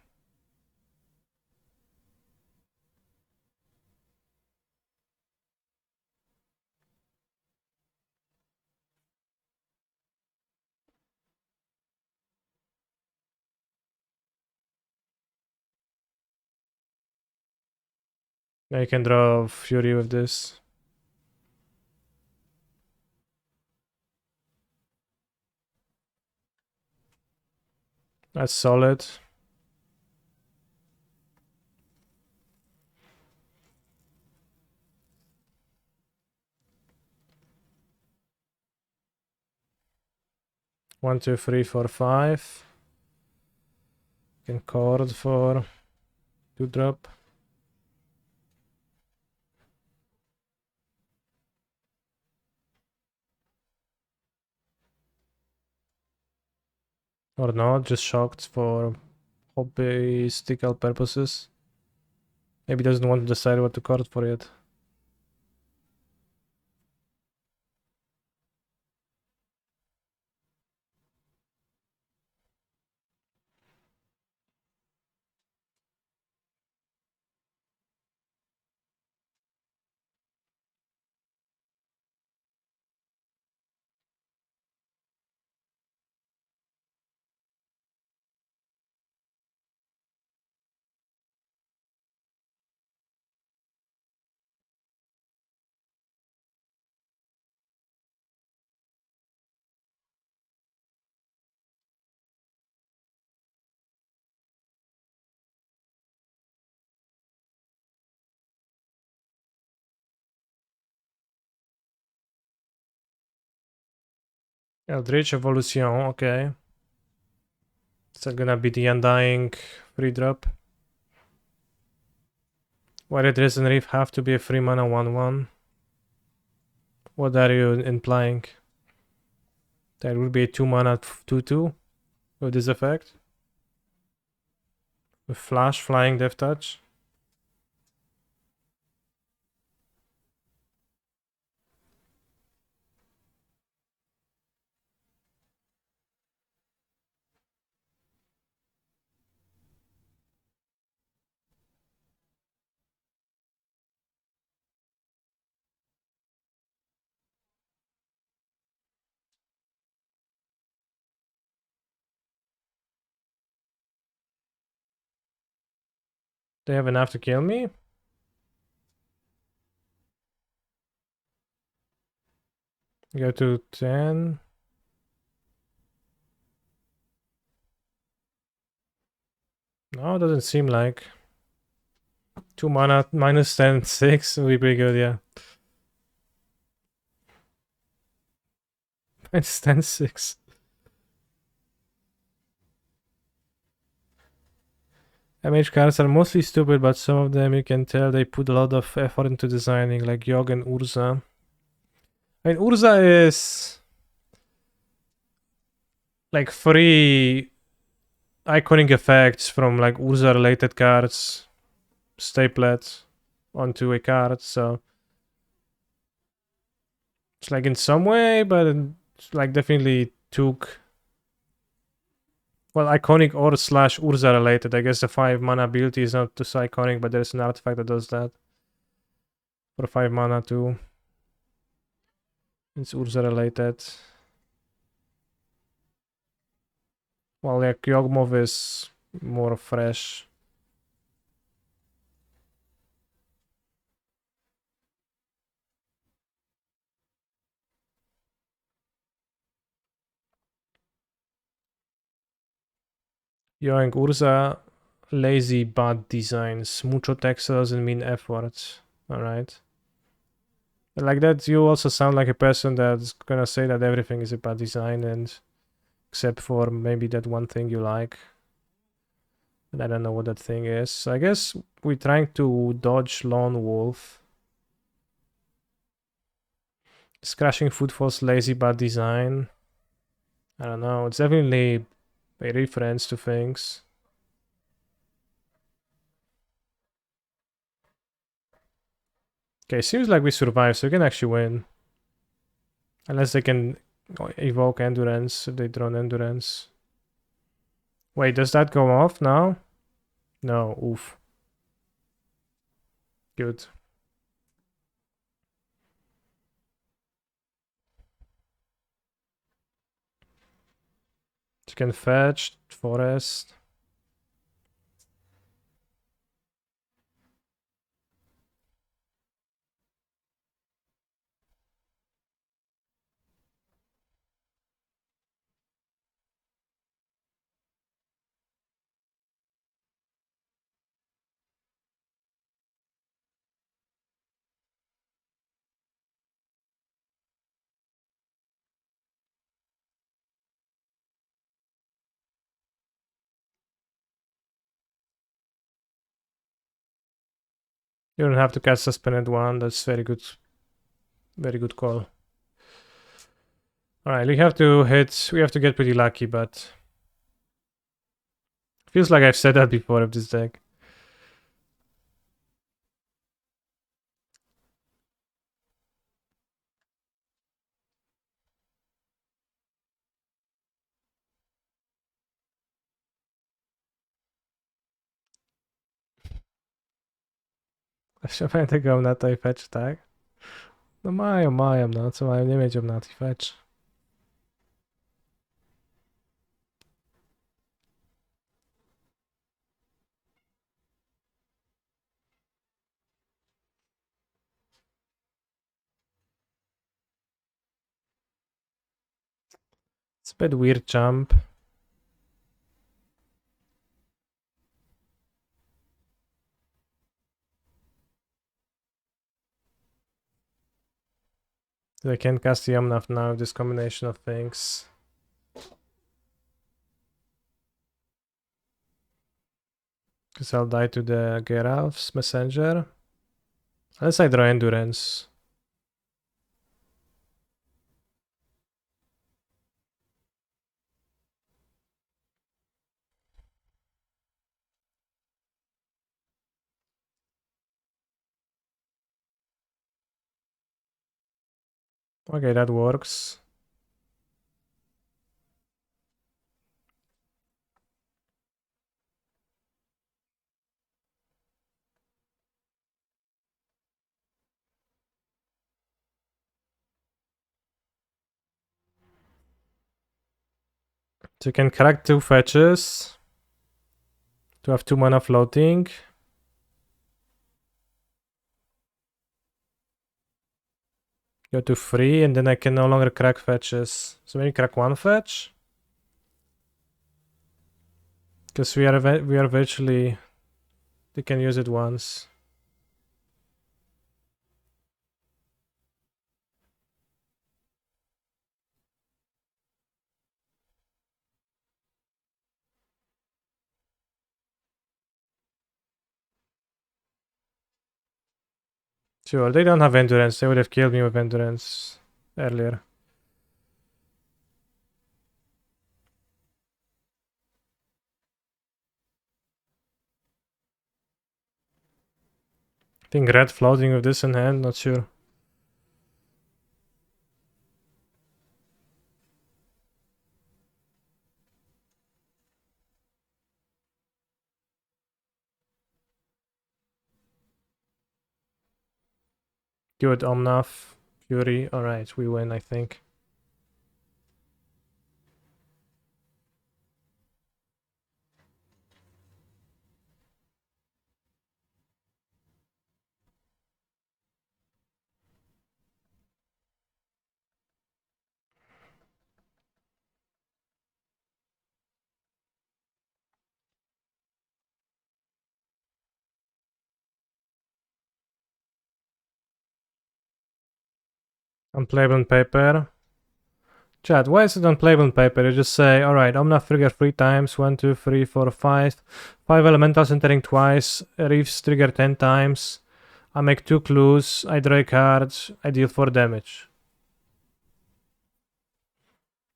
I can draw Fury with this. That's solid. One, two, three, four, five. Can chord for 2-drop. Or not, just shocked for hobbyistical purposes. Maybe doesn't want to decide what to chord for yet. Eldritch Evolution, okay. Is that gonna be the Undying 3-drop? Why did Risen Reef have to be a 3 mana 1/1? What are you implying? That would be a 2 mana 2/2 with this effect? With Flash, Flying, Death Touch? They have enough to kill me? Go to 10. No, it doesn't seem like. 2 mana, minus 10, 6 would be pretty good, yeah. Minus 10, 6. MH cards are mostly stupid, but some of them you can tell they put a lot of effort into designing, like Yogg and Urza. I mean, Urza is like 3 iconic effects from like Urza related cards stapled onto a card, so it's like in some way, but it's like definitely took, well, iconic or slash Urza related. I guess the 5 mana ability is not too iconic, but there's an artifact that does that for 5 mana too. It's Urza related. Well, like Yogmov is more fresh. Yoink Urza, lazy bad designs. Mucho text doesn't mean effort. Alright. Like that, you also sound like a person that's gonna say that everything is a bad design, and except for maybe that one thing you like. And I don't know what that thing is. I guess we're trying to dodge Lone Wolf. Is crashing footfalls lazy bad design? I don't know. It's definitely a reference to things. Okay, seems like we survive, so we can actually win. Unless they can evoke endurance if they draw endurance. Wait, does that go off now? No, oof. Good. You can fetch, forest. You don't have to cast suspended one. That's very good call. All right, we have to hit. We have to get pretty lucky, but feels like I've said that before of this deck. Jeszcze pamiętam na tej fetch, tak? No mają, no co mają nie mieć na tej fetch. It's a bit weird jump. I can't cast the Yamnath now with this combination of things. Because I'll die to the Geralf's Messenger. Unless I draw Endurance. Okay, that works. So you can crack 2 fetches to have 2 mana floating. Go to 3, and then I can no longer crack fetches. So maybe crack 1 fetch? Because we are virtually... They can use it once. Sure, they don't have endurance. They would have killed me with endurance earlier. I think red floating with this in hand, not sure. Good, Omnath, Fury. Alright, we win, I think. Unplayable on paper. Chat, why is it unplayable on paper? You just say, alright, Omna trigger 3 times, 1, 2, 3, 4, 5. 5 elementals entering twice, Reefs trigger 10 times. I make 2 clues, I draw a card, I deal 4 damage.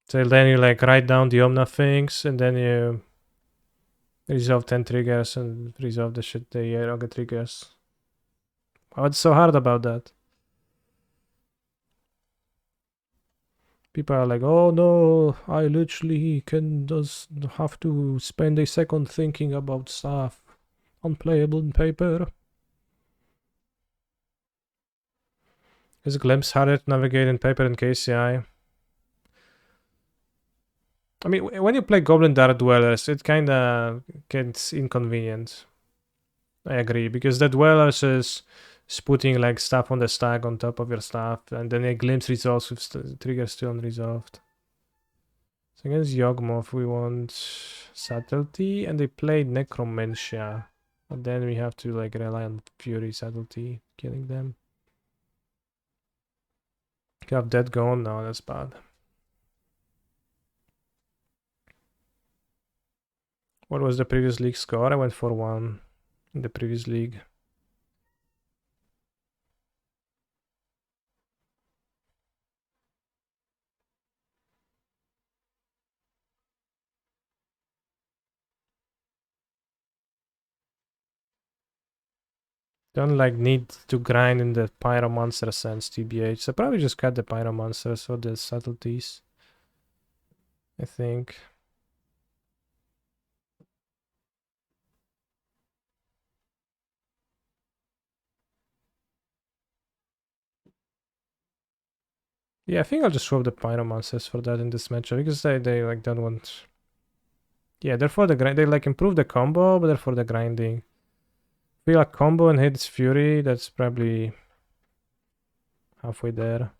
So then you like write down the Omna things, and then you resolve 10 triggers and resolve the shit the Yoga triggers. What's so hard about that? People are like, oh no, I literally does have to spend a second thinking about stuff. Unplayable in paper. Is Glimpse harder to navigate in paper and KCI? I mean, when you play Goblin Dart Dwellers, it kinda gets inconvenient. I agree, because the Dwellers is putting like stuff on the stack on top of your stuff, and then a Glimpse resolves with triggers still unresolved. So against Yawgmoth we want Subtlety, and they played Necromancia. But then we have to like rely on Fury Subtlety, killing them. You have that gone? No, that's bad. What was the previous league score? I went for 1 in the previous league. Don't like need to grind in the Pyromancer sense, TBH. So probably just cut the Pyromancers or the subtleties, I think. Yeah, I think I'll just swap the Pyromancers for that in this matchup, because they like don't want... Yeah, they're for the grind. They like improve the combo, but they're for the grinding. If we like combo and hits Fury, that's probably halfway there.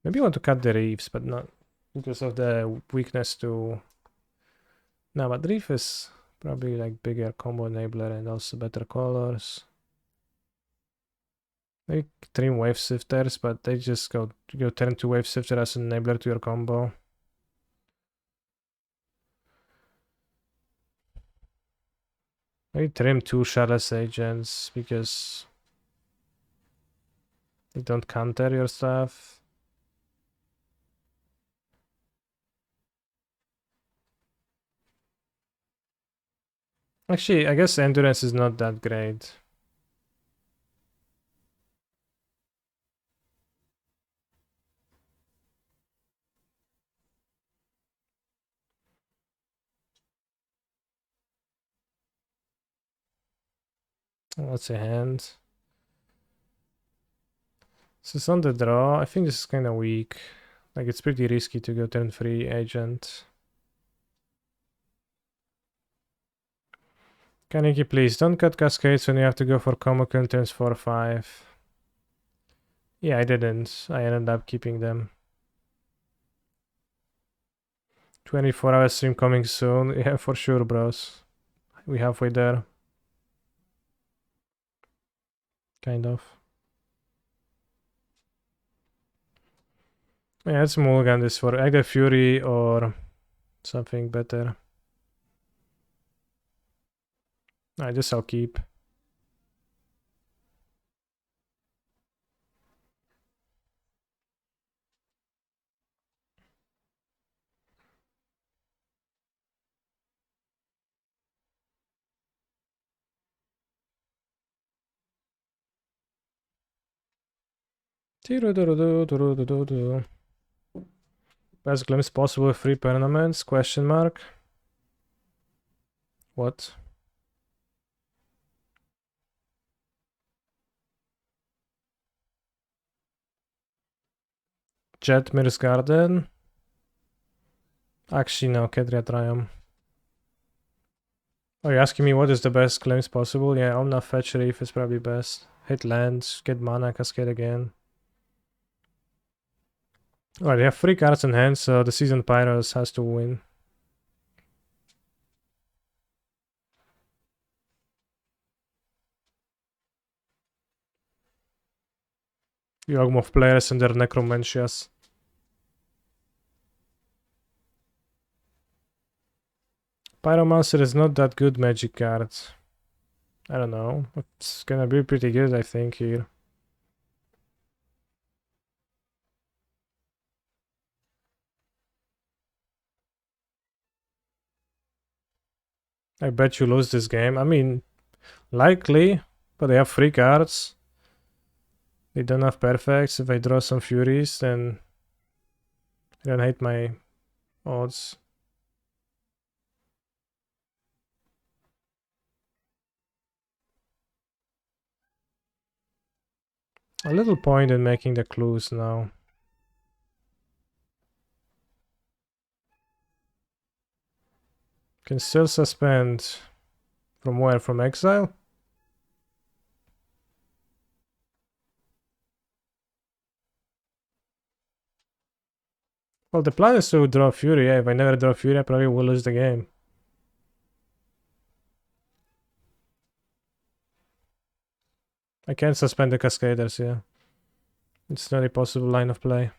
Maybe I want to cut the Reefs, but not because of the weakness to... No, but Reef is probably like bigger combo enabler and also better colors. Maybe trim Wave Shifters, but they just go turn to Wave Shifter as an enabler to your combo. Maybe trim 2 Shardless Agents because they don't counter your stuff. Actually, I guess Endurance is not that great. What's a hand? This is on the draw. I think this is kind of weak. Like, it's pretty risky to go turn 3 agent. Kaneki, please don't cut Cascades when you have to go for combo kill turns 4-5. Yeah, I didn't. I ended up keeping them. 24-hour stream coming soon. Yeah, for sure, bros. We halfway there. Kind of. Yeah, let's mulligan this for either Fury or something better. I guess I'll keep. Best glimpse possible with 3 tournaments? Question mark. What? Jetmir's Garden? Actually, no, Kedria Triumph. Oh, you're asking me what is the best glimpse possible? Yeah, Omna Fetch Reef is probably best. Hit lands, get mana, Cascade again. Alright, they have 3 cards in hand, so the Seasoned Pyros has to win. Yawgmoth players and their necromancias. Pyromancer is not that good magic card. I don't know. It's gonna be pretty good, I think, here. I bet you lose this game. I mean, likely, but they have 3 cards. They don't have perfects. If I draw some furies, then I don't hate my odds. A little point in making the clues now. Can still suspend. From where? From exile? Well, the plan is to draw Fury. Yeah, if I never draw Fury, I probably will lose the game. I can't suspend the Cascaders, yeah. It's not a possible line of play.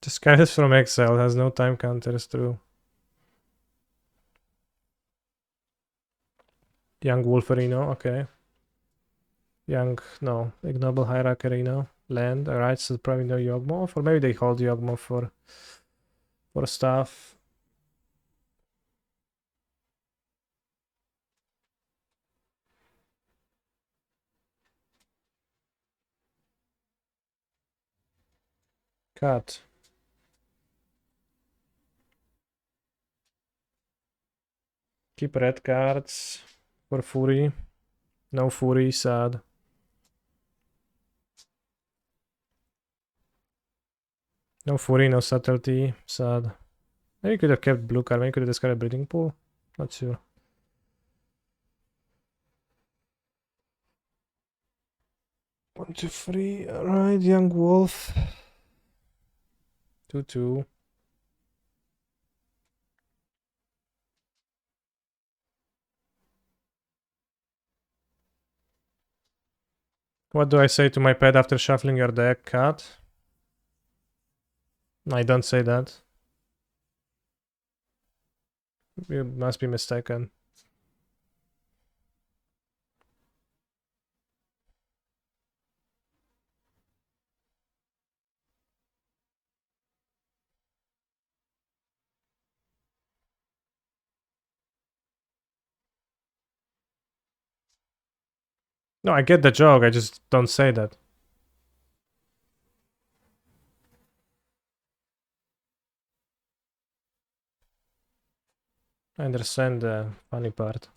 This guy is from exile, has no time counters through. Young Wolferino, okay. Young, no. Ignoble Hierarcharino. Land, alright, so probably no Yawgmoth. Or maybe they hold Yawgmoth for stuff. Cut. Keep red cards for Fury. No Fury, sad. No Fury, no subtlety, sad. Maybe you could have kept blue card, maybe you could have discarded Breeding Pool. Not sure. One, two, three. Alright, Young Wolf. 2-2. What do I say to my pet after shuffling your deck, cat? I don't say that. You must be mistaken. No, I get the joke, I just don't say that. I understand the funny part.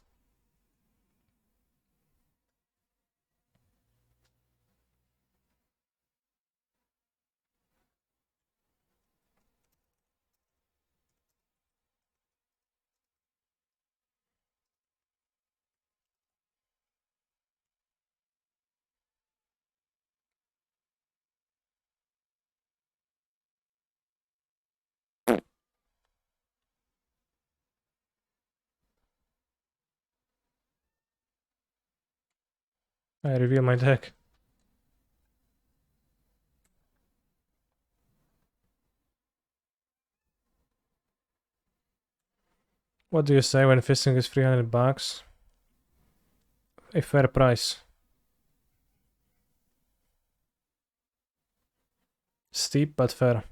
I reveal my deck. What do you say when fisting is 300 bucks? A fair price. Steep but fair.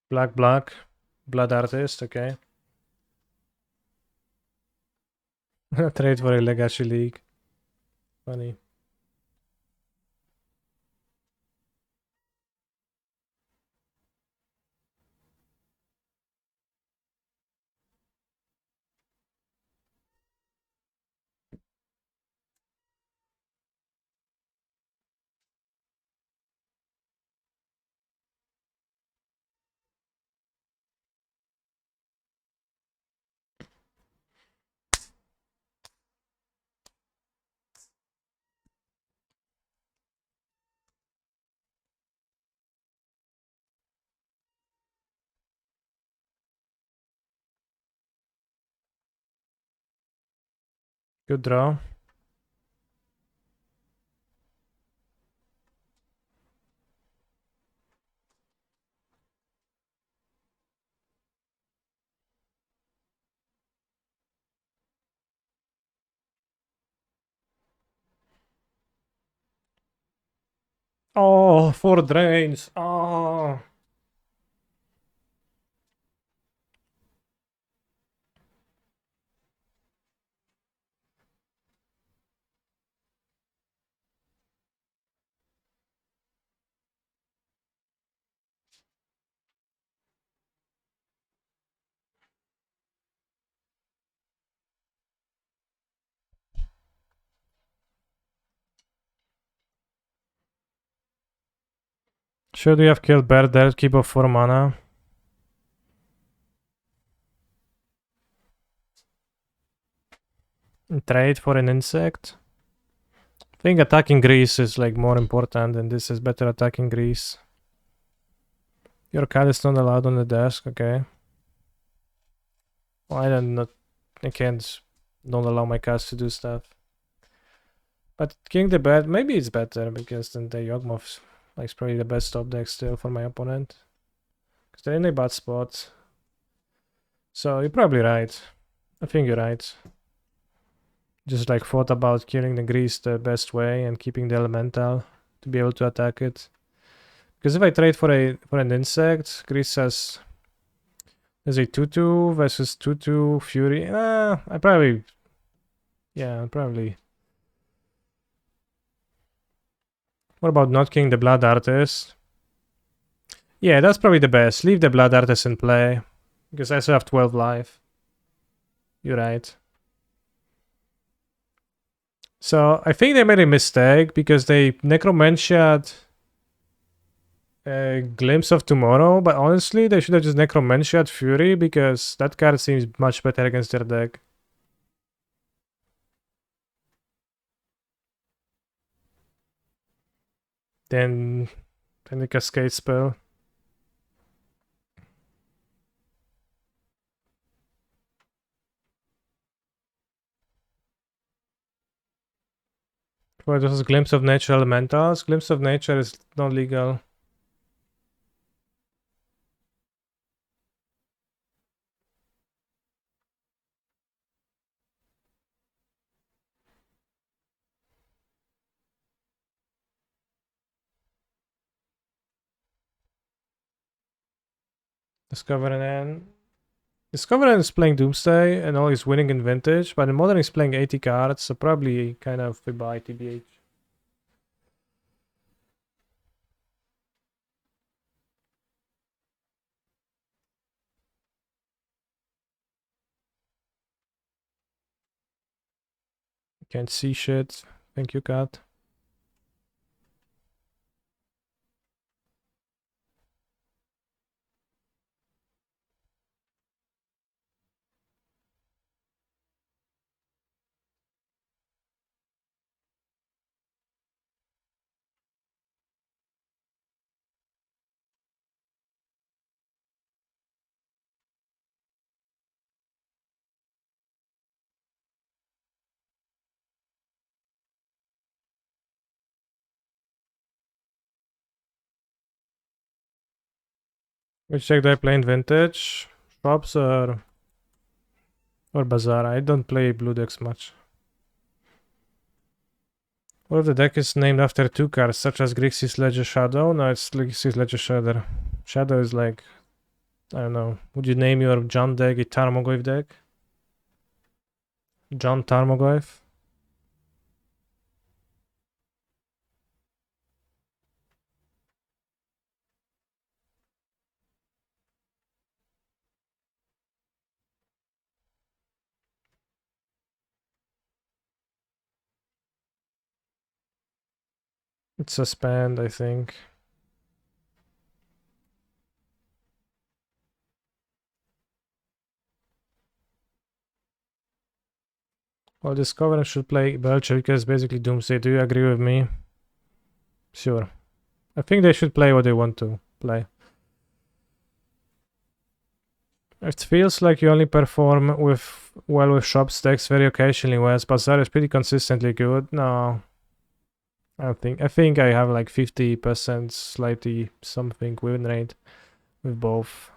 Black, black. Blood artist, okay. Trade for a legacy league. Funny. Good draw. Oh, 4 drains. Oh. Should we have killed Bear there? Keep off 4 mana. And trade for an insect. I think attacking Grease is like more important, and this is better attacking Grease. Your cat is not allowed on the desk, okay. Well, I can't, don't allow my cats to do stuff. But King the Bad, maybe it's better, because then the Yawgmoth's like probably the best top deck still for my opponent. Because they're in a bad spot. So you're probably right. I think you're right. Just like thought about killing the Grease the best way and keeping the Elemental to be able to attack it. Because if I trade for an insect, Grease has there's a 2-2 versus 2-2 Fury. I probably, yeah, probably. What about not killing the Blood Artist? Yeah, that's probably the best. Leave the Blood Artist in play. Because I still have 12 life. You're right. So I think they made a mistake because they Necromancia'd a Glimpse of Tomorrow, but honestly they should have just Necromancia'd Fury because that card seems much better against their deck. Than the Cascade spell. Well, this is Glimpse of Nature Elementals. Glimpse of Nature is not legal. Discovery is playing Doomsday and all he's winning in Vintage, but in Modern he's playing 80 cards, so probably kind of a buy TBH. Can't see shit. Thank you, cat. Which deck do I play in Vintage? Shops or Bazaar? I don't play blue decks much. What if the deck is named after 2 cards, such as Grixis Ledger Shadow? No, it's Grixis Ledger Shadow. Shadow is like, I don't know. Would you name your John deck a Tarmogoyf deck? John Tarmogoyf? It's a Suspend, I think. Well, Discoverer should play Belcher because basically Doomsday. Do you agree with me? Sure. I think they should play what they want to play. It feels like you only perform well with shop stacks very occasionally, whereas Bazaar is pretty consistently good. No, I think I have like 50% slightly something win rate with both.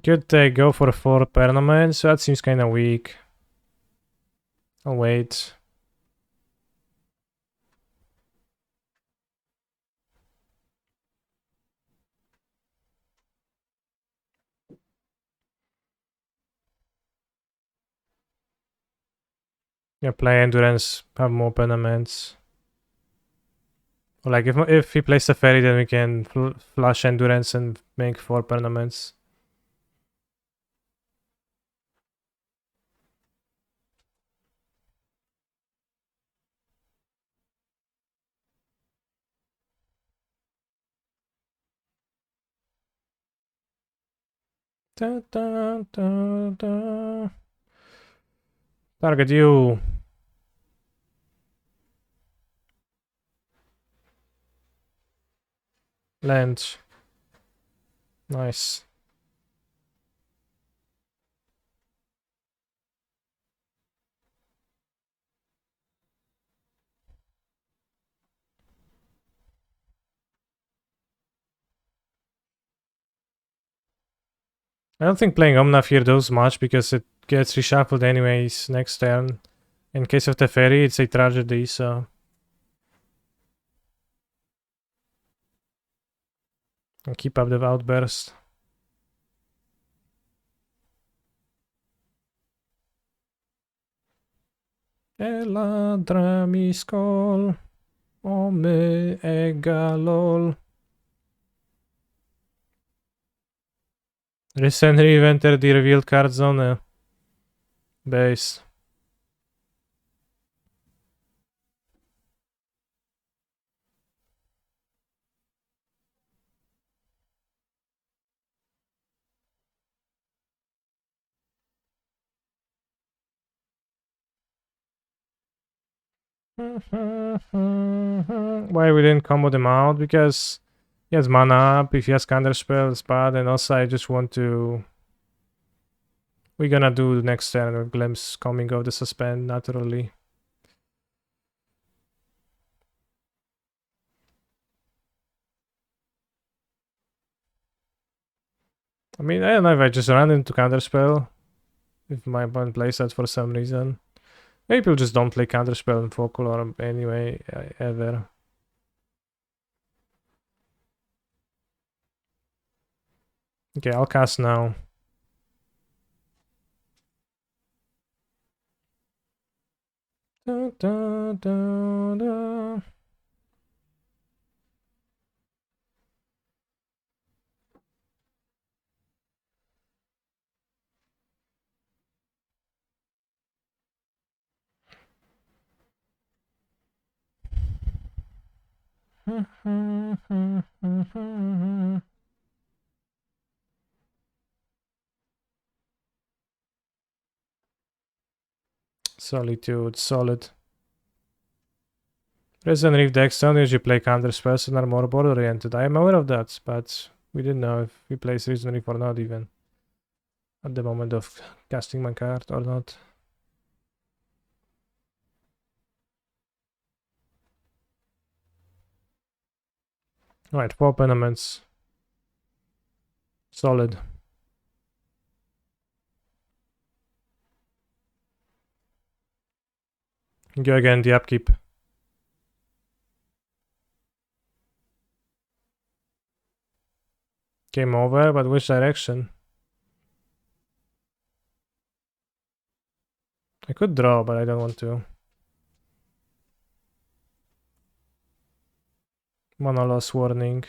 Could go for 4 permanents, so that seems kind of weak. I'll wait. Yeah, play endurance, have more permanents. Or like if he plays a ferry, then we can flush endurance and make 4 permanents. Da, da, da, da. Target you. Land. Nice. I don't think playing Omnath here does much because it gets reshuffled anyways next turn. In case of the ferry, it's a tragedy, so... I'll keep up the outburst. Eladra mi skol, o my egalol. Recently entered the revealed card zone base. Why we didn't combo them out? Because he has mana up, if he has counterspell, it's bad, and also I just want to... We're gonna do the next turn with Glimpse coming of the suspend naturally. I mean, I don't know if I just ran into counterspell. If my opponent plays that for some reason. Maybe people just don't play counterspell in Folklore anyway, ever. Okay, I'll cast now. Da, da, da, da. Solitude, solid. Resident Reef decks don't usually play counterspells and are more board oriented. I am aware of that, but we didn't know if he plays Resident Reef or not even. At the moment of casting my card or not. Right, 4 penaments. Solid. Go again, the upkeep. Game over, but which direction? I could draw, but I don't want to. Mana loss warning.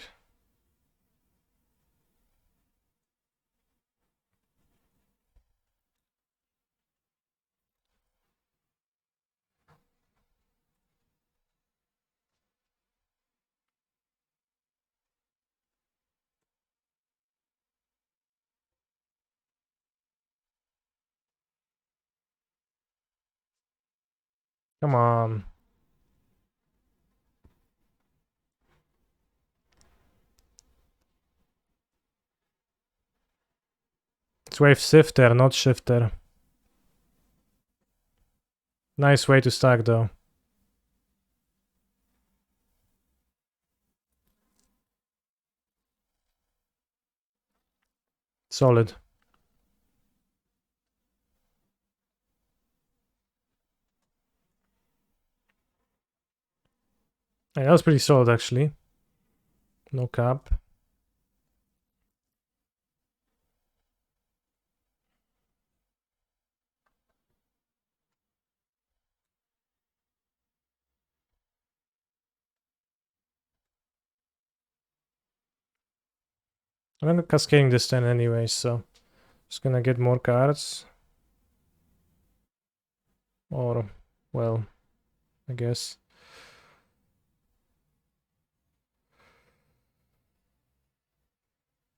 Come on. It's wave sifter, not shifter. Nice way to stack though. Solid. Yeah, that was pretty solid actually. No cap. I'm gonna cascading this turn anyway, so just gonna get more cards. Or, well, I guess.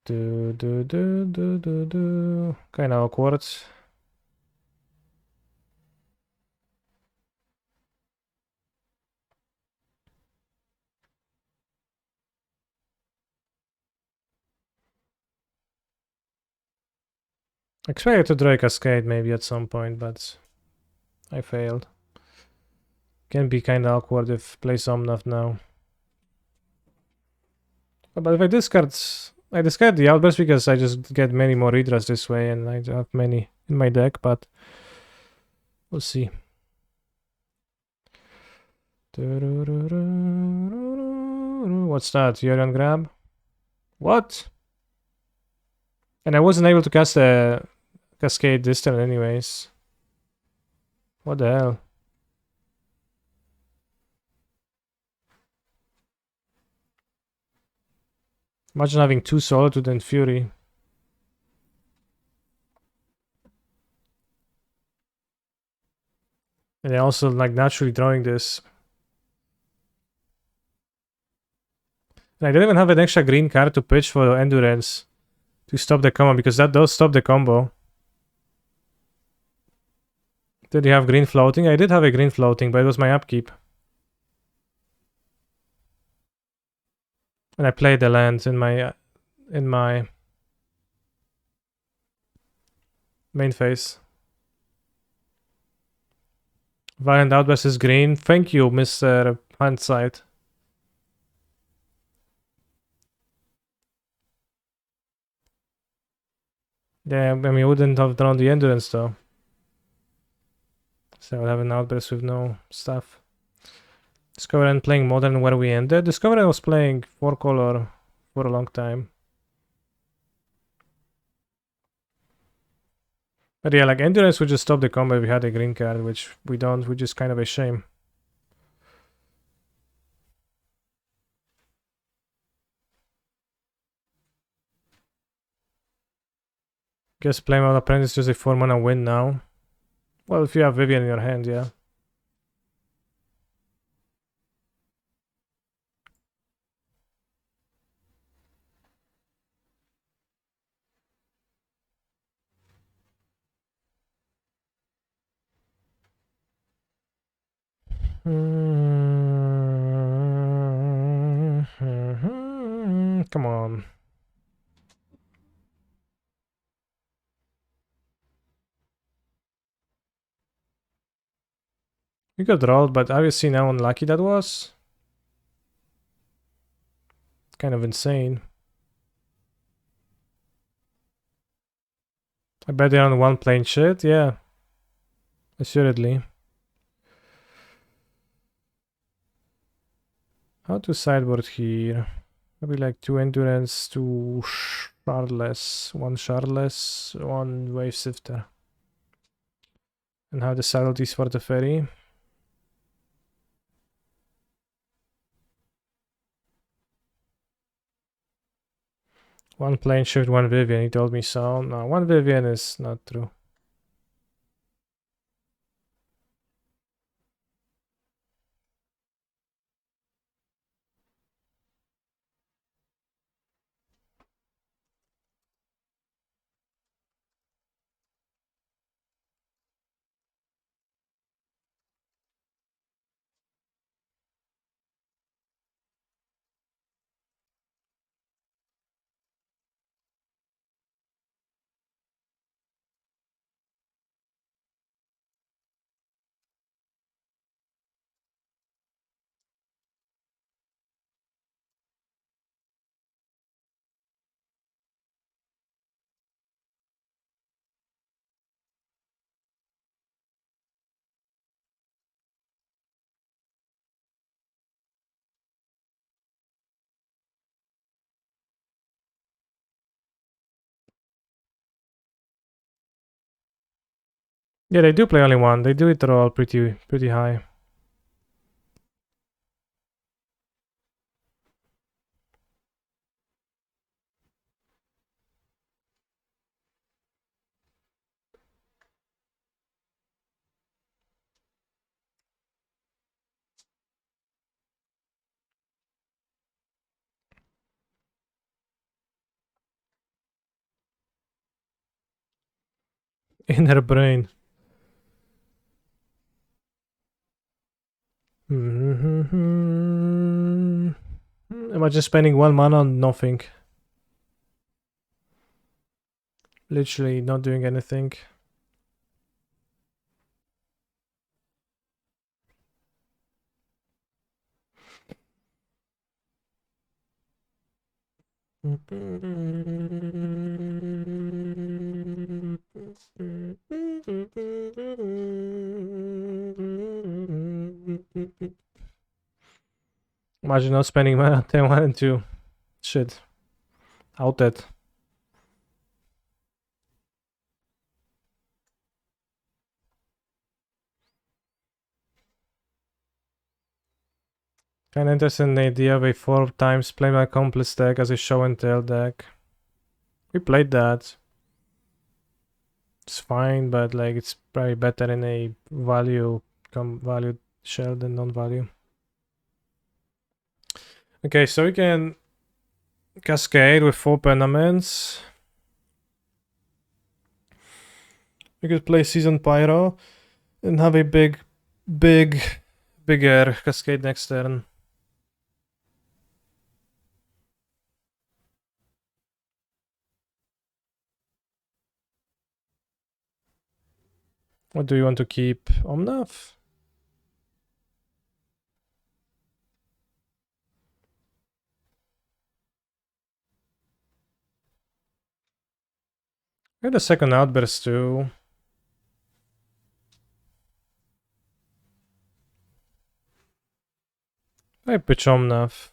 Kinda awkward. I expected to draw a Cascade maybe at some point, but I failed. Can be kinda awkward if play Somnath now. But if I discard the Outburst because I just get many more redraws this way and I have many in my deck, but we'll see. What's that? You're on grab? What? And I wasn't able to cast a Cascade this turn anyways. What the hell? Imagine having 2 Solitude and Fury. And also like naturally drawing this. And I don't even have an extra green card to pitch for Endurance to stop the combo because that does stop the combo. Did you have green floating? I did have a green floating, but it was my upkeep. And I played the land in my main phase. Violent Outburst is green. Thank you, Mr. Hindsight. Yeah, I mean, we wouldn't have drawn the Endurance though. So I would have an Outburst with no stuff. Discover and playing Modern where we ended. Discover I was playing 4-color for a long time. But yeah, like Endurance would just stop the combo if we had a green card, which we don't, which is kind of a shame. Guess Playmode Apprentice is just a 4-mana win now. Well, if you have Vivian in your hand, yeah. Come on. We got rolled, but have you seen how unlucky that was? Kind of insane. I bet they're on one plane shit, yeah. Assuredly. How to sideboard here? Maybe like 2 Endurance, 2 Shardless, 1 Shardless, 1 Wave Sifter. And how the subtleties for the ferry. One plane shift, 1 Vivian, he told me so. No, 1 Vivian is not true. Yeah, they do play only one. They do it roll pretty high. Inner brain. Imagine spending 1 mana on nothing. Literally not doing anything. Imagine not spending mana 10 1 and 2. Shit. Out that. Kinda interesting idea of a 4 times play my accomplice deck as a show and tell deck. We played that. It's fine, but like it's probably better in a value shell than non-value. Okay, so we can Cascade with 4 permanents. We could play Season Pyro and have a bigger Cascade next turn. What do you want to keep? Omnath? We had a second outburst too. I pitch Omnath.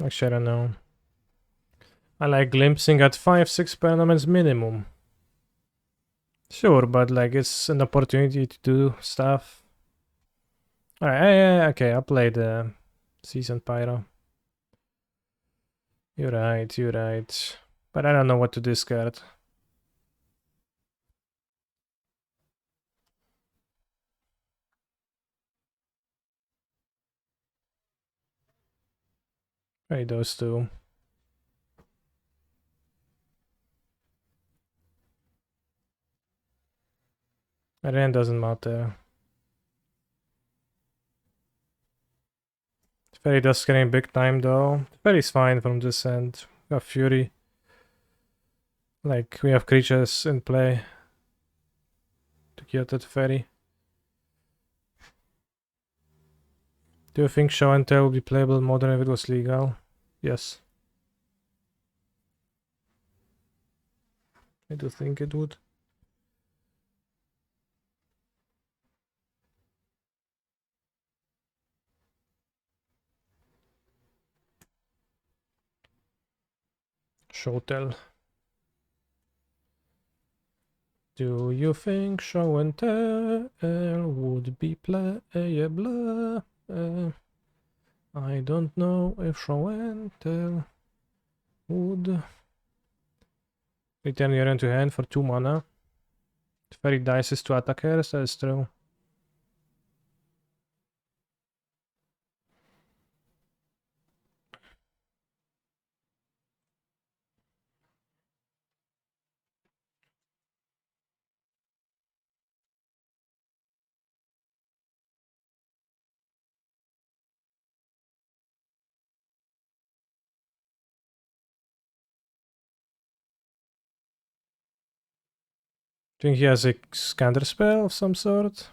Actually, I don't know. I like glimpsing at 5-6 permanents minimum. Sure, but like it's an opportunity to do stuff. Alright, okay, I'll play the Season Pyro. You're right. But I don't know what to discard. Hey, those two. It doesn't matter. Fairy does getting big time though. Fairy's fine from this end. We have Fury. Like, we have creatures in play to kill that Fairy. Do you think Show and Tell would be playable in Modern if it was legal? Yes. I do think it would. Show Tell. Do you think Show and Tell would be playable? I don't know if Show and Tell would. Return your hand to hand for 2 mana. Fairy dices to attackers, that is true. Think he has a scatter spell of some sort?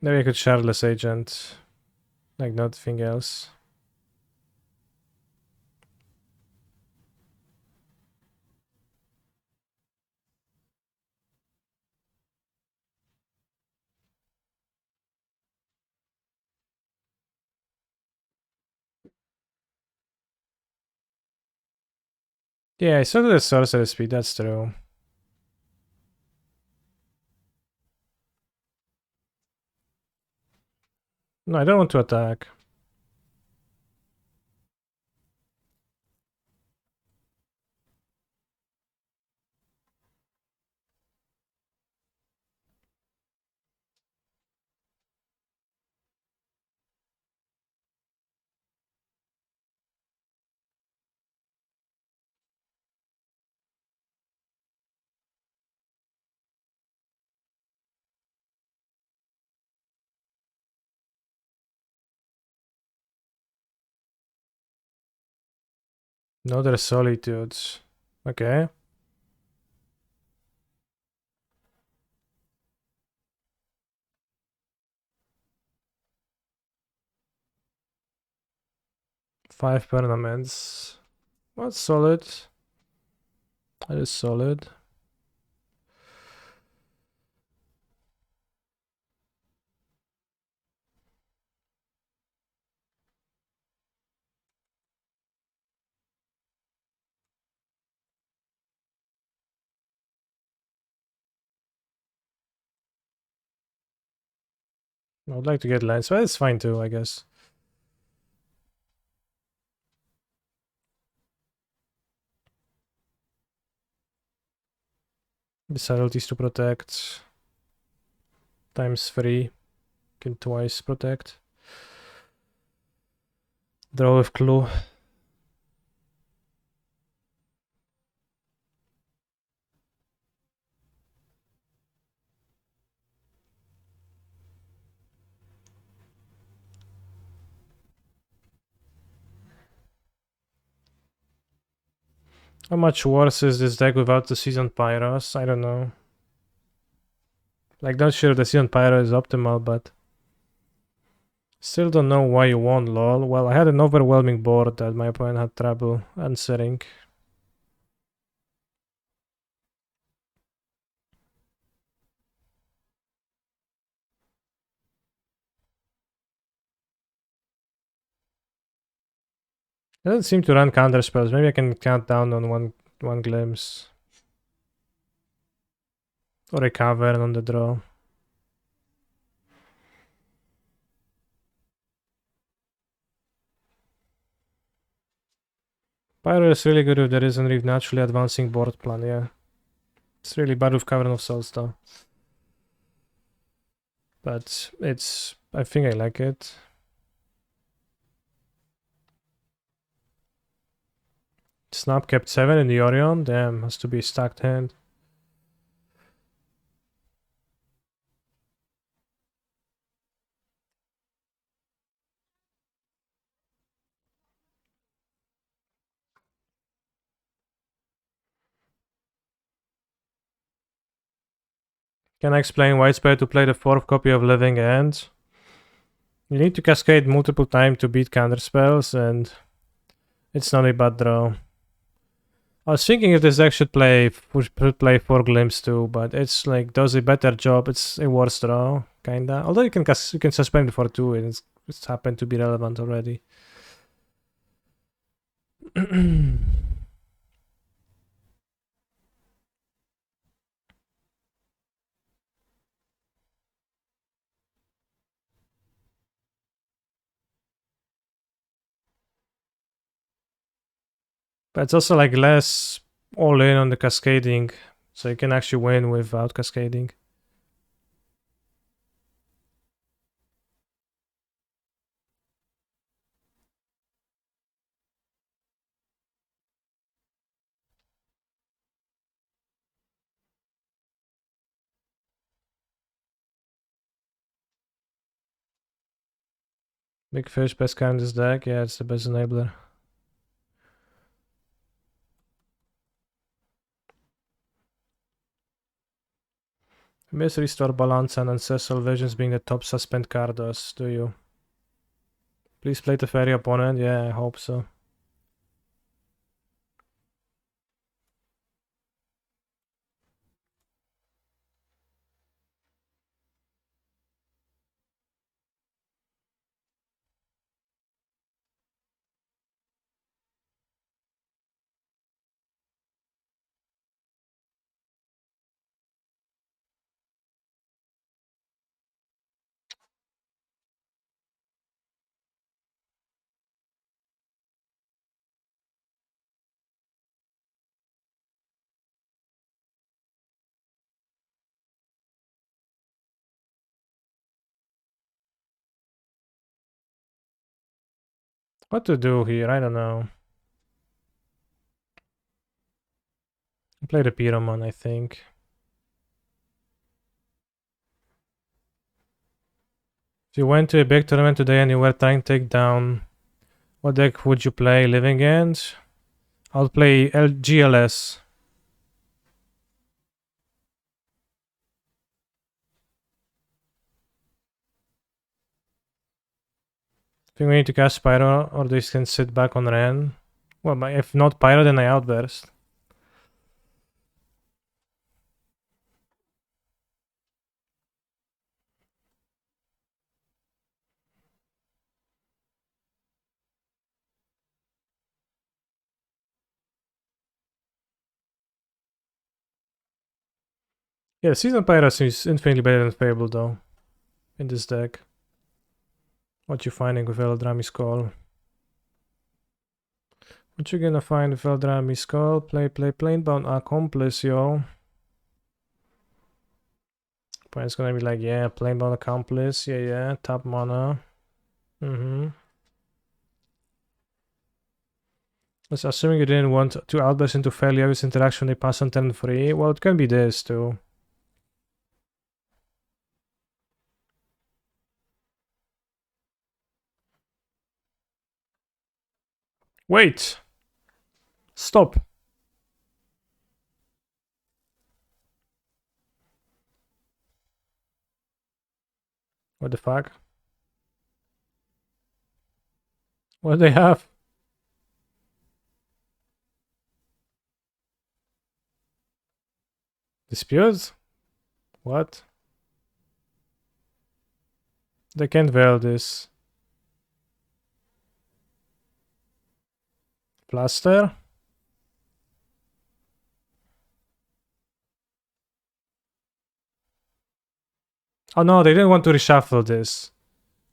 Maybe I could Shardless Agent. Like nothing else. Yeah, so the sorcerer speed, that's true. No, I don't want to attack. No, there's solitudes. Okay. Five permanents. That's solid. That is solid. I would like to get lands, but it's fine too, I guess. The subtleties to protect. Times 3. Can twice protect. Draw with clue. How much worse is this deck without the Seasoned Pyros? I don't know. Like, not sure the Seasoned Pyro is optimal, but still don't know why you won, lol. Well, I had an overwhelming board that my opponent had trouble answering. It doesn't seem to run counter spells. Maybe I can count down on one glimpse. Or a cavern on the draw. Pyro is really good if there isn't a naturally advancing board plan, yeah. It's really bad with Cavern of Souls though. But it's... I think I like it. Snap kept 7 in the Orion. Damn, has to be a stacked hand. Can I explain why it's better to play the 4th copy of Living End? You need to cascade multiple times to beat counter spells, and it's not a bad draw. I was thinking if this deck should play 4 Glimpse too, but it's like does a better job. It's a worse draw, kinda. Although you can suspend it for 2, and it's happened to be relevant already. But it's also like less all in on the cascading, so you can actually win without cascading. Big Fish, best card in this deck. Yeah, it's the best enabler. Miss Restore Balance and Ancestral Visions being the top suspend cards, do you? Please play the fairy opponent. Yeah, I hope so. What to do here? I don't know. Play the Pyromon, I think. If you went to a big tournament today and you were trying to take down, what deck would you play? Living End? I'll play GLS. Think we need to cast Pyro, or they can sit back on Ren. Well, if not Pyro, then I Outburst. Yeah, Season Pyros is infinitely better than Fable, though, in this deck. What you finding with Eldrami's Call? What you gonna find with Eldrami's Call? Play Planebound Accomplice, yo. Opponent's gonna be like, yeah, Planebound Accomplice, yeah, tap mana. Let's assuming you didn't want to outburst into fairly obvious interaction they pass on turn 3. Well, it can be this too. Wait! Stop! What the fuck? What do they have? Disputes? What? They can't veil this. Plaster? Oh no, they didn't want to reshuffle this.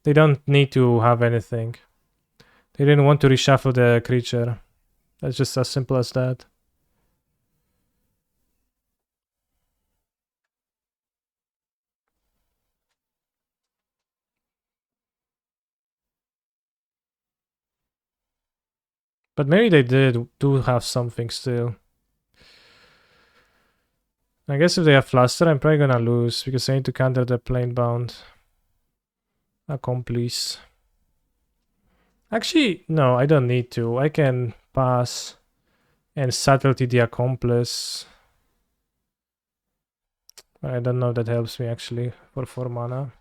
They don't need to have anything. They didn't want to reshuffle the creature. That's just as simple as that. But maybe they do have something still. I guess if they have Fluster, I'm probably gonna lose because I need to counter the Planebound Accomplice. Actually, no, I don't need to. I can pass and Subtlety the Accomplice. I don't know if that helps me actually for 4 mana.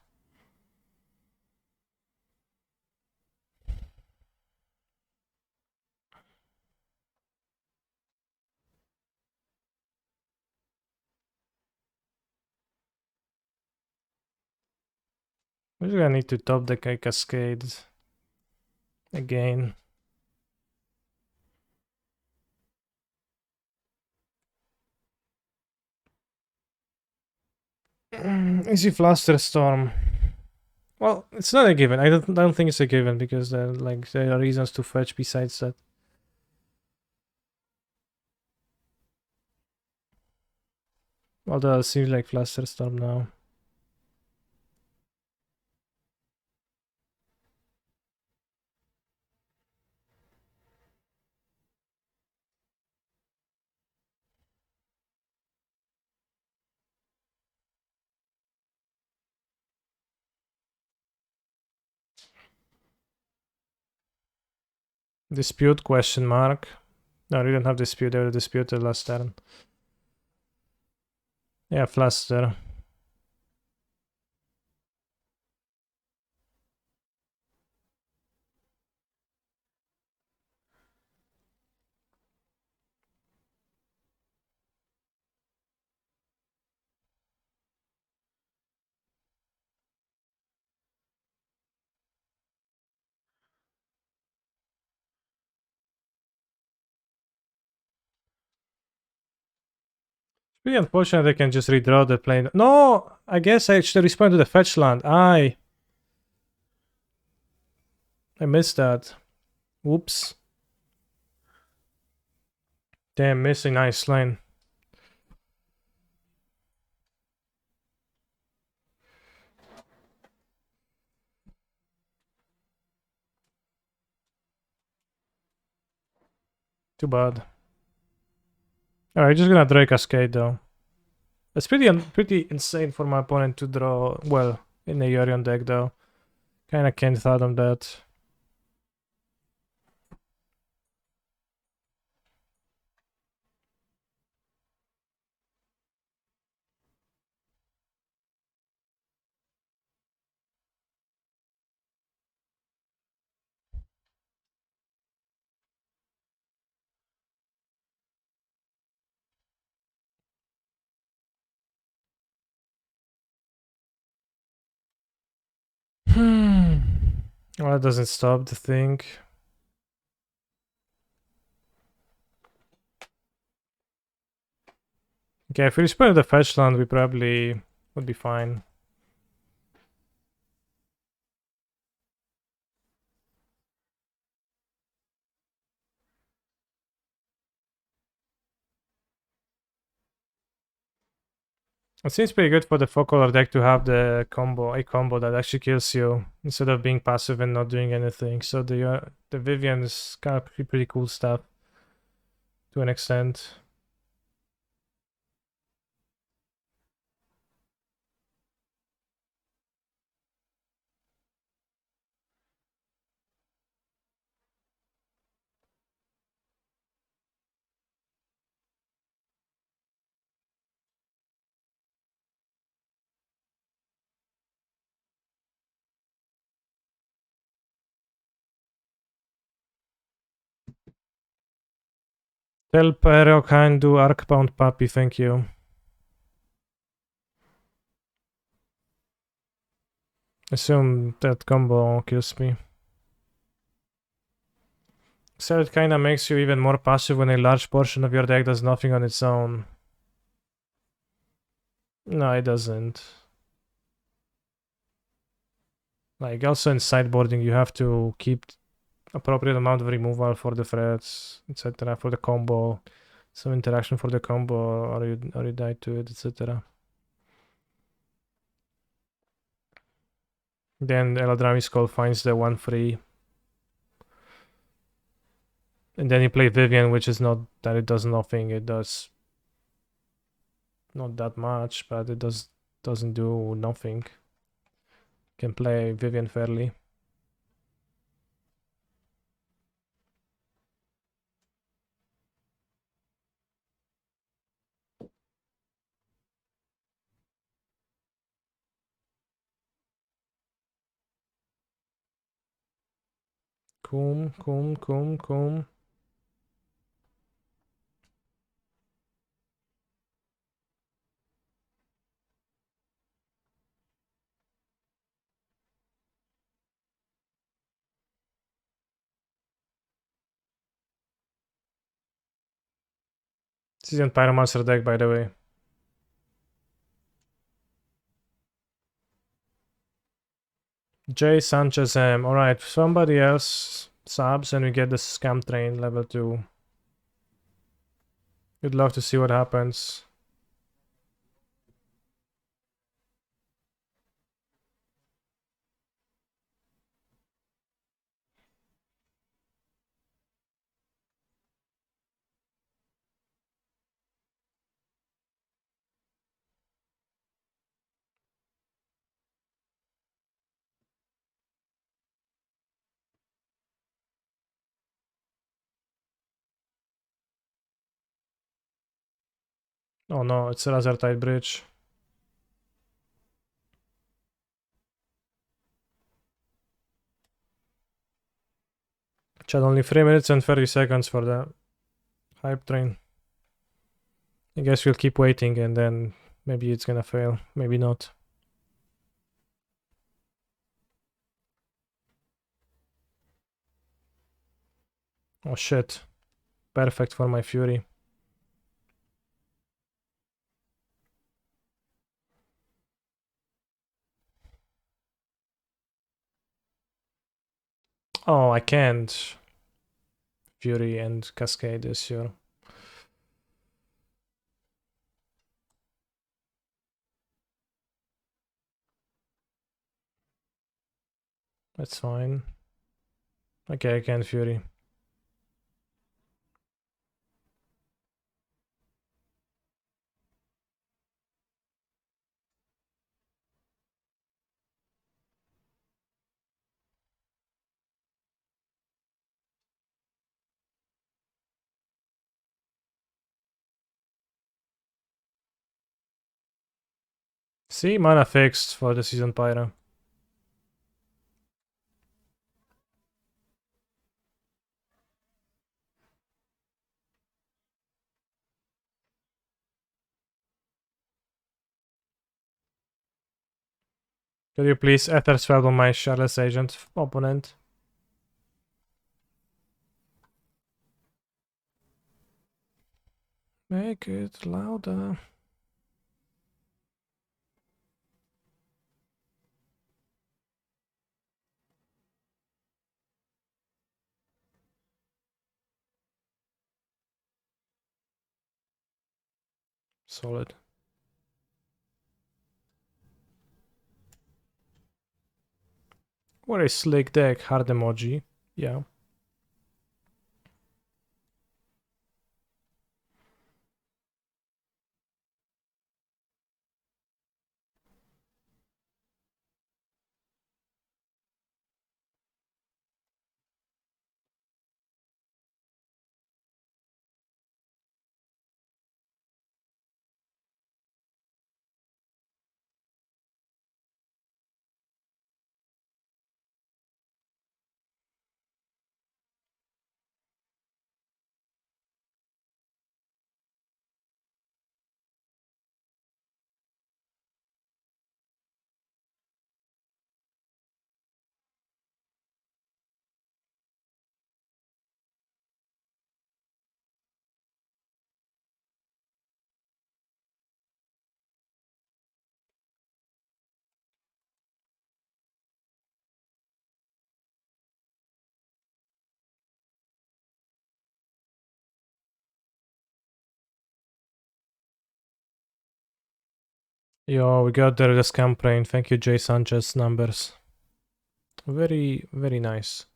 We're gonna need to top the Cascade again. Easy Fluster Storm. Well, it's not a given. I don't think it's a given because there are reasons to fetch besides that. Although it seems like Fluster Storm now. Dispute question mark. No, we don't have dispute. They were disputed last turn. Yeah, Fluster. Pretty unfortunate they can just redraw the plane. No! I guess I should respond to the fetch land. I missed that. Whoops. Damn, missing nice line. Too bad. Alright, just gonna draw Cascade though. It's pretty insane for my opponent to draw, well, in a Yorion deck though. Kinda can't fathom that. Well, that doesn't stop the thing. Okay, if we respect the fetch land, we probably would be fine. It seems pretty good for the 4-color deck to have a combo that actually kills you instead of being passive and not doing anything. So the Vivian is kind of pretty cool stuff to an extent. Tell Perokan do Arcbound Puppy, thank you. Assume that combo kills me. So it kinda makes you even more passive when a large portion of your deck does nothing on its own. No, it doesn't. Like, also in sideboarding, you have to keep appropriate amount of removal for the threats, etc. For the combo, some interaction for the combo, or you die to it, etc. Then Eladrami's Call finds the 1/3. And then you play Vivian, which is not that it does nothing, it does not that much, but it doesn't do nothing. Can play Vivian fairly. Cool. This isn't Pyromancer deck, by the way. J Sanchez M. Alright, somebody else subs and we get the Scam Train level 2. We'd love to see what happens. Oh no, it's a Razortide Bridge. Chat, only 3 minutes and 30 seconds for the hype train. I guess we'll keep waiting and then maybe it's gonna fail, maybe not. Oh shit. Perfect for my Fury. Oh, I can't. Fury and Cascade this year. That's fine. Okay, I can Fury. See, mana fixed for the Seasoned Pyro. Could you please Ether Swell on my Shardless Agent opponent? Make it louder. Solid. What a slick deck, hard emoji. Yeah. Yo, we got the scam brain. Thank you, Jay Sanchez numbers. Very, very nice.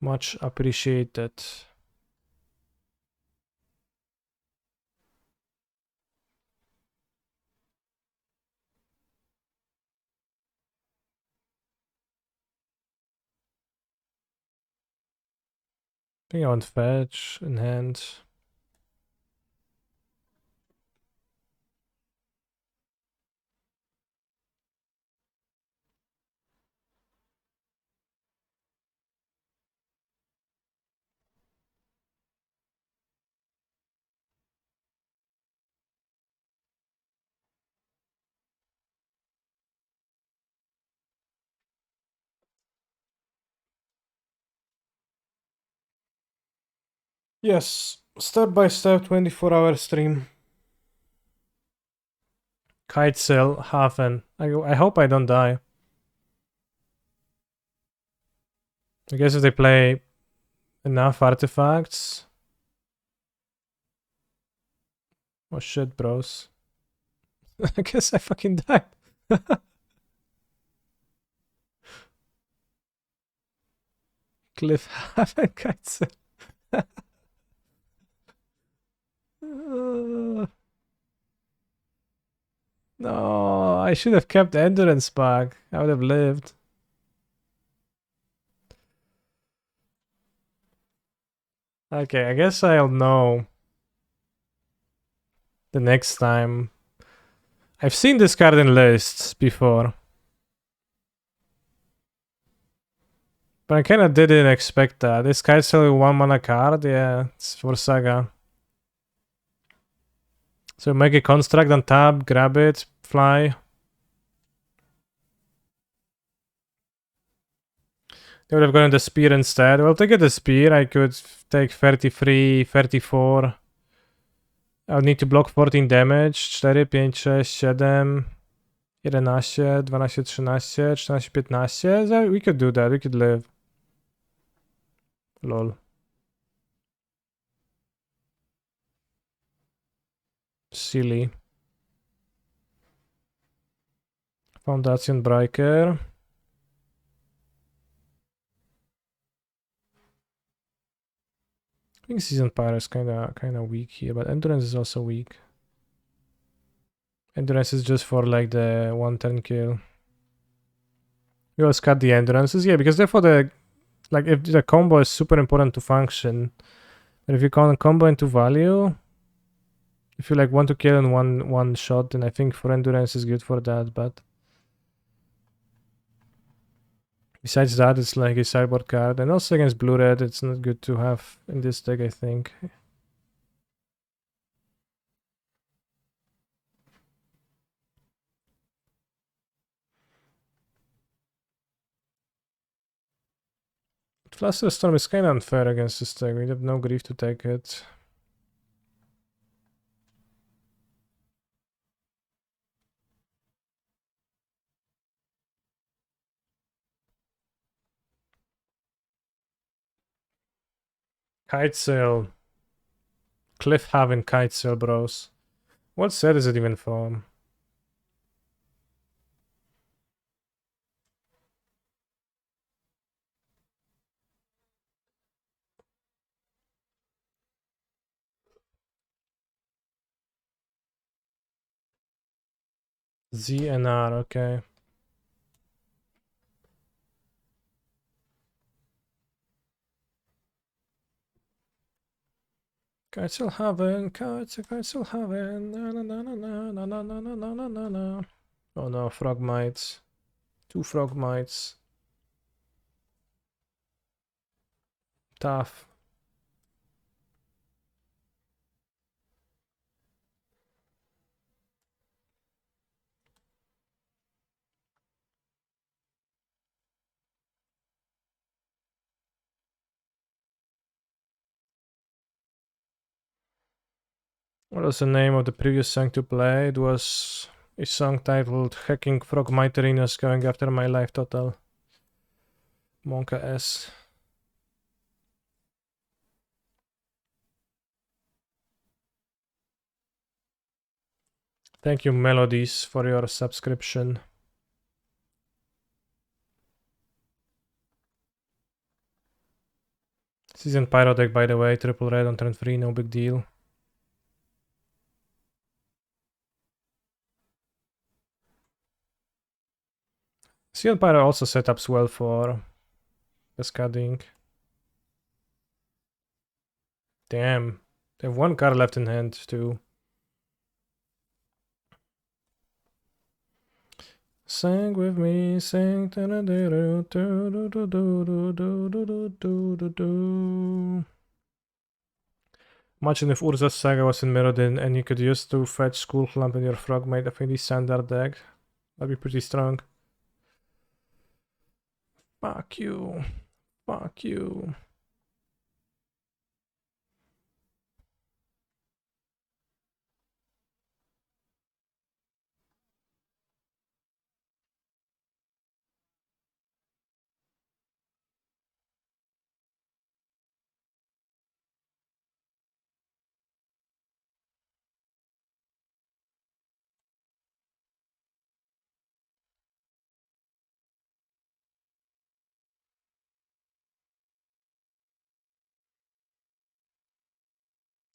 Much appreciated. I think I want fetch in hand. Yes, step by step 24-hour stream. Kite sail, half an. I hope I don't die. I guess if they play enough artifacts. Oh shit, bros. I guess I fucking died. Cliff half and kite sail. No, I should have kept endurance back. I would have lived. Okay, I guess I'll know the next time. I've seen this card in lists before. But I kinda didn't expect that. This guy's only 1 mana card, yeah, it's for Saga. So make a construct on tab, grab it, fly. They would have gone the spear instead. Well, take the spear, I could take 33, 34. I would need to block 14 damage. 4, 5, 6, 7, 11, 12, 13, 14, 15. We could do that, we could live. Lol. Silly. Foundation Breaker. I think Seasoned Pyro is kinda weak here, but Endurance is also weak. Endurance is just for like the 1-turn kill. We always cut the Endurances, yeah, because therefore if the combo is super important to function. But if you can't combo into value, If you like want to kill in one shot, then I think for endurance is good for that, but besides that, it's like a sideboard card, and also against blue-red, it's not good to have in this deck, I think. Flusterstorm is kind of unfair against this deck. We have no grief to take it. Kite Sail. Cliff having Kite Sail, bros. What set is it even from? ZNR, okay. Kitesail Haven, Kitesail Haven, na na na na na na na na na na na na. Oh no, frog mites. 2 frog mites. Tough. What was the name of the previous song to play? It was a song titled Hacking Frog Mite Arenas Going After My Life Total. Monka S. Thank you, Melodies, for your subscription. Season Pyro deck, by the way, triple red on turn 3, no big deal. Season Pyro also setups well for Cascading. Damn, they have 1 card left in hand too. Sing with me, sing. Imagine if Urza's Saga was in Mirrodin and you could use to fetch Skull Clump in your Frogmite Affinity standard deck. That'd be pretty strong. Fuck you. Fuck you.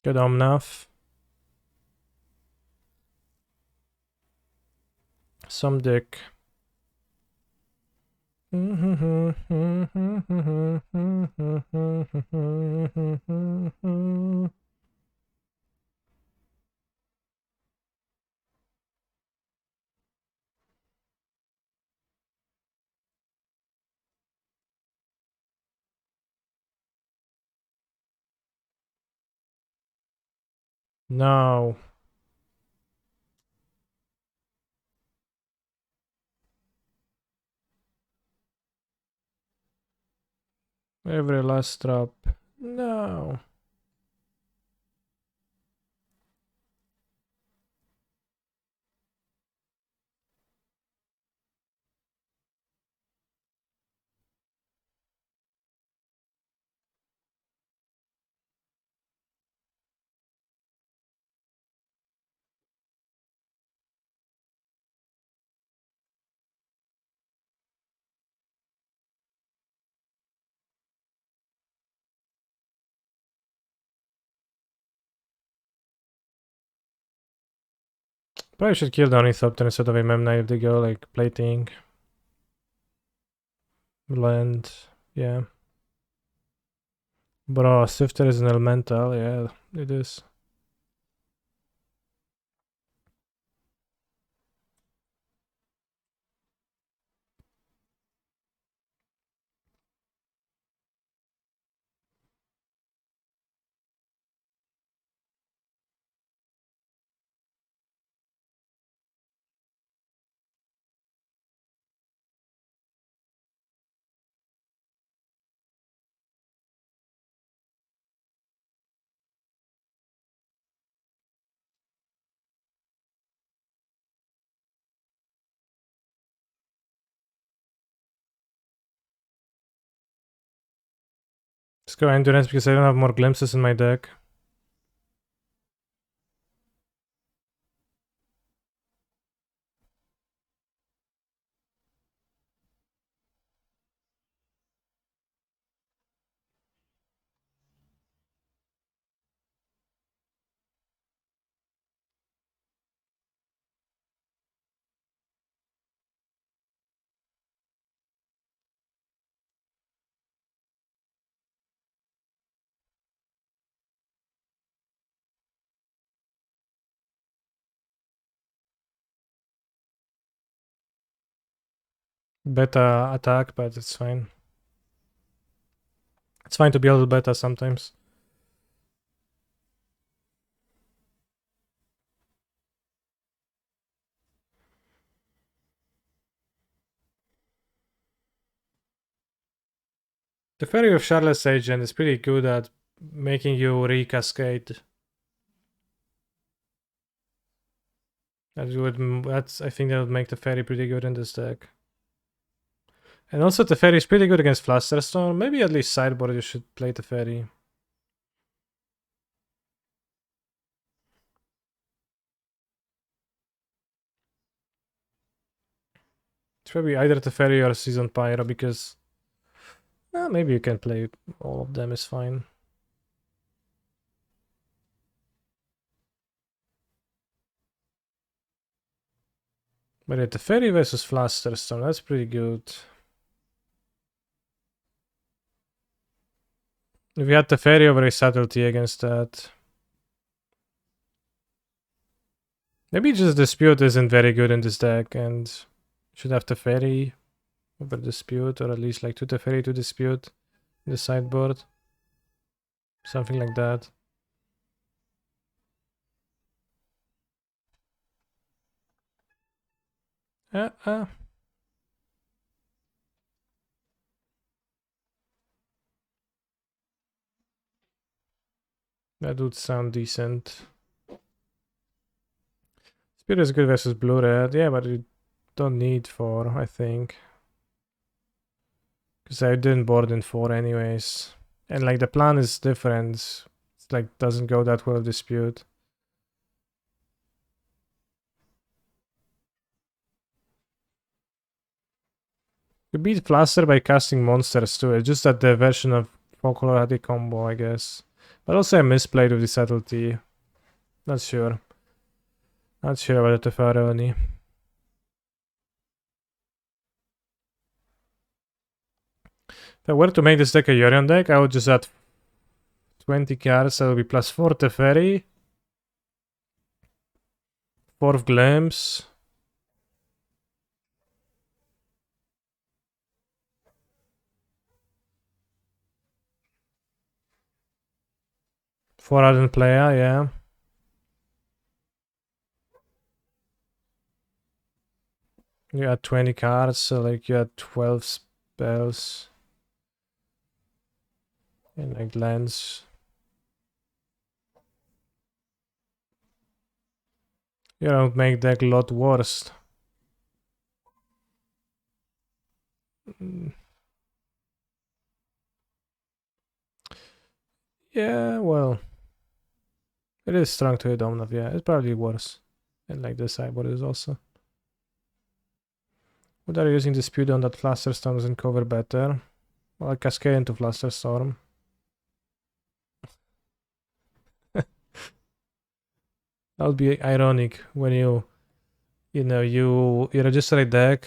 Good enough. Some dick. No. Every last drop. No. Probably should kill the Ornithopter instead of a Memnite if they go like plating. Land. Yeah. Bro, Sifter is an elemental. Yeah, it is. Let's go endurance because I don't have more glimpses in my deck. Beta attack, but it's fine. It's fine to be a little beta sometimes. The Fairy of Charlotte's Agent is pretty good at making you re-cascade. I think that would make the Fairy pretty good in this deck. And also the Fairy is pretty good against Flusterstorm. Maybe at least sideboard you should play the Fairy. It's probably either the Fairy or Seasoned Pyro because maybe you can play all of them is fine. But yeah, the Fairy versus Flusterstorm, that's pretty good. If you had the Fairy over a Subtlety against that. Maybe just Dispute isn't very good in this deck and should have the Fairy over Dispute, or at least like to the Fairy to Dispute in the sideboard. Something like that. That would sound decent. Spirit is good versus blue-red, yeah, but you don't need 4, I think. Because I didn't board in 4 anyways. And like the plan is different. It's like doesn't go that well with Dispute. You beat Fluster by casting monsters too. It's just that the version of Folklore had a combo, I guess. But also I misplayed with the Subtlety. Not sure. Not sure about the Pharaoni. If I were to make this deck a Yorion deck, I would just add 20 cards. That would be plus 4 Teferi. 4 Glimpse. 4 Ardent Player, yeah. You had 20 cards, so like you had 12 spells. And like lands. You don't make deck a lot worse. Yeah, well. It is strong to hit Omnath, yeah. It's probably worse. And like the sideboard is also. What are you using Dispute on that Flusterstorm doesn't cover better? Well, I Cascade into Flusterstorm. That would be ironic when you register a deck,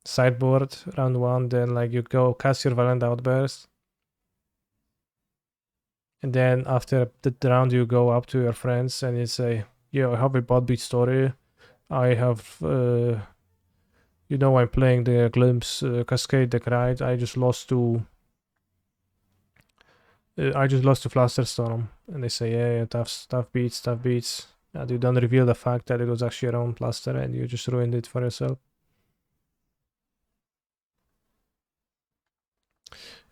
sideboard, round 1, then like you go cast your Violent Outburst. And then after the round you go up to your friends and you say, yo, I have a bot beat story. I have, I'm playing the Glimpse Cascade deck, right? I just lost to Flusterstorm. And they say, yeah, tough beats. And you don't reveal the fact that it was actually your own Fluster and you just ruined it for yourself.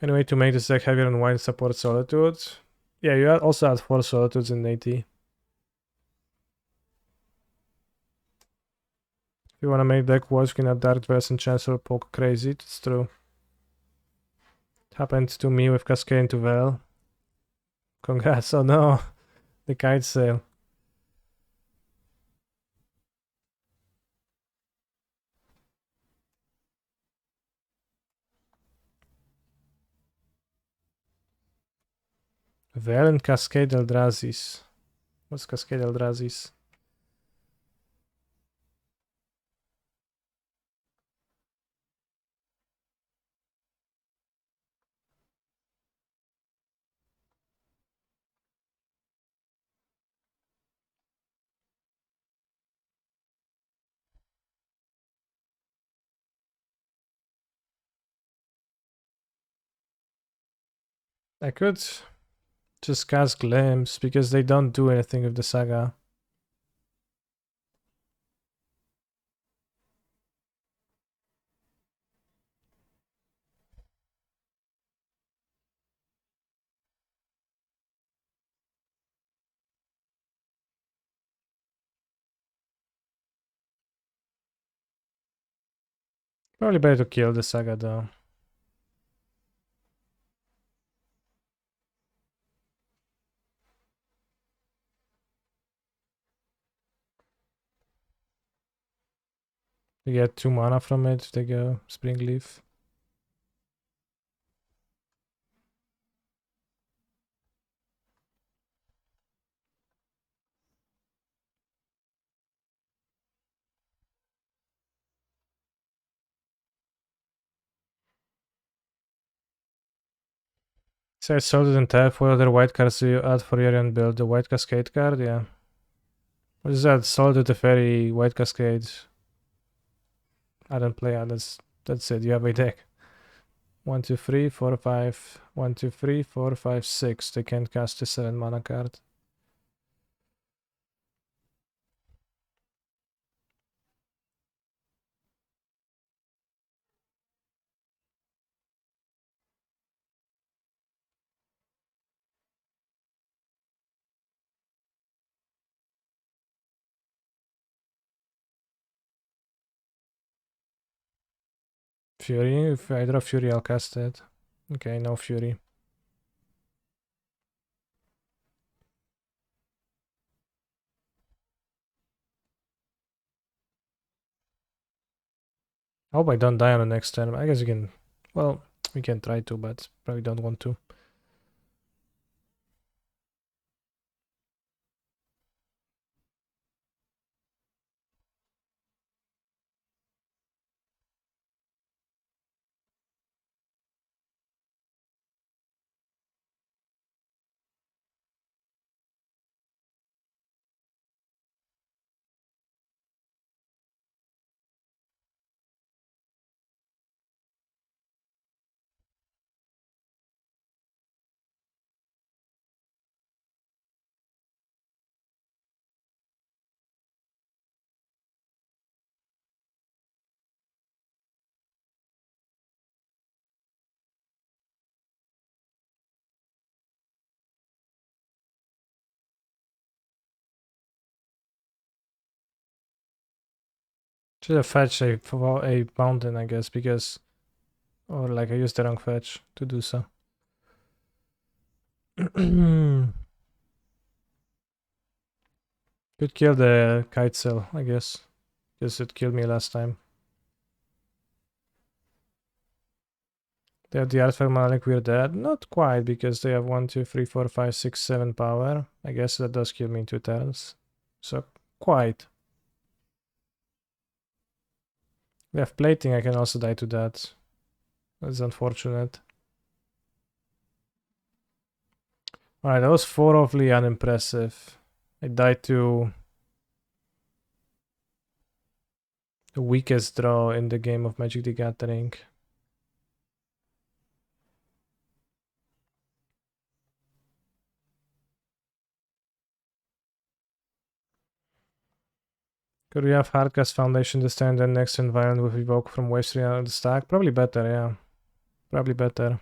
Anyway, to make this deck heavier on white support Solitude. Yeah, you also add 4 Solitudes in AT. If you want to make deck worse, you can add Dark Verse and Chancellor Poke Crazy. It's true. It happened to me with Cascade into Vel. Congrats. Oh no, the kite sail. Valiant Cascade Eldrazi's. What's Cascade Eldrazi's? I could just cast Glimpse because they don't do anything with the saga. Probably better to kill the saga though. You get 2 mana from it if they go Spring Leaf. So I sold it in tap. What other white cards do you add for your own build? The white Cascade card? Yeah. What is that? Sold it a fairy, white Cascade. I don't play it. That's it. You have a deck. 1, 2, 3, 4, 5. 1, 2, 3, 4, 5, 6. They can't cast a 7 mana card. Fury? If I draw Fury, I'll cast it. Okay, no Fury. I hope I don't die on the next turn. I guess you can... Well, we can try to, but probably don't want to. Should have fetched a mountain, I guess, because... Or like I used the wrong fetch to do so. Could kill the kite cell, I guess. Because it killed me last time. They have the artifact mana like we're dead. Not quite, because they have 1, 2, 3, 4, 5, 6, 7 power. I guess that does kill me in 2 turns. So quite. We have plating, I can also die to that. That's unfortunate. Alright, that was 4 awfully unimpressive. I died to the weakest draw in the game of Magic the Gathering. Could we have Hardcast Foundation this turn, then next environment with Evoke from Waste 3 on the stack? Probably better, yeah. Probably better.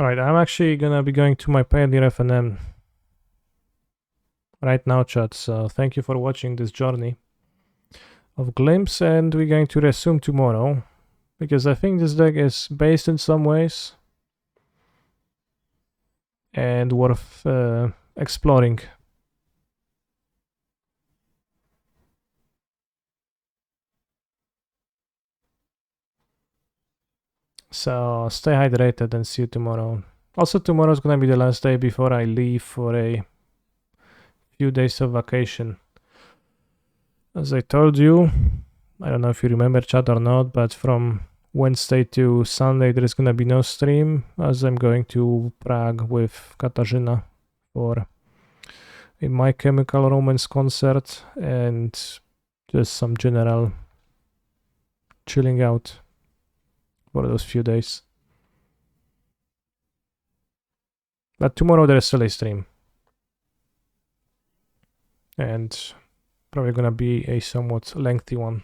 Alright, I'm actually gonna be going to my Pioneer FNM right now, chat, so thank you for watching this journey of Glimpse, and we're going to resume tomorrow, because I think this deck is based in some ways and worth exploring. So stay hydrated and see you tomorrow. Also, tomorrow is gonna be the last day before I leave for a few days of vacation. As I told you, I don't know if you remember, chat, or not, but from Wednesday to Sunday there is gonna be no stream, as I'm going to Prague with Katarzyna for a My Chemical Romance concert and just some general chilling out for those few days. But tomorrow there is still a stream. And probably gonna be a somewhat lengthy one.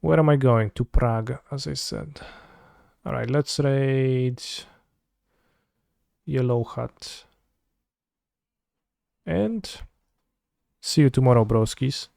Where am I going? To Prague, as I said. Alright, let's raid Yellow Hut. And see you tomorrow, broskies.